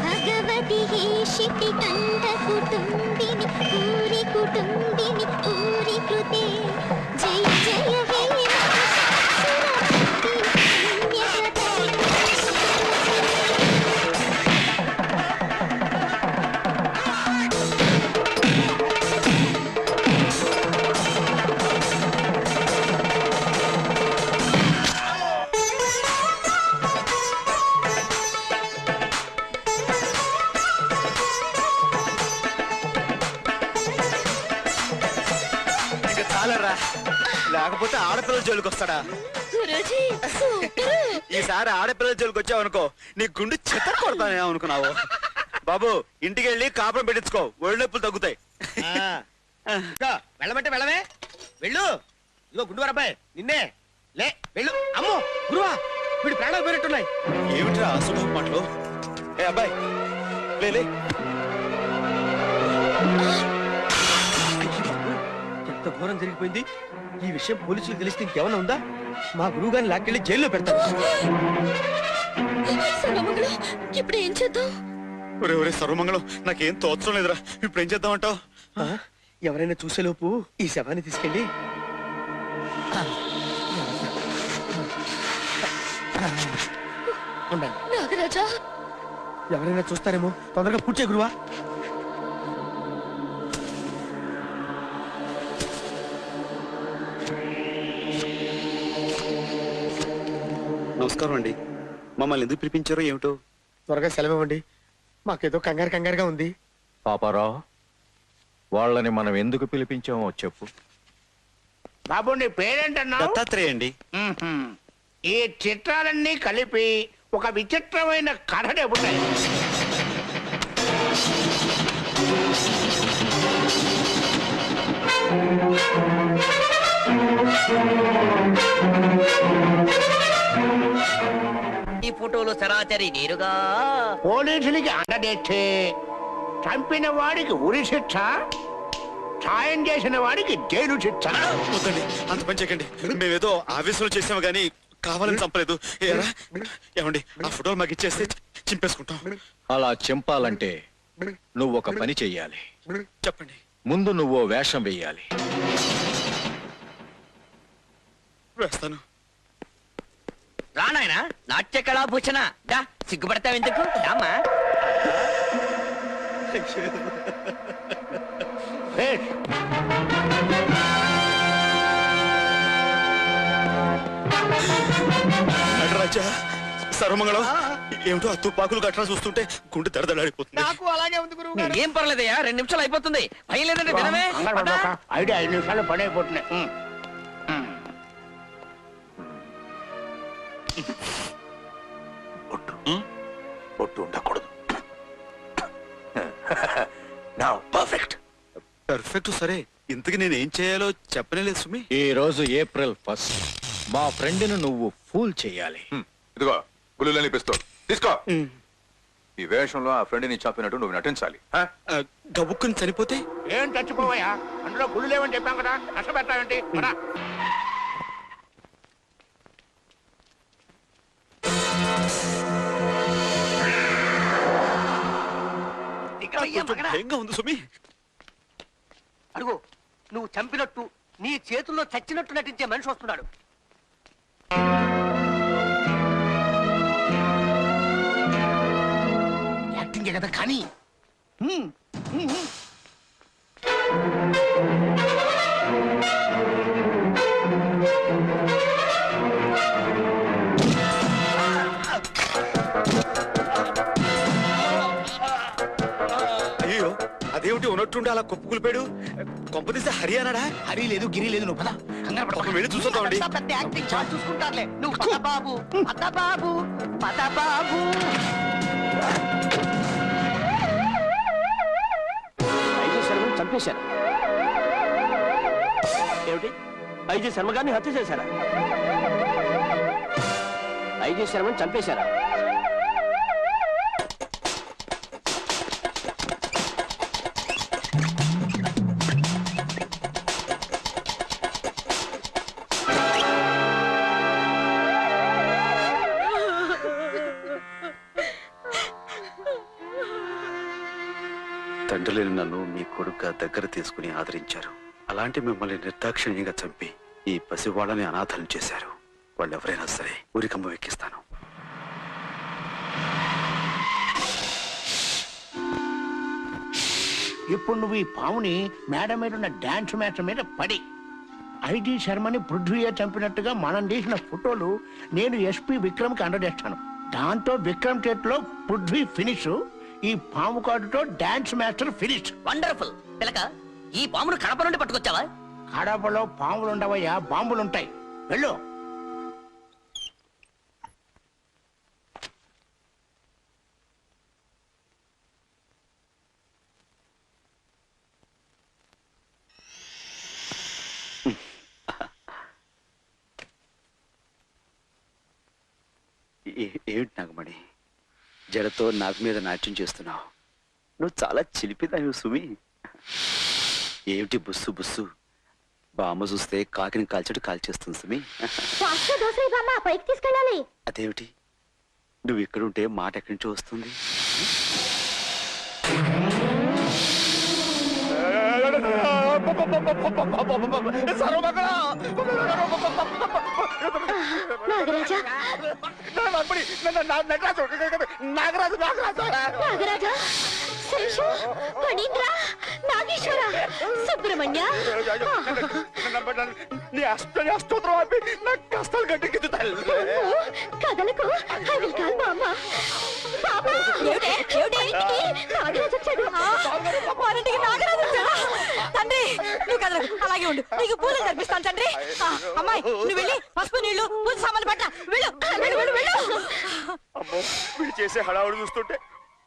F: భగవతి హేషితి కంఠ కుటుంబిని పూరి కుటుంబిని పూరి కృతే జయ జయ హే
C: ఇంకా చాలరా లేకపోతే ఆడపిల్లల జోలికి వస్తాడా
F: గురూజీ సూపర్
C: ఈసారి ఆడపిల్లల జోలికి వచ్చావనుకో నీ గుండు చెత్త కొడతానే అనుకున్నావు బాబు ఇంటికి వెళ్ళి కాపురం పెట్టించుకో ఒళ్ళు నొప్పులు తగ్గుతాయి
N: వెళ్ళమంటే వెళ్ళవే వెళ్ళు ఇదిగో గుండు అబ్బాయి నిన్నే లే వెళ్ళు అమ్మో గురువా వీడి ప్రాణాలు పోయినట్టున్నాయి.
C: ఏమిట్రా అసలు మాటలు? ఏ అబ్బాయి లే
N: ఎంత ఘోరం జరిగిపోయింది. ఈ విషయం పోలీసులు తెలిస్తే ఇంకేమన్నా ఉందా? మా గురువు గారిని లాక్కెళ్ళి జైల్లో పెడతారు.
F: ఇప్పుడు ఏం చేద్దాం?
C: ఒరే ఒరే సర్వమంగళం, నాకేం తోచడం లేదురా. ఇప్పుడు ఏం చేద్దామంటావు?
N: ఎవరైనా చూసేలోపు ఈ శవాన్ని తీసుకెళ్ళి ఉండండి.
F: నాగరాజా,
N: ఎవరైనా చూస్తారేమో, తొందరగా పూడ్చే గురువా.
C: నమస్కారం అండి. మమ్మల్ని ఎందుకు పిలిపించారో ఏమిటో?
N: త్వరగా సెలవు ఇవ్వండి, మాకేదో కంగారుగా ఉంది.
T: పాపారావు, వాళ్ళని మనం ఎందుకు పిలిపించామో చెప్పు.
P: బాబు నీ పేరేంటన్నా?
C: దత్తాత్రేయ అండి.
P: ఈ చిత్రాలన్నీ కలిపి ఒక విచిత్రమైన కథ చెబుతాయి.
K: ఈ ఫోటోలు సరాచరి నేరుగా
P: పోలీసులకి అండదెట్టి చంపిన వాడికి ఉరి శిక్ష, సాయం చేసిన వాడికి జైలు శిక్ష.
C: వద్దండి, అంత పని చేయకండి. మేమేదో ఆవేశంలో చేసాము గానీ కావాలని చంపలేదు. ఏరా ఏమండి, ఆ ఫోటోలు మాకు ఇచ్చేస్తే చింపేసుకుంటాం.
T: అలా చింపాలంటే నువ్వు ఒక పని చెయ్యాలి.
C: చెప్పండి.
T: ముందు నువ్వు వేషం వెయ్యాలి.
C: వేస్తాను.
K: రానాయన నాట్య కళాభూషణ, దా సిగ్గుపడతావు ఎందుకు? రామ్మా.
C: నటరాజా, సర్వమంగళం, ఏమిటో ఆ తుపాకులు గట్రా చూస్తుంటే గుండె దడదడాడిపోతుంది.
N: నాకు అలాగే ఉంది గురువు గారు.
K: ఏం పర్లేదయ్యా, 2 నిమిషాలు అయిపోతుంది. భయం లేదంటే వినమే.
P: ఐడియా 5 నిమిషాలు పని అయిపోతున్నాయి.
L: బొట్టు ఉండకూడదు. Perfect
C: perfect. సరే, ఇంతకు నేను ఏం చేయాలో చెప్పలేదు సుమి.
T: ఈ రోజు ఏప్రిల్ 1 మా ఫ్రెండ్ని నువ్వు ఫూల్ చెయ్యాలి.
L: ఇదిగో గుళ్ళని పిస్తోల్ తీసుకో. ఈ వేషంలో ఆ ఫ్రెండ్ ని చంపినట్టు నువ్వు నటించాలి.
C: గబుక్కుని చనిపోతే
P: ఏం చచ్చిపోవా? అందులో గుళ్ళు లేవని చెప్పాం కదా, కష్టపెట్టావేంటి?
C: భయంగా ఉంది సుమి.
N: అడుగు, నువ్వు చంపినట్టు నీ చేతుల్లో చచ్చినట్టు నటించే మనిషి వస్తున్నాడు.
P: యాక్టింగ్ కదా కానీ
C: అయ్యో అదేమిటి ఉన్నట్టుండి అలా కుప్పకులిపాడు కొంపదీస్తే హరి అన్నాడా?
P: హరి లేదు గిరి లేదు, నువ్వు పద. కంగారు పడకు.
C: ఒక వెళ్ళి చూస్తుంటామండి.
K: యాక్టింగ్ చాలా చూసుకుంటారులే. నువ్వు పద బాబు, పద బాబు, పద బాబు.
B: ఐజీ శర్మని చంపేశారు. ఏమిటి? ఐజీ శర్మ గారిని హత్య చేశారా? ఐజీ శర్మని చంపేశారా?
I: తండ్రి లేని నన్ను మీ కొడుకుగా దగ్గర తీసుకుని ఆదరించారు. అలాంటి మిమ్మల్ని నిర్దాక్షిణ్యంగా చంపి ఈ పసివాళ్ళని అనాథలు చేశారు. వాళ్ళు ఎవరైనా సరే ఊరికమ్మ ఎక్కిస్తాను.
P: ఇప్పుడు నువ్వు ఈ పావుని మేడ మీద ఉన్న డాన్స్ మ్యాచ్ మీద పడి ఐజీ శర్మని పృథ్వీయే చంపినట్టుగా మనం తీసిన ఫోటోలు నేను ఎస్పీ విక్రమ్ కి అందజేస్తాను. దాంతో విక్రమ్ చేతిలో పృథ్వీ ఫినిష్, ఈ పాము కాటుతో డాన్స్ మాస్టర్ ఫినిష్.
K: వండర్ఫుల్. పిలక, ఈ పామును కడప నుండి పట్టుకొచ్చావా?
P: కడపలో పాములు ఉండవయ్యా, బాంబులుంటాయి. వెళ్ళు.
I: ఏమిటి నాగమణి, జడతో నాకు మీద నాట్యం చేస్తున్నావు? నువ్వు చాలా చిలిపిదావు సుమి. ఏమిటి బుస్సు బుస్సు? బామ్మ చూస్తే కాకిని కాల్చడు కాల్చేస్తుంది సుమి.
F: పైకి తీసుకెళ్ళాలి.
I: అదేమిటి, నువ్వు ఇక్కడుంటే మాట ఎక్కడి నుంచి వస్తుంది?
F: నాగరాజా,
P: నాగరాజు
F: నాగరాజా, శేష, ఫణీంద్ర, నాగేశ్వర, సుబ్రహ్మణ్య.
C: నీ అష్టోత్తరం ఆపి నాకు కష్టాలు గడ్డెక్కింది తల్లి.
F: కదలకు, ఐ విల్ కాల్ బామ్మ. బామ్మ, నాగరాజు వచ్చాడు.
D: వారింటికి నాగరాజు వచ్చాడా? తండ్రి, నువ్వు కదలకు, అలాగే ఉండు. నీకు పూజలు జరిపిస్తాను తండ్రి. అమ్మాయి, నువ్వు వెళ్ళి పసుపు నీళ్లు పూజ సామాన్లు పట్ల వెళ్ళు, వెళ్ళు, వెళ్ళు, వెళ్ళు.
C: అమ్మో, వీడు చేసే హడావుడు చూస్తుంటే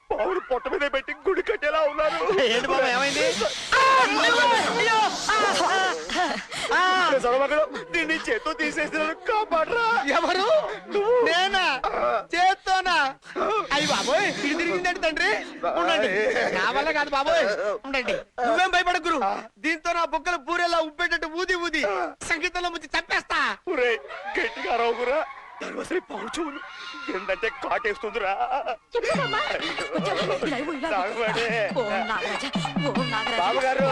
C: పావులు పొట్ట మీద పెట్టి గుడి కట్టేలా ఉన్నారు.
N: ఏంటి బాబా, ఏమైంది?
C: దీన్ని చేత్తో తీసేసినాను, కాపాడరా.
N: ఎవరు? నేనా? చేత్తోనా? అయ్యి బాబోయ్, ఇది తిరిగిందండి తండ్రి. ఉండండి, నా వల్ల కాదు బాబోయ్, ఉండండి. నువ్వేం భయపడకు గురు. దీంతో నా బొక్కలు పూరేలా ఉబ్బేటట్టు ఊది ఊది సంగీతంలో ముంచి చంపేస్తా.
C: గట్టిగా రావురా, దానివసరి పావు చెవులు ఏంటంటే కాటేస్తుందిరా. బాబుగారు,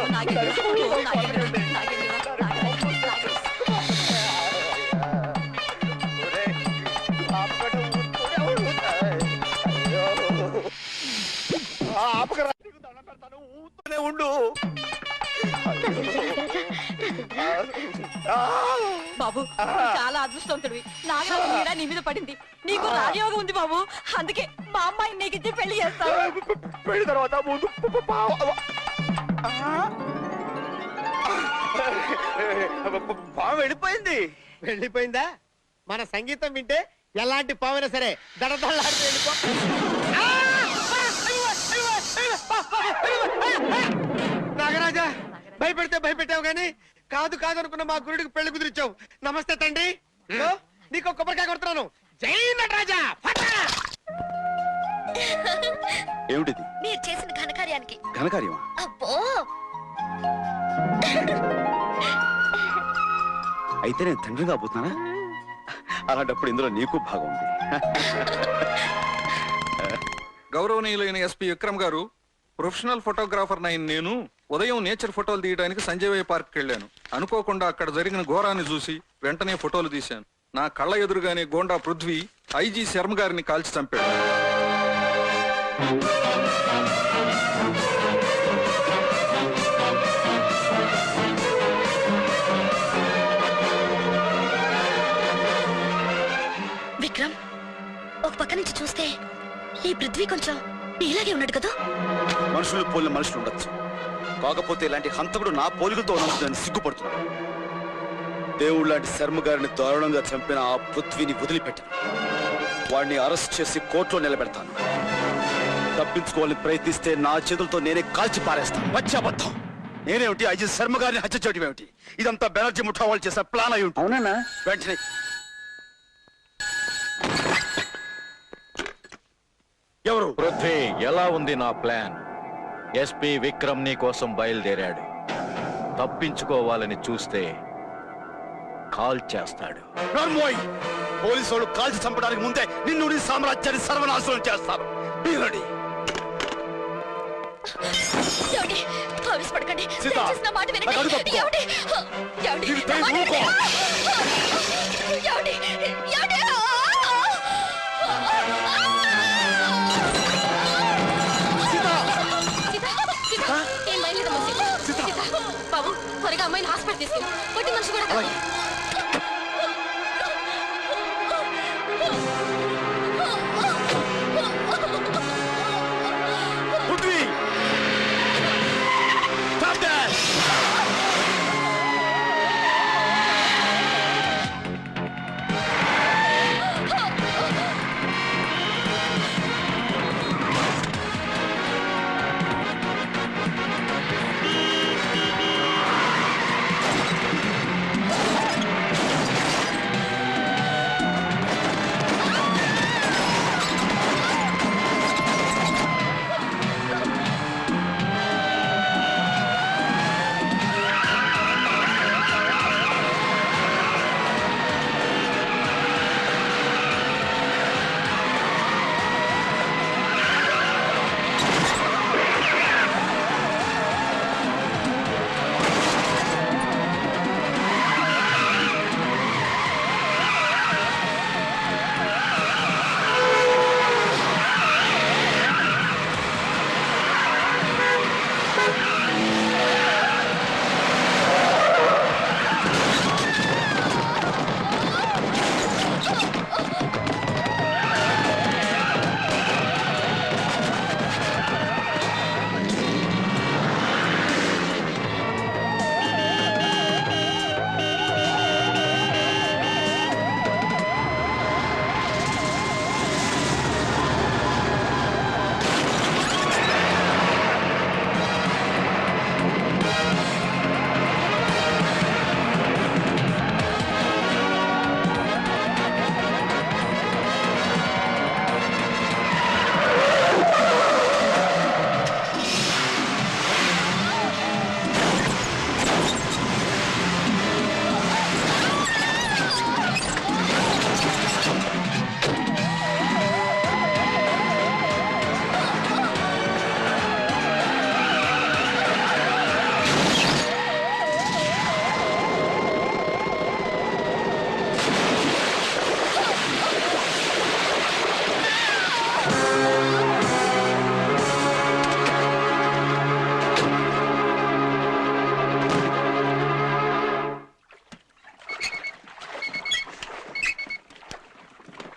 C: ఉండు.
D: బాబు, చాలా అదృష్టవంతుడివి. నాగరాజు మీద నీ మీద పడింది. నీకు రాజయోగం ఉంది బాబు. అందుకే మా అమ్మాయిని నీకు ఇచ్చి పెళ్లి చేస్తాను.
C: పెళ్లి తర్వాత ముందు
N: పాము వెళ్ళిపోయింది. వెళ్ళిపోయిందా? మన సంగీతం వింటే ఎలాంటి పామైనా సరే దడదళ్ళాడితే వెళ్ళిపో. నాగరాజా, భయపెడితే భయపెట్టావు గాని కాదు కాదు అనుకున్న మా గురుడికి పెళ్లి కుదిరిచావు. నమస్తే తండ్రి. నీకు కొబ్బరికాయ కొడుతున్నాను. జై నటరాజా.
I: ఏమిటిది?
F: మీరు చేసిన ఘనకార్యానికి.
I: ఘనకార్యమా?
F: అబ్బో,
I: అయితే నేను తండ్రిగా పోతున్నానా? అలాంటప్పుడు ఇందులో నీకు భాగం ఉంది.
E: గౌరవనీయులైన ఎస్పీ విక్రమ్ గారు, ప్రొఫెషనల్ ఫోటోగ్రాఫర్ అయిన నేను ఉదయం నేచర్ ఫోటోలు తీయడానికి సంజయ్ పార్క్ వెళ్ళాను. అనుకోకుండా అక్కడ జరిగిన ఘోరాన్ని చూసి వెంటనే ఫోటోలు తీశాను. నా కళ్ళ ఎదురుగానే గోండా పృథ్వీ ఐజీ శర్మ గారిని కాల్చి చంపాడు.
F: నుంచి చూస్తే ఈ పృథ్వీ కొంచెం నీలాగే ఉన్నాడు కదా.
I: మనుషులు పోలిన మనుషులు ఉండొచ్చు, కాకపోతే ఇలాంటి హంతకుడు నా పోలికలతో ఉన్నందుకు నేను సిగ్గుపడుతున్నాను. దేవుడు లాంటి శర్మ గారిని దారుణంగా చంపిన ఆ పృథ్వీని వదిలిపెట్టాను. వాడిని అరెస్ట్ చేసి కోర్టులో నిలబెడతాను. తప్పించుకోవాలని ప్రయత్నిస్తే నా చేతులతో నేనే కాల్చి పారేస్తాను. వచ్చాబద్ధం. నేనేమిటి ఐజీ శర్మ గారిని హత్య చేయడం ఏమిటి? ఇదంతా బెనర్జీ ముఠా వాళ్ళు చేసిన ప్లాన్ అయి ఉంటుంది.
J: అవునా?
I: వెంటనే
T: ఎవరు? పృథ్వీ, ఎలా ఉంది నా ప్లాన్? ఎస్పీ విక్రమ్ నీ కోసం బయలుదేరాడు. తప్పించుకోవాలని చూస్తే కాల్ చేస్తాడు.
I: పోలీసు వాళ్ళు కాల్చి చంపడానికి ముందే నిన్ను నీ సామ్రాజ్యాన్ని సర్వనాశనం చేస్తారు.
F: పడకండి.
I: సీత,
F: మాట
I: నాకు అడుగు తప్పుకో.
F: బాబు త్వరగా అమ్మాయిని హాస్పిటల్ తీసుకెళ్ళి కొట్టి మనిషి కూడా కావాలి.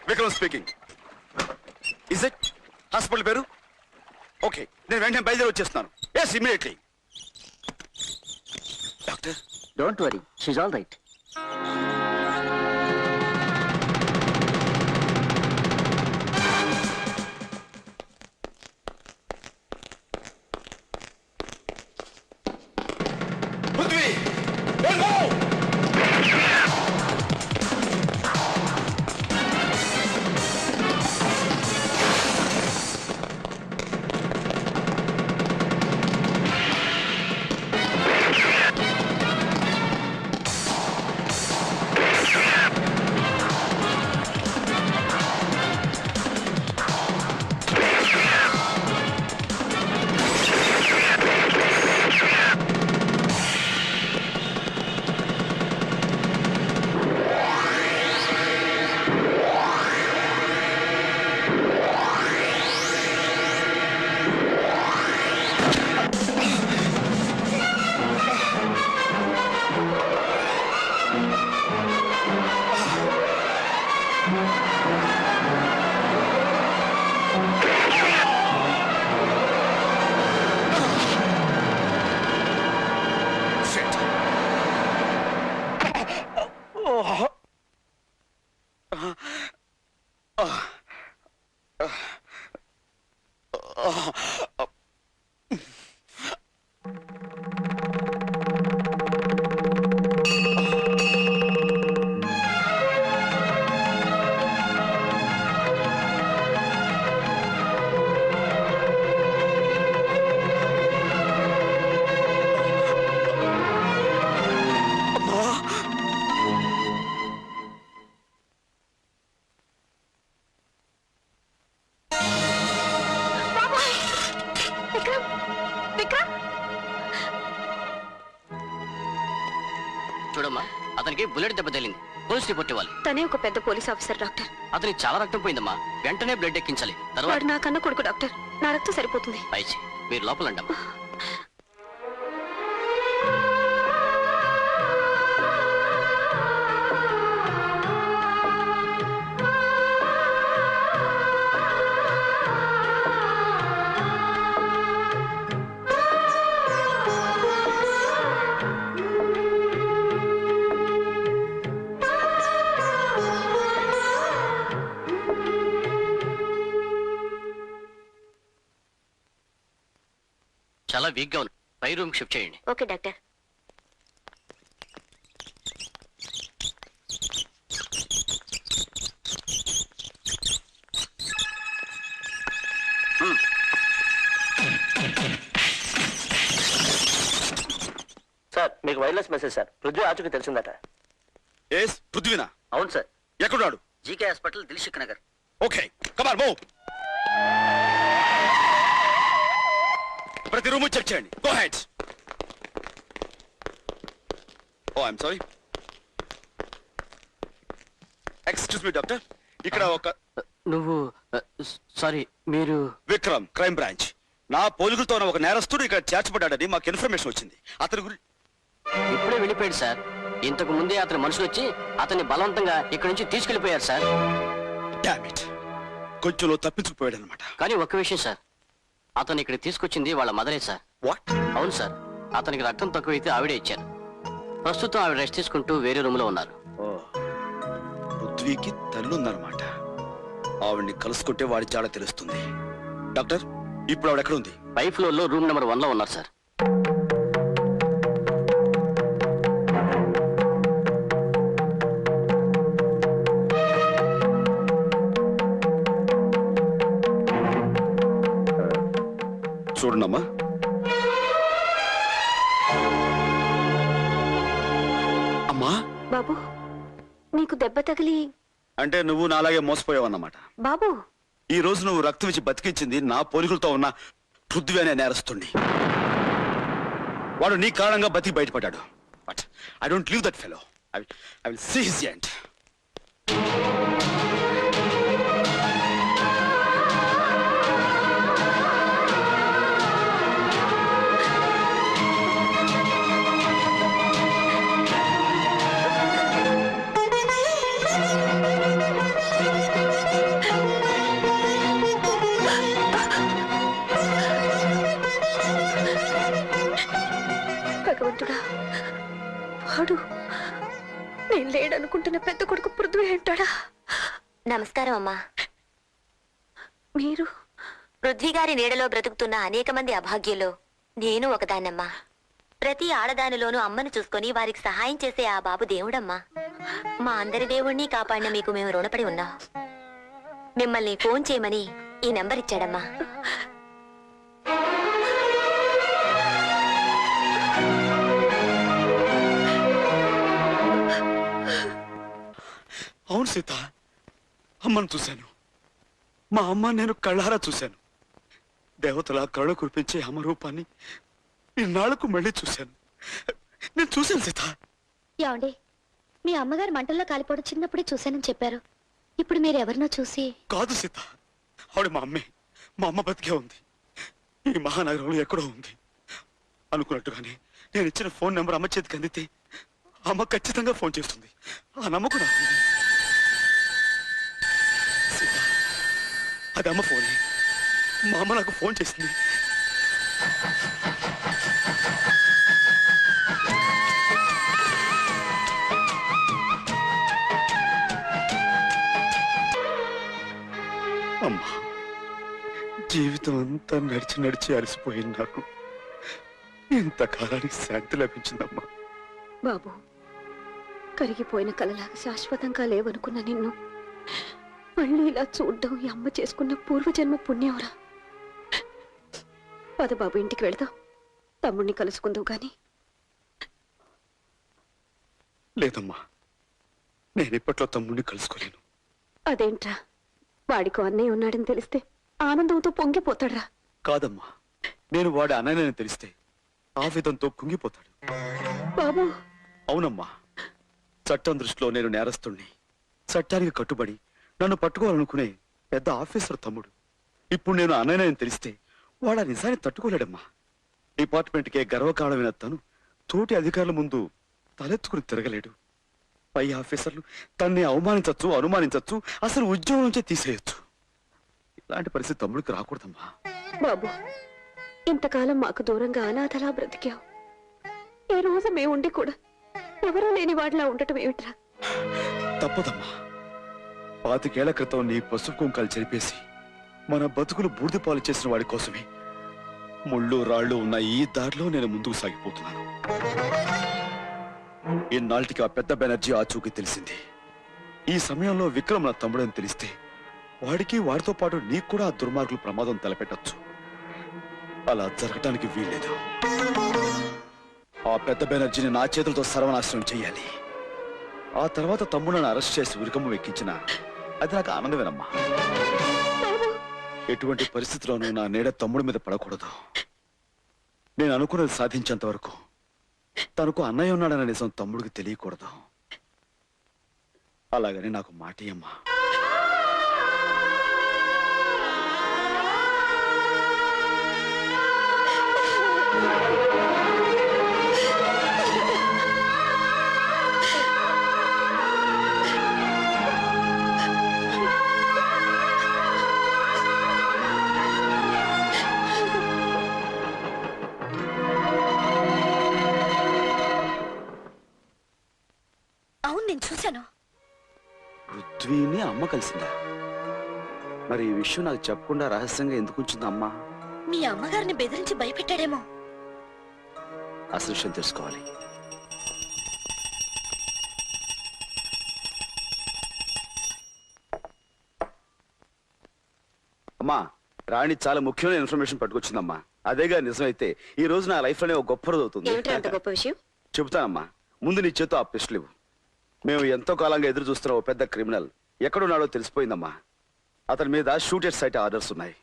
I: Vikram speaking. Is it hospital పేరు? ఓకే, నేను వెంటనే బయలుదేరి వచ్చేస్తున్నాను. Yes, immediately. Doctor,
B: don't worry, she's all right.
I: Prithvi, don't move!
K: చూడమ్మా, అతనికి బుల్లెట్ దెబ్బ తగిలింది. పోలీస్ రిపోర్ట్ ఇవ్వాలి.
M: తనే ఒక పెద్ద పోలీస్ ఆఫీసర్ డాక్టర్.
K: అతనికి చాలా రక్తం పోయిందమ్మా. వెంటనే బ్లడ్ ఎక్కించాలి. తర్వాత
M: వాడు నా కన్న కొడుకు డాక్టర్. నా రక్తం సరిపోతుంది.
K: పైచి మీరు లోపల అండమ్మా. చాలా వీక్ గా ఉంది. పై రూమ్ షిఫ్ట్ చేయండి.
M: Okay doctor.
B: సార్ మీకు వైర్లెస్ మెసేజ్ సార్. పృథ్వీ ఆచూకి తెలిసిందట.
C: పృథ్వీనా?
B: అవును సార్.
C: ఎక్కడున్నాడు?
K: GK hospital, Dilsukhnagar.
C: Okay, come on move. ప్రతి రూమ్ చెక్ చేయండి. Go head. Oh I'm sorry. Excuse me doctor, ఇక్కడ ఒక
K: నువ్వు సారీ మీరు
C: విక్రమ్, క్రైమ్ బ్రాంచ్. నా పోలికలతో ఒక నేరస్తుడు ఇక్కడ చేర్చబడ్డాడని మాకు ఇన్ఫర్మేషన్ వచ్చింది. అతని గురించి
K: ఇప్పుడే వెళ్ళిపోయాడు సార్. ఇంతకు ముందే అతని మనుషులు వచ్చి అతన్ని బలవంతంగా ఇక్కడి నుంచి తీసుకెళ్లిపోయారు సార్.
C: డామిట్, కొంచెంలో తప్పించుకుపోయాడు అనమాట.
K: కానీ ఒక్క విషయం సార్, అతను ఇక్కడ తీసుకొచ్చింది వాళ్ళ మదరే సార్.
C: వాట్?
K: అవును సార్. అతనికి రక్తం తక్కువైతే ఆవిడే ఇచ్చారు. ప్రస్తుతం ఆవిడ రెస్ట్ తీసుకుంటూ వేరే రూమ్ లో ఉన్నారు.
C: పృథ్వీకి తల్లుందన్నమాట. ఆవిడ్ని కలుసుకుంటే వాడి జాడ తెలుస్తుంది. డాక్టర్, ఇప్పుడు ఆవిడ ఎక్కడ ఉంది?
K: పై ఫ్లోర్ లో రూమ్ నెంబర్ 1 లో ఉన్నారు సార్.
C: చూడమ్మా. అమ్మా.
M: బాబు, నీకు దెబ్బ తగిలి
C: అంటే నువ్వు నాలాగే మోసపోయావన్నమాట.
M: బాబు,
C: ఈ రోజు నువ్వు రక్తం ఇచ్చి బతికించింది నా పోలికలతో ఉన్న పృథ్వీ అనే నేరస్తుడిని. వాడు నీ కారణంగా బతికి బయటపడ్డాడు. But I don't leave that fellow. I will see his end.
M: భగవంతుడా, వాడు నేను లేడనుకుంటున్న పెద్ద కొడుకు పృథ్వీ అంటాడా?
F: నమస్కారం అమ్మా.
M: మీరు
F: పృథ్వీ గారి నీడలో బ్రతుకుతున్న అనేక మంది అభాగ్యులు నేను ఒకదాన్నమ్మా. ప్రతి ఆడదానిలోనూ అమ్మను చూసుకొని వారికి సహాయం చేసే ఆ బాబు దేవుడమ్మా. మా అందరి దేవుణ్ణి కాపాడిన మీకు మేము రుణపడి ఉన్నాం. మిమ్మల్ని ఫోన్ చేయమని ఈ నెంబర్ ఇచ్చాడమ్మా.
C: అవును సీత, అమ్మను చూశాను. మా అమ్మ నేను కళ్ళారా చూశాను. దేవతల కళ్ళు కురిపించే అమ్మ రూపాన్ని ఇన్నాళ్లకు మళ్ళీ చూశాను. నేను చూశాను సీత.
F: ఏమండి, మీ అమ్మగారు మంటల్లో కాలిపోవడం చిన్నప్పుడే చూశానని చెప్పారు. ఇప్పుడు మీరు ఎవరినో చూసి...
C: కాదు సీత, ఆవిడ మా అమ్మే. మా అమ్మ బతికే ఉంది. ఈ మహానగరంలో ఎక్కడో ఉంది. అనుకున్నట్టుగానే నేను ఇచ్చిన ఫోన్ నెంబర్ అమ్మ చేతికి అందితే అమ్మ ఖచ్చితంగా ఫోన్ చేస్తుంది. ఆ నమ్మకం నాకు ఉంది. సీత, అది అమ్మ ఫోనే. మా అమ్మ నాకు ఫోన్ చేసింది. అమ్మా, జీవితం అంతా నడిచి నడిచి అలసిపోయింది. నాకు ఇంతకాలానికి శాంతి లభించిందమ్మా.
M: బాబు, కరిగిపోయిన కలలాగా శాశ్వతంగా లేవనుకున్న నిన్ను మళ్ళీ ఇలా చూడ్డం ఈ అమ్మ చేసుకున్న పూర్వజన్మ పుణ్యంరా. పద బాబు, ఇంటికి వెళ్దాం. తమ్ముడిని కలుసుకుందావు గాని.
C: లేదమ్మా, నేను ఇప్పట్లో తమ్ముడిని కలుసుకోలేను.
M: అదేంట్రా, వాడికో అన్నయ్య ఉన్నాడని తెలిస్తే ఆనందంతో పొంగిపోతాడ్రా.
C: కాదమ్మా, నేను వాడి అన్నయ్యని తెలిస్తే ఆవేదంతో కుంగిపోతాడు.
M: బాబు,
C: అవునమ్మా,
I: చట్టం దృష్టిలో నేను నేరస్తుణ్ణి. చట్టానికి కట్టుబడి నన్ను పట్టుకోవాలనుకునే పెద్ద ఆఫీసర్ తమ్ముడు. ఇప్పుడు నేను అన్నయ్యని తెలిస్తే వాడు ఆ నిజాన్ని తట్టుకోలేడమ్మా. డిపార్ట్మెంట్కే గర్వకారణమైన తను తోటి అధికారుల ముందు తలెత్తుకుని తిరగలేడు. పై ఆఫీసర్లు తన్ని అవమానించచ్చు, అనుమానించచ్చు, అసలు ఉద్యోగం నుంచే తీసేయచ్చు. ఇలాంటి పరిస్థితి తమ్ముడికి రాకూడదమ్మా.
M: బాబు, ఇంతకాలం మాకు దూరంగా అనాథలా బ్రతికావు. ఈ రోజు మేముండి కూడా ఎవరూ లేని వాడిలా ఉండటం ఏమిట్రా?
I: తప్పదమ్మా. 25 ఏళ్ల క్రితం నీ పసుపు కుంకాలు చెరిపేసి మన బతుకులు బూడిద పాలు చేసిన వాడి కోసమే ముళ్ళు రాళ్ళు ఉన్న ఈ దారిలో నేను ముందుకు సాగిపోతున్నాను. ఇన్నాళ్ళకి ఆ పెద్ద బెనర్జీ ఆచూకీ తెలిసింది. ఈ సమయంలో విక్రమ్ నా తమ్ముడని తెలిస్తే వాడికి వాడితో పాటు నీకు కూడా ఆ దుర్మార్గులు ప్రమాదం తలపెట్టచ్చు. అలా జరగటానికి వీల్లేదు. ఆ పెద్ద బెనర్జీని నా చేతులతో సర్వనాశనం చెయ్యాలి. ఆ తర్వాత తమ్ముళ్ళని అరెస్ట్ చేసి ఉరికమ్మ ఎక్కించిన అది నాకు ఆనందమేనమ్మా. ఎటువంటి పరిస్థితిలోనూ నా నీడ తమ్ముడి మీద పడకూడదు. నేను అనుకున్నది సాధించేంత వరకు తనకు అన్నయ్య ఉన్నాడన్న నిజం తమ్ముడికి తెలియకూడదు. అలాగని నాకు మాటియమ్మా.
F: అవును, నేను చూశాను.
I: పృథ్వీని అమ్మ కలిసిందా? మరి ఈ విషయం నాకు చెప్పకుండా రహస్యంగా ఎందుకు ఉంచింది అమ్మా?
F: మీ అమ్మగారిని బెదిరించి భయపెట్టాడేమో.
I: అసలు విషయం తెలుసుకోవాలి. అమ్మా, రాణి చాలా ముఖ్యమైన ఇన్ఫర్మేషన్ పట్టుకొచ్చిందమ్మా. అదేగా నిజమైతే ఈ రోజు నా లైఫ్ లోనే ఒక గొప్ప రోజు అవుతుంది.
M: గొప్ప విషయం
I: చెబుతానమ్మా. ముందు నీ చేతో ఆ పిస్టల్ ఇవ్వు. మేము ఎంతో కాలంగా ఎదురు చూస్తున్న ఓ పెద్ద క్రిమినల్ ఎక్కడున్నాడో తెలిసిపోయిందమ్మా. అతని మీద షూటెడ్ సైట్ ఆర్డర్స్ ఉన్నాయి.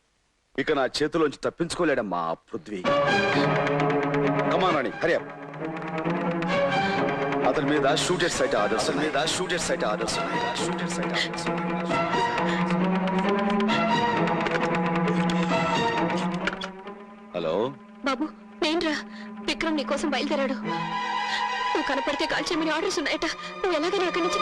I: ఇక నా చేతిలోంచి తప్పించుకోలేడమ్మా ఆ పృథ్వీ. కమాన్ రాణి, హరి అప్. అతని మీద షూటెడ్ సైట్ ఆర్డర్స్ ఉన్నాయి. హలో
M: బాబు, నేనురా. విక్రమ్ నీ కోసం బయలుదేరాడు. నువ్వు కనపడితే కాల్ చేయమని ఆర్డర్స్ ఉన్నాయట. నువ్వు ఎలాగైనా అక్కడి నుంచి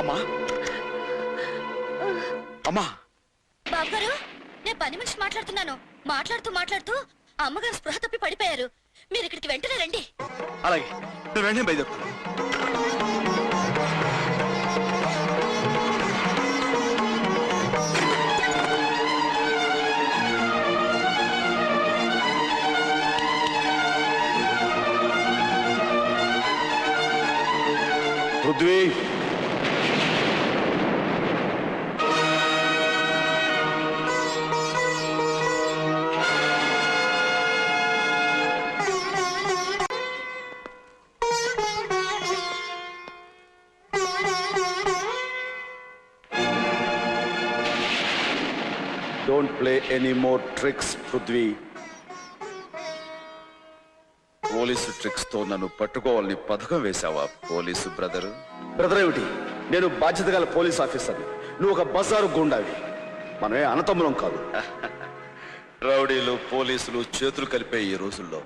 I: అమ్మా. అమ్మా,
F: బాబు గారు, నేను పని మనిషి మాట్లాడుతున్నాను. మాట్లాడుతూ అమ్మగారు స్పృహ తప్పి పడిపోయారు. మీరు ఇక్కడికి వెంటనే రండి.
I: అలాగే నేను వెంటనే బయలుదేరుతాను. Prithvi, don't play any more tricks Prithvi. Police tricks తో నన్ను పట్టుకోవాలని పథకం వేశావా పోలీసు బ్రదర్? బ్రదర్ ఏమిటి? నేను బాధ్యత గల పోలీస్ ఆఫీసర్. నువ్వు ఒక బజారు గుండావి. మనమే అన్నతమ్ములం కాదు. రౌడీలు పోలీసులు చేతులు కలిపే ఈ రోజుల్లో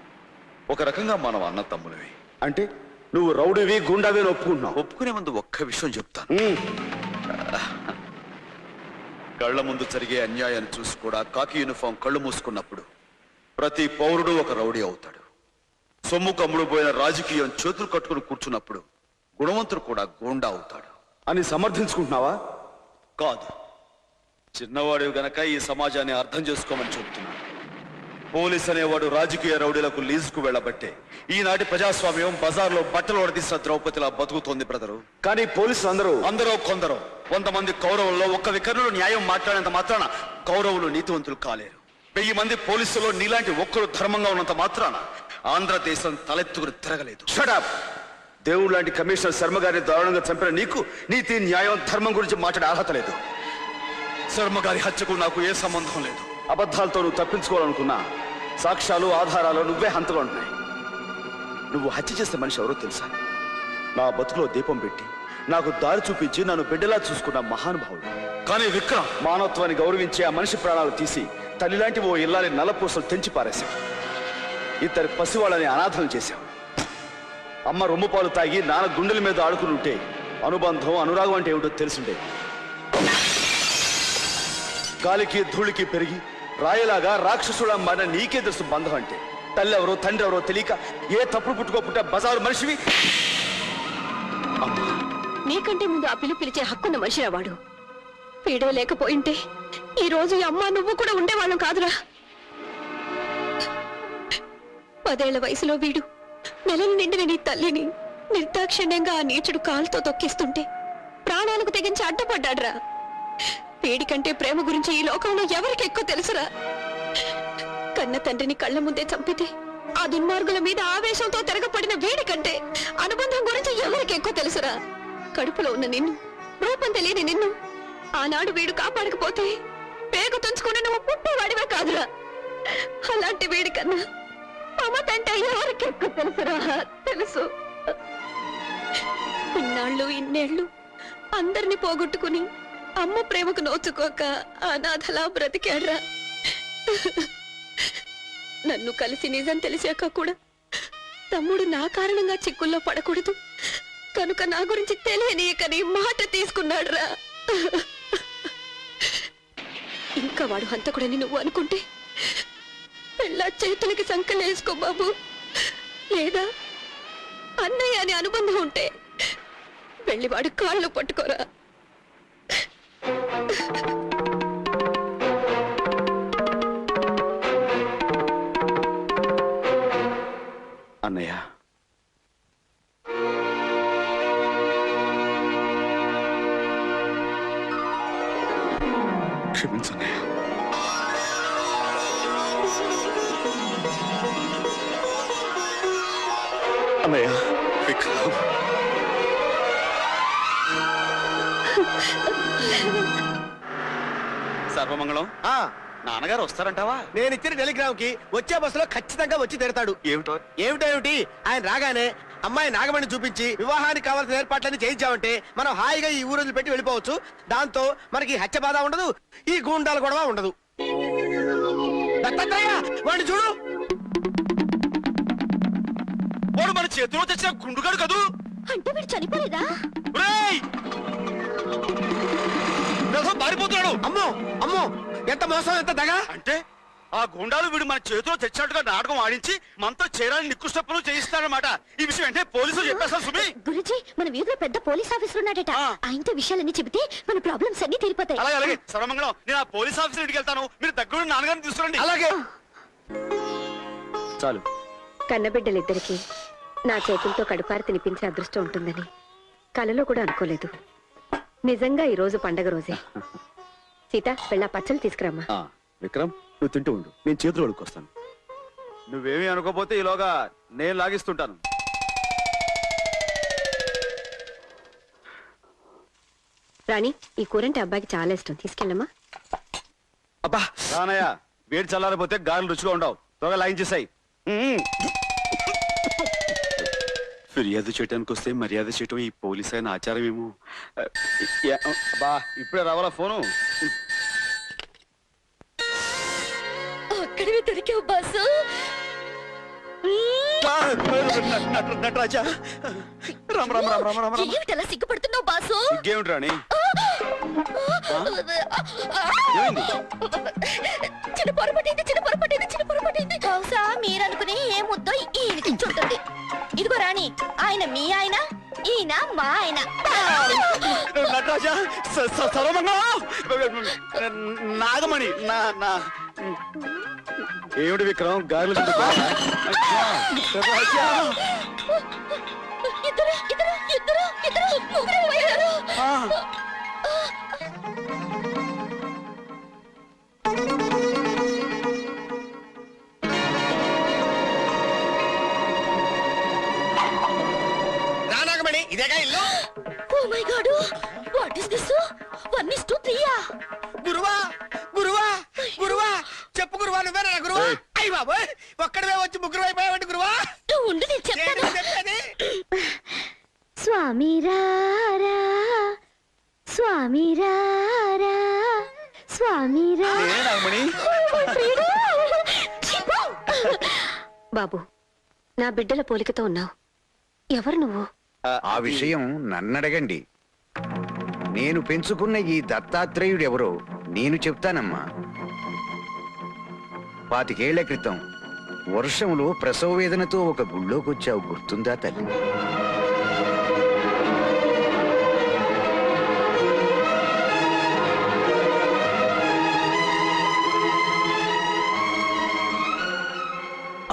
I: ఒక రకంగా మనం అన్నతమ్ములవి. అంటే నువ్వు రౌడీవి గుండావి అని ఒప్పుకుంటున్నావు. ఒప్పుకునే ముందు ఒక్క విషయం చెప్తాను. కళ్ల ముందు జరిగే అన్యాయాన్ని చూసి కూడా కాకి యూనిఫామ్ కళ్ళు మూసుకున్నప్పుడు ప్రతి పౌరుడు ఒక రౌడీ అవుతాడు. సొమ్ము కమ్ముడు పోయిన రాజకీయం చేతులు కట్టుకుని కూర్చున్నప్పుడు గుణవంతుడు కూడా గూండా అవుతాడు అని సమర్థించుకుంటున్నావా? కాదు. చిన్నవాడు గనక ఈ సమాజాన్ని అర్థం చేసుకోమని చెబుతున్నాను. పోలీస్ అనేవాడు రాజకీయ రౌడీలకు లీజుకు వెళ్ళబట్టే ఈనాటి ప్రజాస్వామ్యం బజార్లో బట్టలు ఒడదీసిన ద్రౌపదిలా బతుకుతోంది బ్రదరు. కానీ పోలీసులు అందరూ కొందరు 100 మంది కౌరవుల్లో ఒక్క వికర్ణులు న్యాయం మాట్లాడేంత మాత్రాన కౌరవులు నీతివంతులు కాలేరు. 1000 మంది పోలీసులో నీలాంటి ఒక్కరు ధర్మంగా ఉన్నంత మాత్రాన ఆంధ్రదేశం తలెత్తుకుని తిరగలేదు. షటప్! దేవుడు లాంటి కమిషనర్ శర్మ గారిని దారుణంగా చంపిన నీకు నీతి, న్యాయం, ధర్మం గురించి మాట్లాడే అర్హత లేదు. శర్మ గారి హత్యకు నాకు ఏ సంబంధం లేదు. అబద్ధాలతో నువ్వు తప్పించుకోవాలనుకున్నా సాక్ష్యాలు, ఆధారాలు నువ్వే హంతగా ఉంటున్నాయి. నువ్వు హత్య చేసే మనిషి ఎవరో తెలుసా? నా బతుకులో దీపం పెట్టి నాకు దారి చూపించి నన్ను బిడ్డలా చూసుకున్న మహానుభావుడు. కానీ విక్రమ్ మానవత్వాన్ని గౌరవించి ఆ మనిషి ప్రాణాలు తీసి తల్లిలాంటి ఓ ఇల్లాలి నల్లపూసలు తెంచి పారేశావు. ఇద్దరు పసివాళ్ళని అనాథలు చేశావు. అమ్మ రొమ్ము పాలు తాగి నాన్న గుండెల మీద ఆడుకుని ఉంటే అనుబంధం, అనురాగం అంటే ఏమిటో తెలుసుండేది. గాలికి ధూళికి పెరిగి రాయలాగా రాక్షసులా మారిన నీకే తెలుసు బంధం అంటే. తల్లి ఎవరో తండ్రి ఎవరో తెలియక ఏ తప్పుడు పుట్టుకోపుట్టే బజారు మనిషివి.
D: నీకంటే ముందు ఆ పిలిచే హక్కున్న మనిషిరా వాడు. పీడే లేకపోయింటే ఈ రోజు ఈ అమ్మ నువ్వు కూడా ఉండేవాళ్ళం కాదురా. 10 ఏళ్ల వయసులో వీడు నెలలు నిండిన నీ తల్లిని నిర్దాక్షిణ్యంగా ఆ నీచుడు కాలుతో తొక్కిస్తుంటే ప్రాణాలకు తెగించి అడ్డపడ్డాడ్రా. వీడికంటే ప్రేమ గురించి ఈ లోకంలో ఎవరికి ఎక్కువ తెలుసురా? కన్న తండ్రిని కళ్ళ ముందే చంపితే ఆ దుర్మార్గుల మీద ఆవేశంతో తిరగపడిన వీడికంటే అనుబంధం గురించి ఎవరికి ఎక్కువ తెలుసురా? కడుపులో ఉన్న నిన్ను, రూపం తెలియని నిన్ను ఆనాడు వీడు కాపాడకపోతే పేగు తుంచుకుని నువ్వు పుట్టేవాడివే కాదురా. అలాంటి వీడి కన్నా మమతంటే ఎవరికి ఎక్కువ తెలుసురా? తెలుసు. ఇన్నాళ్ళు ఇన్నేళ్లు అందరినీ పోగొట్టుకుని అమ్మ ప్రేమకు నోచుకోక అనాథలా బ్రతికాడ్రా. నన్ను కలిసి నిజం తెలిసాక కూడా తమ్ముడు నా కారణంగా చిక్కుల్లో పడకూడదు కనుక నా గురించి తెలియనీయకని మాట తీసుకున్నాడురా. ఇంకా వాడు హంతకుడని నువ్వు అనుకుంటే పెళ్ళ చేతులకి సంకలేసుకో బాబు. లేదా అన్నయ్య అని అనుబంధం ఉంటే వెళ్ళి వాడు కాళ్ళు పట్టుకోరా.
I: అన్నయ్య, క్షమించన్నయ్య. అన్నయ్య, విక్రమ్. సర్వమంగళం. నాన్నగారు వస్తారంటావా?
N: నేను ఇచ్చిన టెలిగ్రామ్ కి వచ్చే బస్సులో ఖచ్చితంగా వచ్చి తీరతాడు. ఏమిటి ఆయన రాగానే అమ్మాయి నాగమణి చూపించి వివాహానికి కావాల్సిన ఏర్పాట్లన్నీ చేయించామంటే మనం హాయిగా ఈ ఊరు పెట్టి వెళ్ళిపోవచ్చు. దాంతో మనకి హత్య బాధ ఉండదు, ఈ గూండాల గొడవ ఉండదు. దత్తాత్రేయ, వాడిని చూడు.
I: వాడు మన చేతిలో తెచ్చిన గుండుగాడు కదూ.
F: అంటే వీడు చనిపోలేదా?
I: పారిపోతున్నాడు.
N: అమ్మో అమ్మో, ఎంత మోసం, ఎంత దగా.
I: అంటే ఆ గుండాలు వీడు మన చేతిలో తెచ్చినట్టుగా నాటకం ఆడించి మనతో చేరాలని నిక్కుష్ట పనులు చేయిస్తారన్నమాట. ఈ విషయం అంటే పోలీసులు చెప్పేస్తారు. సుమి,
F: గురుజీ మన వీధిలో పెద్ద పోలీస్ ఆఫీసర్ ఉన్నాడట. ఆయనతో విషయాలన్నీ చెబితే మన ప్రాబ్లమ్స్ అన్ని తీరిపోతాయి.
I: అలాగే అలాగే. సర్వమంగళం, నేను ఆ పోలీస్ ఆఫీసర్ ఇంటికి వెళ్తాను. మీరు దగ్గర నాన్నగారిని తీసుకురండి.
N: అలాగే.
I: చాలు.
M: కన్నబిడ్డలిద్దరికీ నా చేతులతో కడుపారి తినిపించే అదృష్టం ఉంటుందని కలలో కూడా అనుకోలేదు. నిజంగా ఈ రోజు పండగ రోజే. సీత, వెళ్ళా పచ్చళ్ళు తీసుకురమ్మా.
I: విక్రమ్, నువ్వు తింటూ ఉండు, నేను చేతులు అడుక్కొస్తాను. నువ్వేమీ అనుకోపోతే ఈలోగా నేను లాగిస్తుంటాను.
M: రాణి, ఈ కూరంటే అబ్బాయికి చాలా ఇష్టం, తీసుకెళ్ళమ్మా.
I: అబ్బా రానయ్య, వేడి చల్లారిపోతే గారెలు రుచిగా ఉండవు. త్వరగా లాగించేసాయి. ఫిర్యాదు చేయడానికి వస్తే మర్యాద చేయటం ఈ పోలీస్ అయిన ఆచారం ఏమో. అబ్బా, ఇప్పుడే రావాలా ఫోను?
F: అక్కడివి దొరికావు బాసు.
I: నటరాజా, రామ్ రామ్ రామ్ రామ్ రామ్ రామ్.
F: ఏమిటలా సిగ్గుపడుతున్నావు బాసు?
I: ఇంకేమిటి రాణి?
F: చిన్న పొరపట్టింది. బహుశా మీరనుకుని ఏ ముద్దో ఈయనకి చుట్టుంది. ఇదిగో రాణి, ఆయన మీ ఆయన, ఈయన మా ఆయన.
I: నటరాజా, నాగమణి, ఏమిటి విక్రమ్ గారెలు
F: ఇద్దరు ముగ్గురు పోయారు.
N: ఇదేగా ఇల్లు.
F: Oh my God, what is this? 1:3.
N: గురువా గురువా గురువా, చెప్పు గురువా, నువ్వేనా గురువా? అయ్యి బాబోయ్, ఒక్కడవే వచ్చి ముగ్గురు అయిపోయావంటి గురువా.
F: ఉండు నేను చెప్తాను.
N: చెప్పేది
F: స్వామి రారా, స్వామి రారా, స్వామి రారా.
M: బాబు, నా బిడ్డల పోలికతో ఉన్నావు. ఎవరు నువ్వు?
G: ఆ విషయం నన్నడగండి. నేను పెంచుకున్న ఈ దత్తాత్రేయుడెవరో నేను చెప్తానమ్మా. 25 ఏళ్ల క్రితం వర్షంలో ప్రసవ వేదనతో ఒక గుళ్ళోకొచ్చావు, గుర్తుందా తల్లి?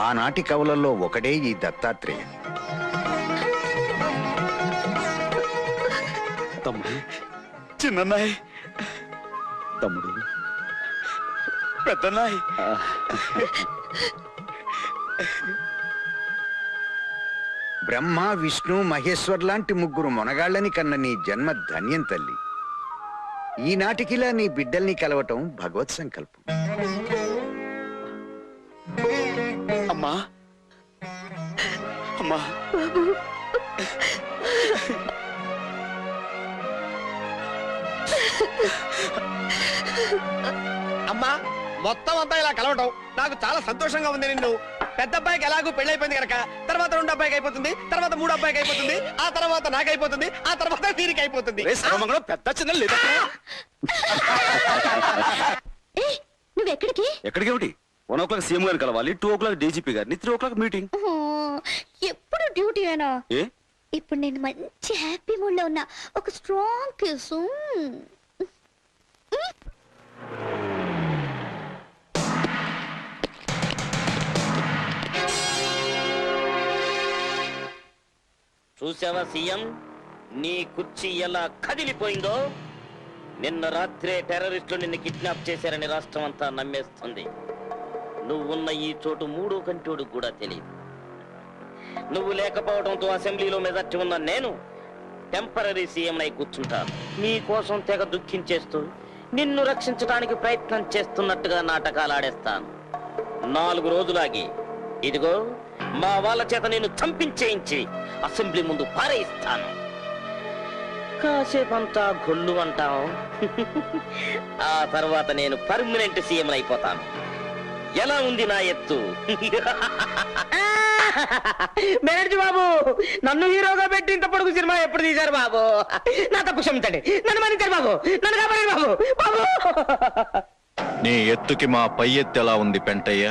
G: ఆనాటి కవులలో ఒకడే ఈ దత్తాత్రేయ.
I: తమ్ముడు, చిన్నన్నాయ్, తమ్ముడు, పెద్దన్నాయ్.
G: బ్రహ్మ, విష్ణు, మహేశ్వర్ లాంటి ముగ్గురు మొనగాళ్ళని కన్న నీ జన్మ ధన్యం తల్లి. ఈనాటికిలా నీ బిడ్డల్ని కలవటం భగవత్ సంకల్పం.
I: అమ్మా అమ్మా,
N: అమ్మా, మొత్తం అంతా ఇలా కలవటం నాకు చాలా సంతోషంగా ఉంది. నిన్ను పెద్ద అబ్బాయికి ఎలాగో పెళ్ళైపోయింది కనుక తర్వాత 2 అబ్బాయికి అయిపోతుంది, తర్వాత 3 అబ్బాయికి అయిపోతుంది, ఆ తర్వాత నాకైపోతుంది, ఆ తర్వాత వీరికి అయిపోతుంది.
I: పెద్ద చిన్న లేదా?
F: నువ్వెక్కడికి?
I: ఎక్కడికి ఏమిటి? 1 o'clock సీఎం గారిని కలవాలి, 2 o'clock డీజీపీ గారిని, 3 o'clock మీటింగ్.
F: ఎప్పుడు డ్యూటీ అయినా?
I: ఏ
F: ఇప్పుడు నేను మంచి హ్యాపీ మూడ్ లో ఉన్నా. ఒక స్ట్రాంగ్ కిస్.
A: చూసావా సీఎం, నీ కుర్చీ ఎలా కదిలిపోయిందో? నిన్న రాత్రే టెర్రరిస్టులు నిన్ను కిడ్నాప్ చేశారని రాష్ట్రం అంతా నమ్మేస్తుంది. నువ్వున్న ఈ చోటు 3 కంటోడు కూడా తెలియదు. నువ్వు లేకపోవడంతో అసెంబ్లీలో మెజార్టీ ఉన్న నేను టెంపరరీ సీఎం అయి కూర్చుంటాను. నీ కోసం తెగ దుఃఖించేస్తూ నిన్ను రక్షించడానికి ప్రయత్నం చేస్తున్నట్టుగా నాటకాలు ఆడేస్తాను. 4 రోజులాగి ఇదిగో మా వాళ్ళ చేత నేను చంపించేయించి అసెంబ్లీ ముందు పారేయిస్తాను. కాసేపంతా గొల్లు అంటాం. ఆ తర్వాత నేను పర్మనెంట్ సీఎం అయిపోతాను. ఎలా ఉంది నా ఎత్తు? మేనేజర్ బాబు, నన్ను హీరోగా పెట్టి ఇంత పొడుగు సినిమా ఎప్పుడు తీశారు బాబు? నా తప్పు క్షమించండి, నన్ను మన్నించండి బాబు, నన్ను కాపాడండి బాబు. బాబు,
T: నీ ఎత్తుకి మా పై ఎత్తు ఎలా ఉంది పెంటయ్య?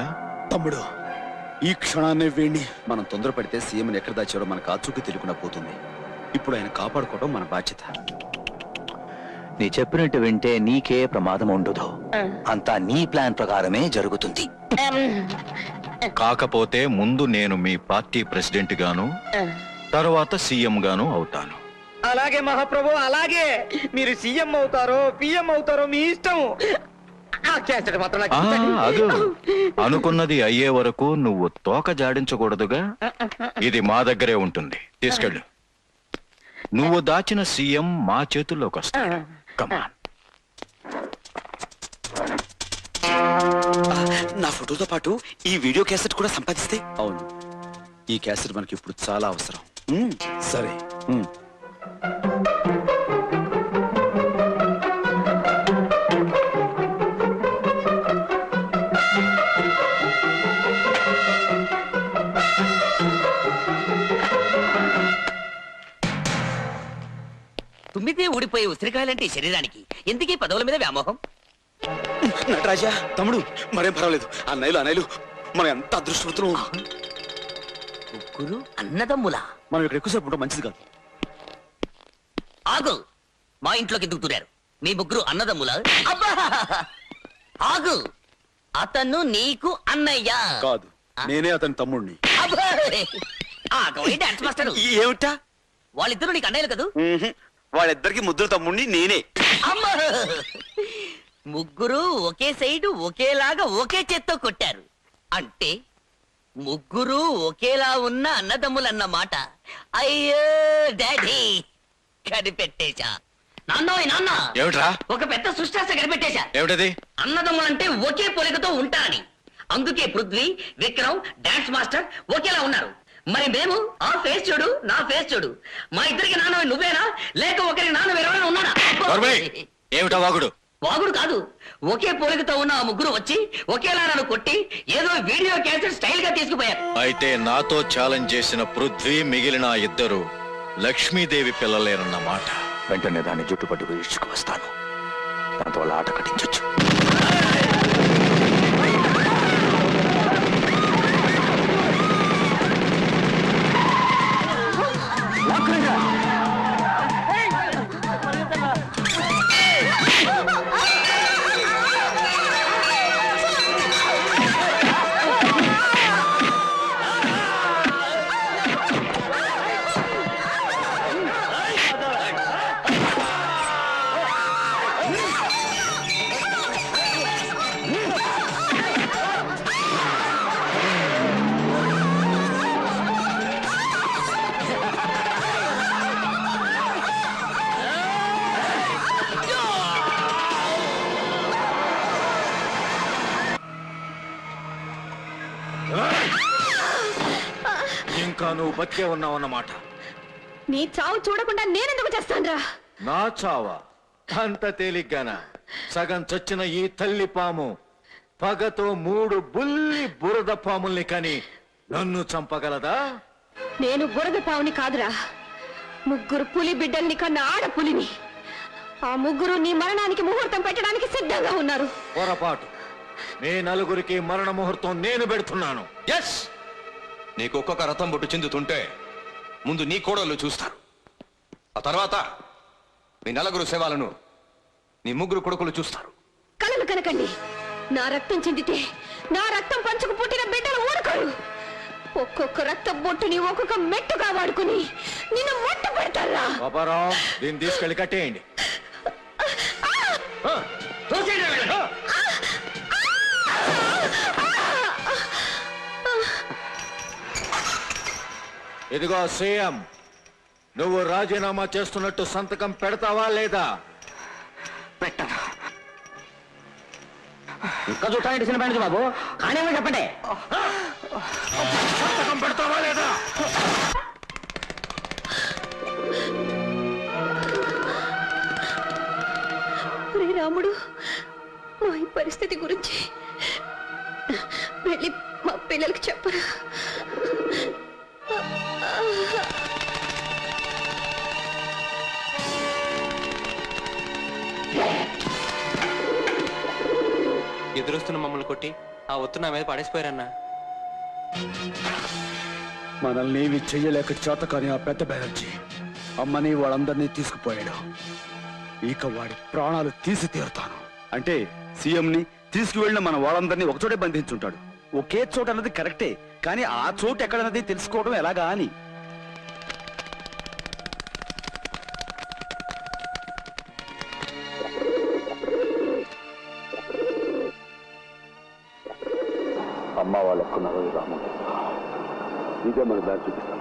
I: తమ్ముడు, ఈ క్షణాన్నే వేణి మనం తొందరపడితే సీఎంని ఎక్కడ దాచారో మనకు ఆచూకీ తెలియకుండా పోతుంది. ఇప్పుడు ఆయన కాపాడుకోవడం మన బాధ్యత.
C: నీ చెప్పినట్టు వింటే నీకే ప్రమాదం ఉండదు. అంతా నీ ప్లాన్ ప్రకారమే జరుగుతుంది.
T: కాకపోతే ముందు నేను మీ పార్టీ ప్రెసిడెంట్ గాను, తర్వాత సీఎం గాను అవుతాను.
A: అలాగే మహాప్రభు, అలాగే. మీరు సీఎం అవుతారో పిఎం అవుతారో మీ ఇష్టం.
T: అదు అనుకున్నది అయ్యే వరకు నువ్వు తోక జాడించకూడదుగా. ఇది మా దగ్గరే ఉంటుంది, తీసుకెళ్ళు. నువ్వు దాచిన సీఎం మా చేతుల్లోకి వస్తాడు. కమాన్.
I: నా ఫోటోతో పాటు ఈ వీడియో క్యాసెట్ కూడా సంపాదిస్తే? అవును, ఈ క్యాసెట్ మనకి ఇప్పుడు చాలా అవసరం. సరే.
K: తుమ్మితే ఊడిపోయే ఉసిరికాయలంటే ఈ శరీరానికి ఎందుకీ పదవుల మీద వ్యామోహం?
I: నటరాజా, తమ్ముడు, మరేం పర్వాలేదు. అన్నయ్యలు మనం ఎంత అదృష్టవంతులు.
K: ముగ్గురు అన్నదమ్ములా?
I: మనం ఇక్కడ ఎక్కువసేపు ఉంటాం, మంచిది కాదు.
K: ఆగు, మా ఇంట్లోకి ఎందుకు దూరారు? మీ ముగ్గురు అన్నదమ్ములా? అబ్బా! ఆగు, అతను నీకు అన్నయ్య
I: కాదు, నేనే అతని తమ్ముడిని.
K: డాన్స్ మాస్టర్
I: ఏమిటా?
K: వాళ్ళిద్దరూ నీకు అన్నయ్యలు కదూ?
I: వాళ్ళిద్దరికి ముద్దుల తమ్ముడిని నేనే.
K: అమ్మా! ముగ్గురు ఒకే సైడు ఒకేలాగా ఒకే చేత్తో కొట్టారు అంటే ముగ్గురు ఒకేలా ఉన్న అన్నదమ్ములన్నమాట. అయ్యో డాడీ, కనిపెట్టేశా. నాన్న
T: ఏమిట్రా?
K: ఒక పెద్ద సృష్టాస కనిపెట్టేశా.
T: ఏమిటది?
K: అన్నదమ్ములంటే ఒకే పోలికతో ఉంటారని. అందుకే పృథ్వీ, విక్రమ్, డాన్స్ మాస్టర్ ఒకేలా ఉన్నారు. మరి మేము, ఆ ఫేస్ చూడు, నా ఫేస్ చూడు, మా ఇద్దరికి నాన్న నువ్వేనా, లేక ఒకరికి నాన్న ఎవరైనా ఉన్నాడా?
T: ఏమిటా వాగుడు?
K: వాగుడు కాదు, ఒకే పోలికతో ఉన్న ఆ ముగ్గురు వచ్చి ఒకేలా నన్ను కొట్టి ఏదో వీడియో క్యాసెట్ స్టైల్ గా తీసుకుపోయారు.
T: అయితే నాతో ఛాలెంజ్ చేసిన పృథ్వీ, మిగిలిన ఇద్దరు లక్ష్మీదేవి పిల్లలేనన్నమాట.
C: వెంటనే దాన్ని జుట్టుపట్టుకు ఇచ్చుకు వస్తాను. దాంతో వాళ్ళ ఆట కట్టించొచ్చు.
T: ఇంకా నువ్వు బతికే ఉన్నావన్నమాట.
D: నీ చావు చూడకుండా నేనెందుకు చేస్తానురా?
T: నా చావా? అంత తేలిగ్గాన? సగం చచ్చిన ఈ తల్లి పాము పగతో 3 బుల్లి బురద పాముల్ని కని నన్ను చంపగలదా?
D: నేను బురద పావుని కాదురా, 3 పులి బిడ్డల్ని కన్నా ఆడపులిని. ఆ 3 నీ మరణానికి ముహూర్తం పెట్టడానికి సిద్ధంగా ఉన్నారు.
T: పొరపాటు. మీ 4కి మరణ ముహూర్తం నేను పెడుతున్నాను.
L: ఎస్, నీకు ఒక్కొక్క రథం బొట్టు చెందుతుంటే ముందు నీ కోడళ్ళు చూస్తారు. ఆ తర్వాత మీ 4 శవాలను నీ 3 కొడుకులు చూస్తారు.
D: కలలు కనకండి. నా రక్తం చెందితే నా రక్తం పంచుకు పుట్టిన బిడ్డలు ఊరుకోరు. ఒక్కొక్క రక్తం బొట్టుని ఒక్కొక్క మెట్టుగా వాడుకుని నిన్ను మొట్ట పెడతారా?
T: పాపారావు, దీన్ని తీసుకెళ్ళి కట్టేయండి. ఇదిగో సీఎం, నువ్వు రాజీనామా చేస్తున్నట్టు సంతకం పెడతావా లేదా?
A: పెట్టను. ఇంకా చూస్తానండి చిన్న పైన బాబు, కానీ చెప్పండి.
T: సంతకం పెడతావా లేదా?
D: రాముడు, మా ఈ పరిస్థితి గురించి వెళ్ళి మా పిల్లలకి చెప్పరా?
O: ఎదురొస్తున్న మమ్మల్ని కొట్టి ఆ ఒత్తు నా మీద పడేసిపోయారన్నా.
G: మనల్ని ఏమి చెయ్యలేక చేత కానీ ఆ పెద్ద బెనర్జీ అమ్మని వాళ్ళందరినీ తీసుకుపోయాడు. ఇక వాడి ప్రాణాలు తీసి తీరుతాను.
U: అంటే సీఎంని తీసుకువెళ్ళిన మన వాళ్ళందరినీ ఒకచోటే బంధించుంటాడు. ఒకే చోట అన్నది కరెక్టే, కానీ ఆ చోటు ఎక్కడన్నది తెలుసుకోవడం ఎలాగా అని.
I: అమ్మ వాళ్ళు ఎక్కున్నారు రాముడు. ఇదే మన దారి చూపిస్తుంది.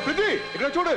C: ప్రతి ఇక్కడ చూడు.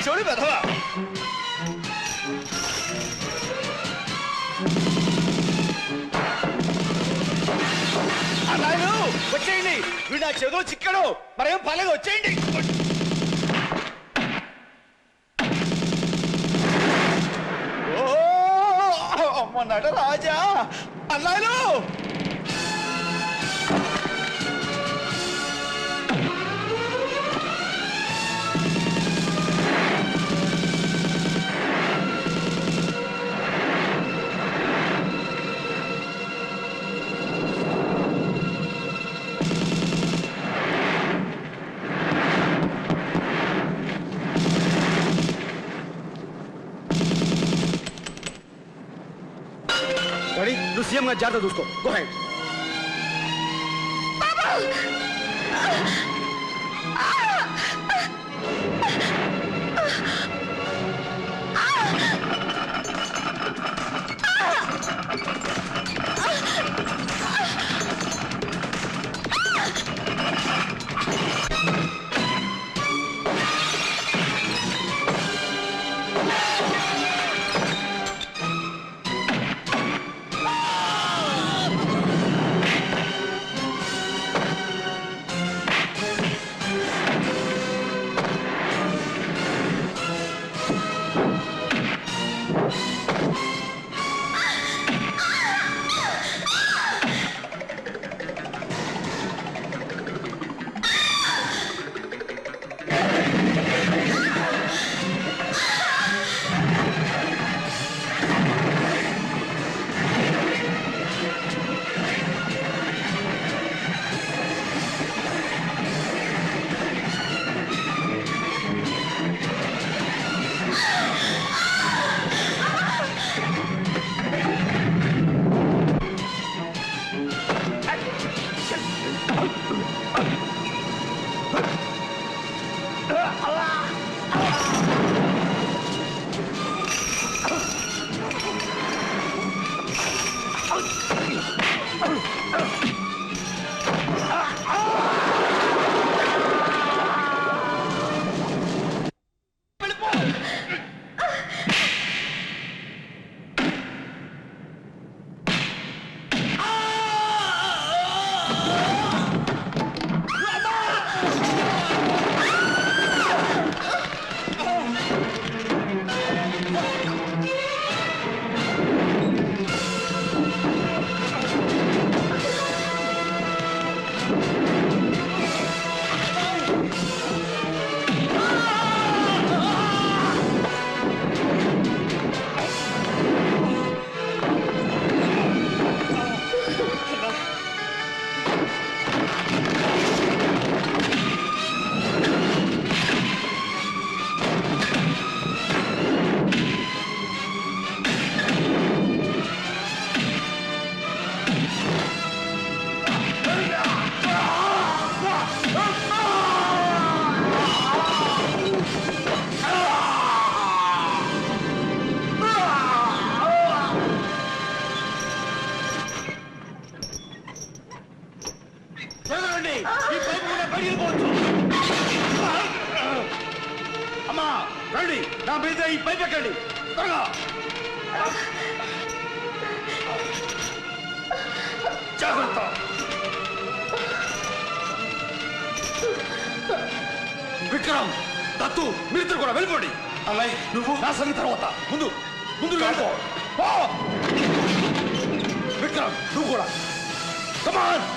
C: చూడు పెదవా. అన్నాయను వచ్చేయండి, వీడు నా చెవులో చిక్కడు, మరేం పర్లేదు వచ్చేయండి. అమ్మ నడ రాజా అన్నాయను. నువ్వు సీఎం గా జాగ్రత్త చూసుకో. Go head.
U: త్వరగా ఈ పైపు కూడా పగిలిపోవచ్చు. అమ్మా రండి, నా మీద ఈ పైపు ఎక్కండి త్వరగా. జాగ్రత్త. విక్రమ్, దత్తు, మీరిద్దరు కూడా వెళ్ళిపోండి. అమ్మాయి నువ్వు నా సంగతి తర్వాత ముందు ముందు వెళ్ళిపో. విక్రమ్ నువ్వు కూడా. కమాన్.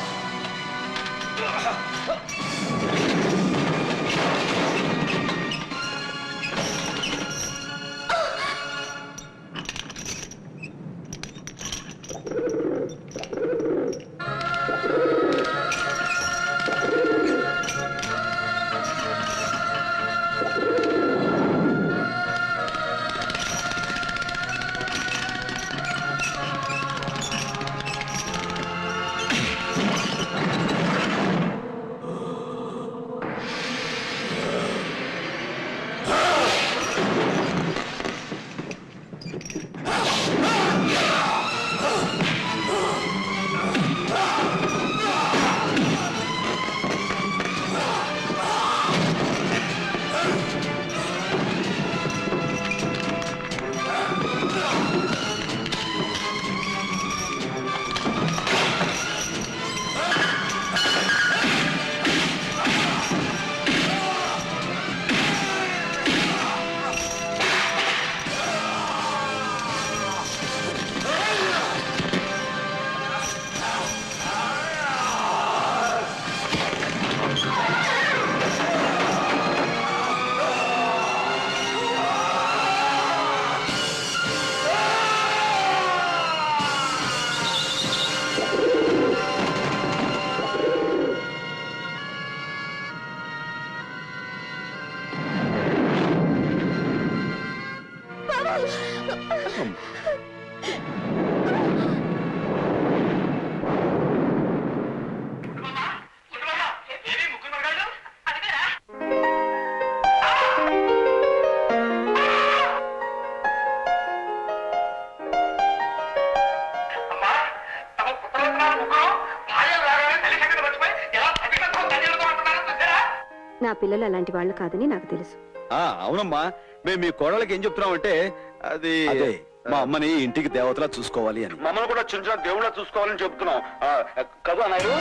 M: నా పిల్లలు అలాంటి వాళ్ళు కాదని నాకు తెలుసు.
U: అవునమ్మా, మేము మీ కోడలకి ఏం చెప్తున్నామంటే అది మా అమ్మని ఇంటికి దేవతలా చూసుకోవాలి అని. మమ్మల్ని కూడా చిన్న చిన్న దేవుళ్ళ చూసుకోవాలని చెప్తున్నాం కదా నాయుడు.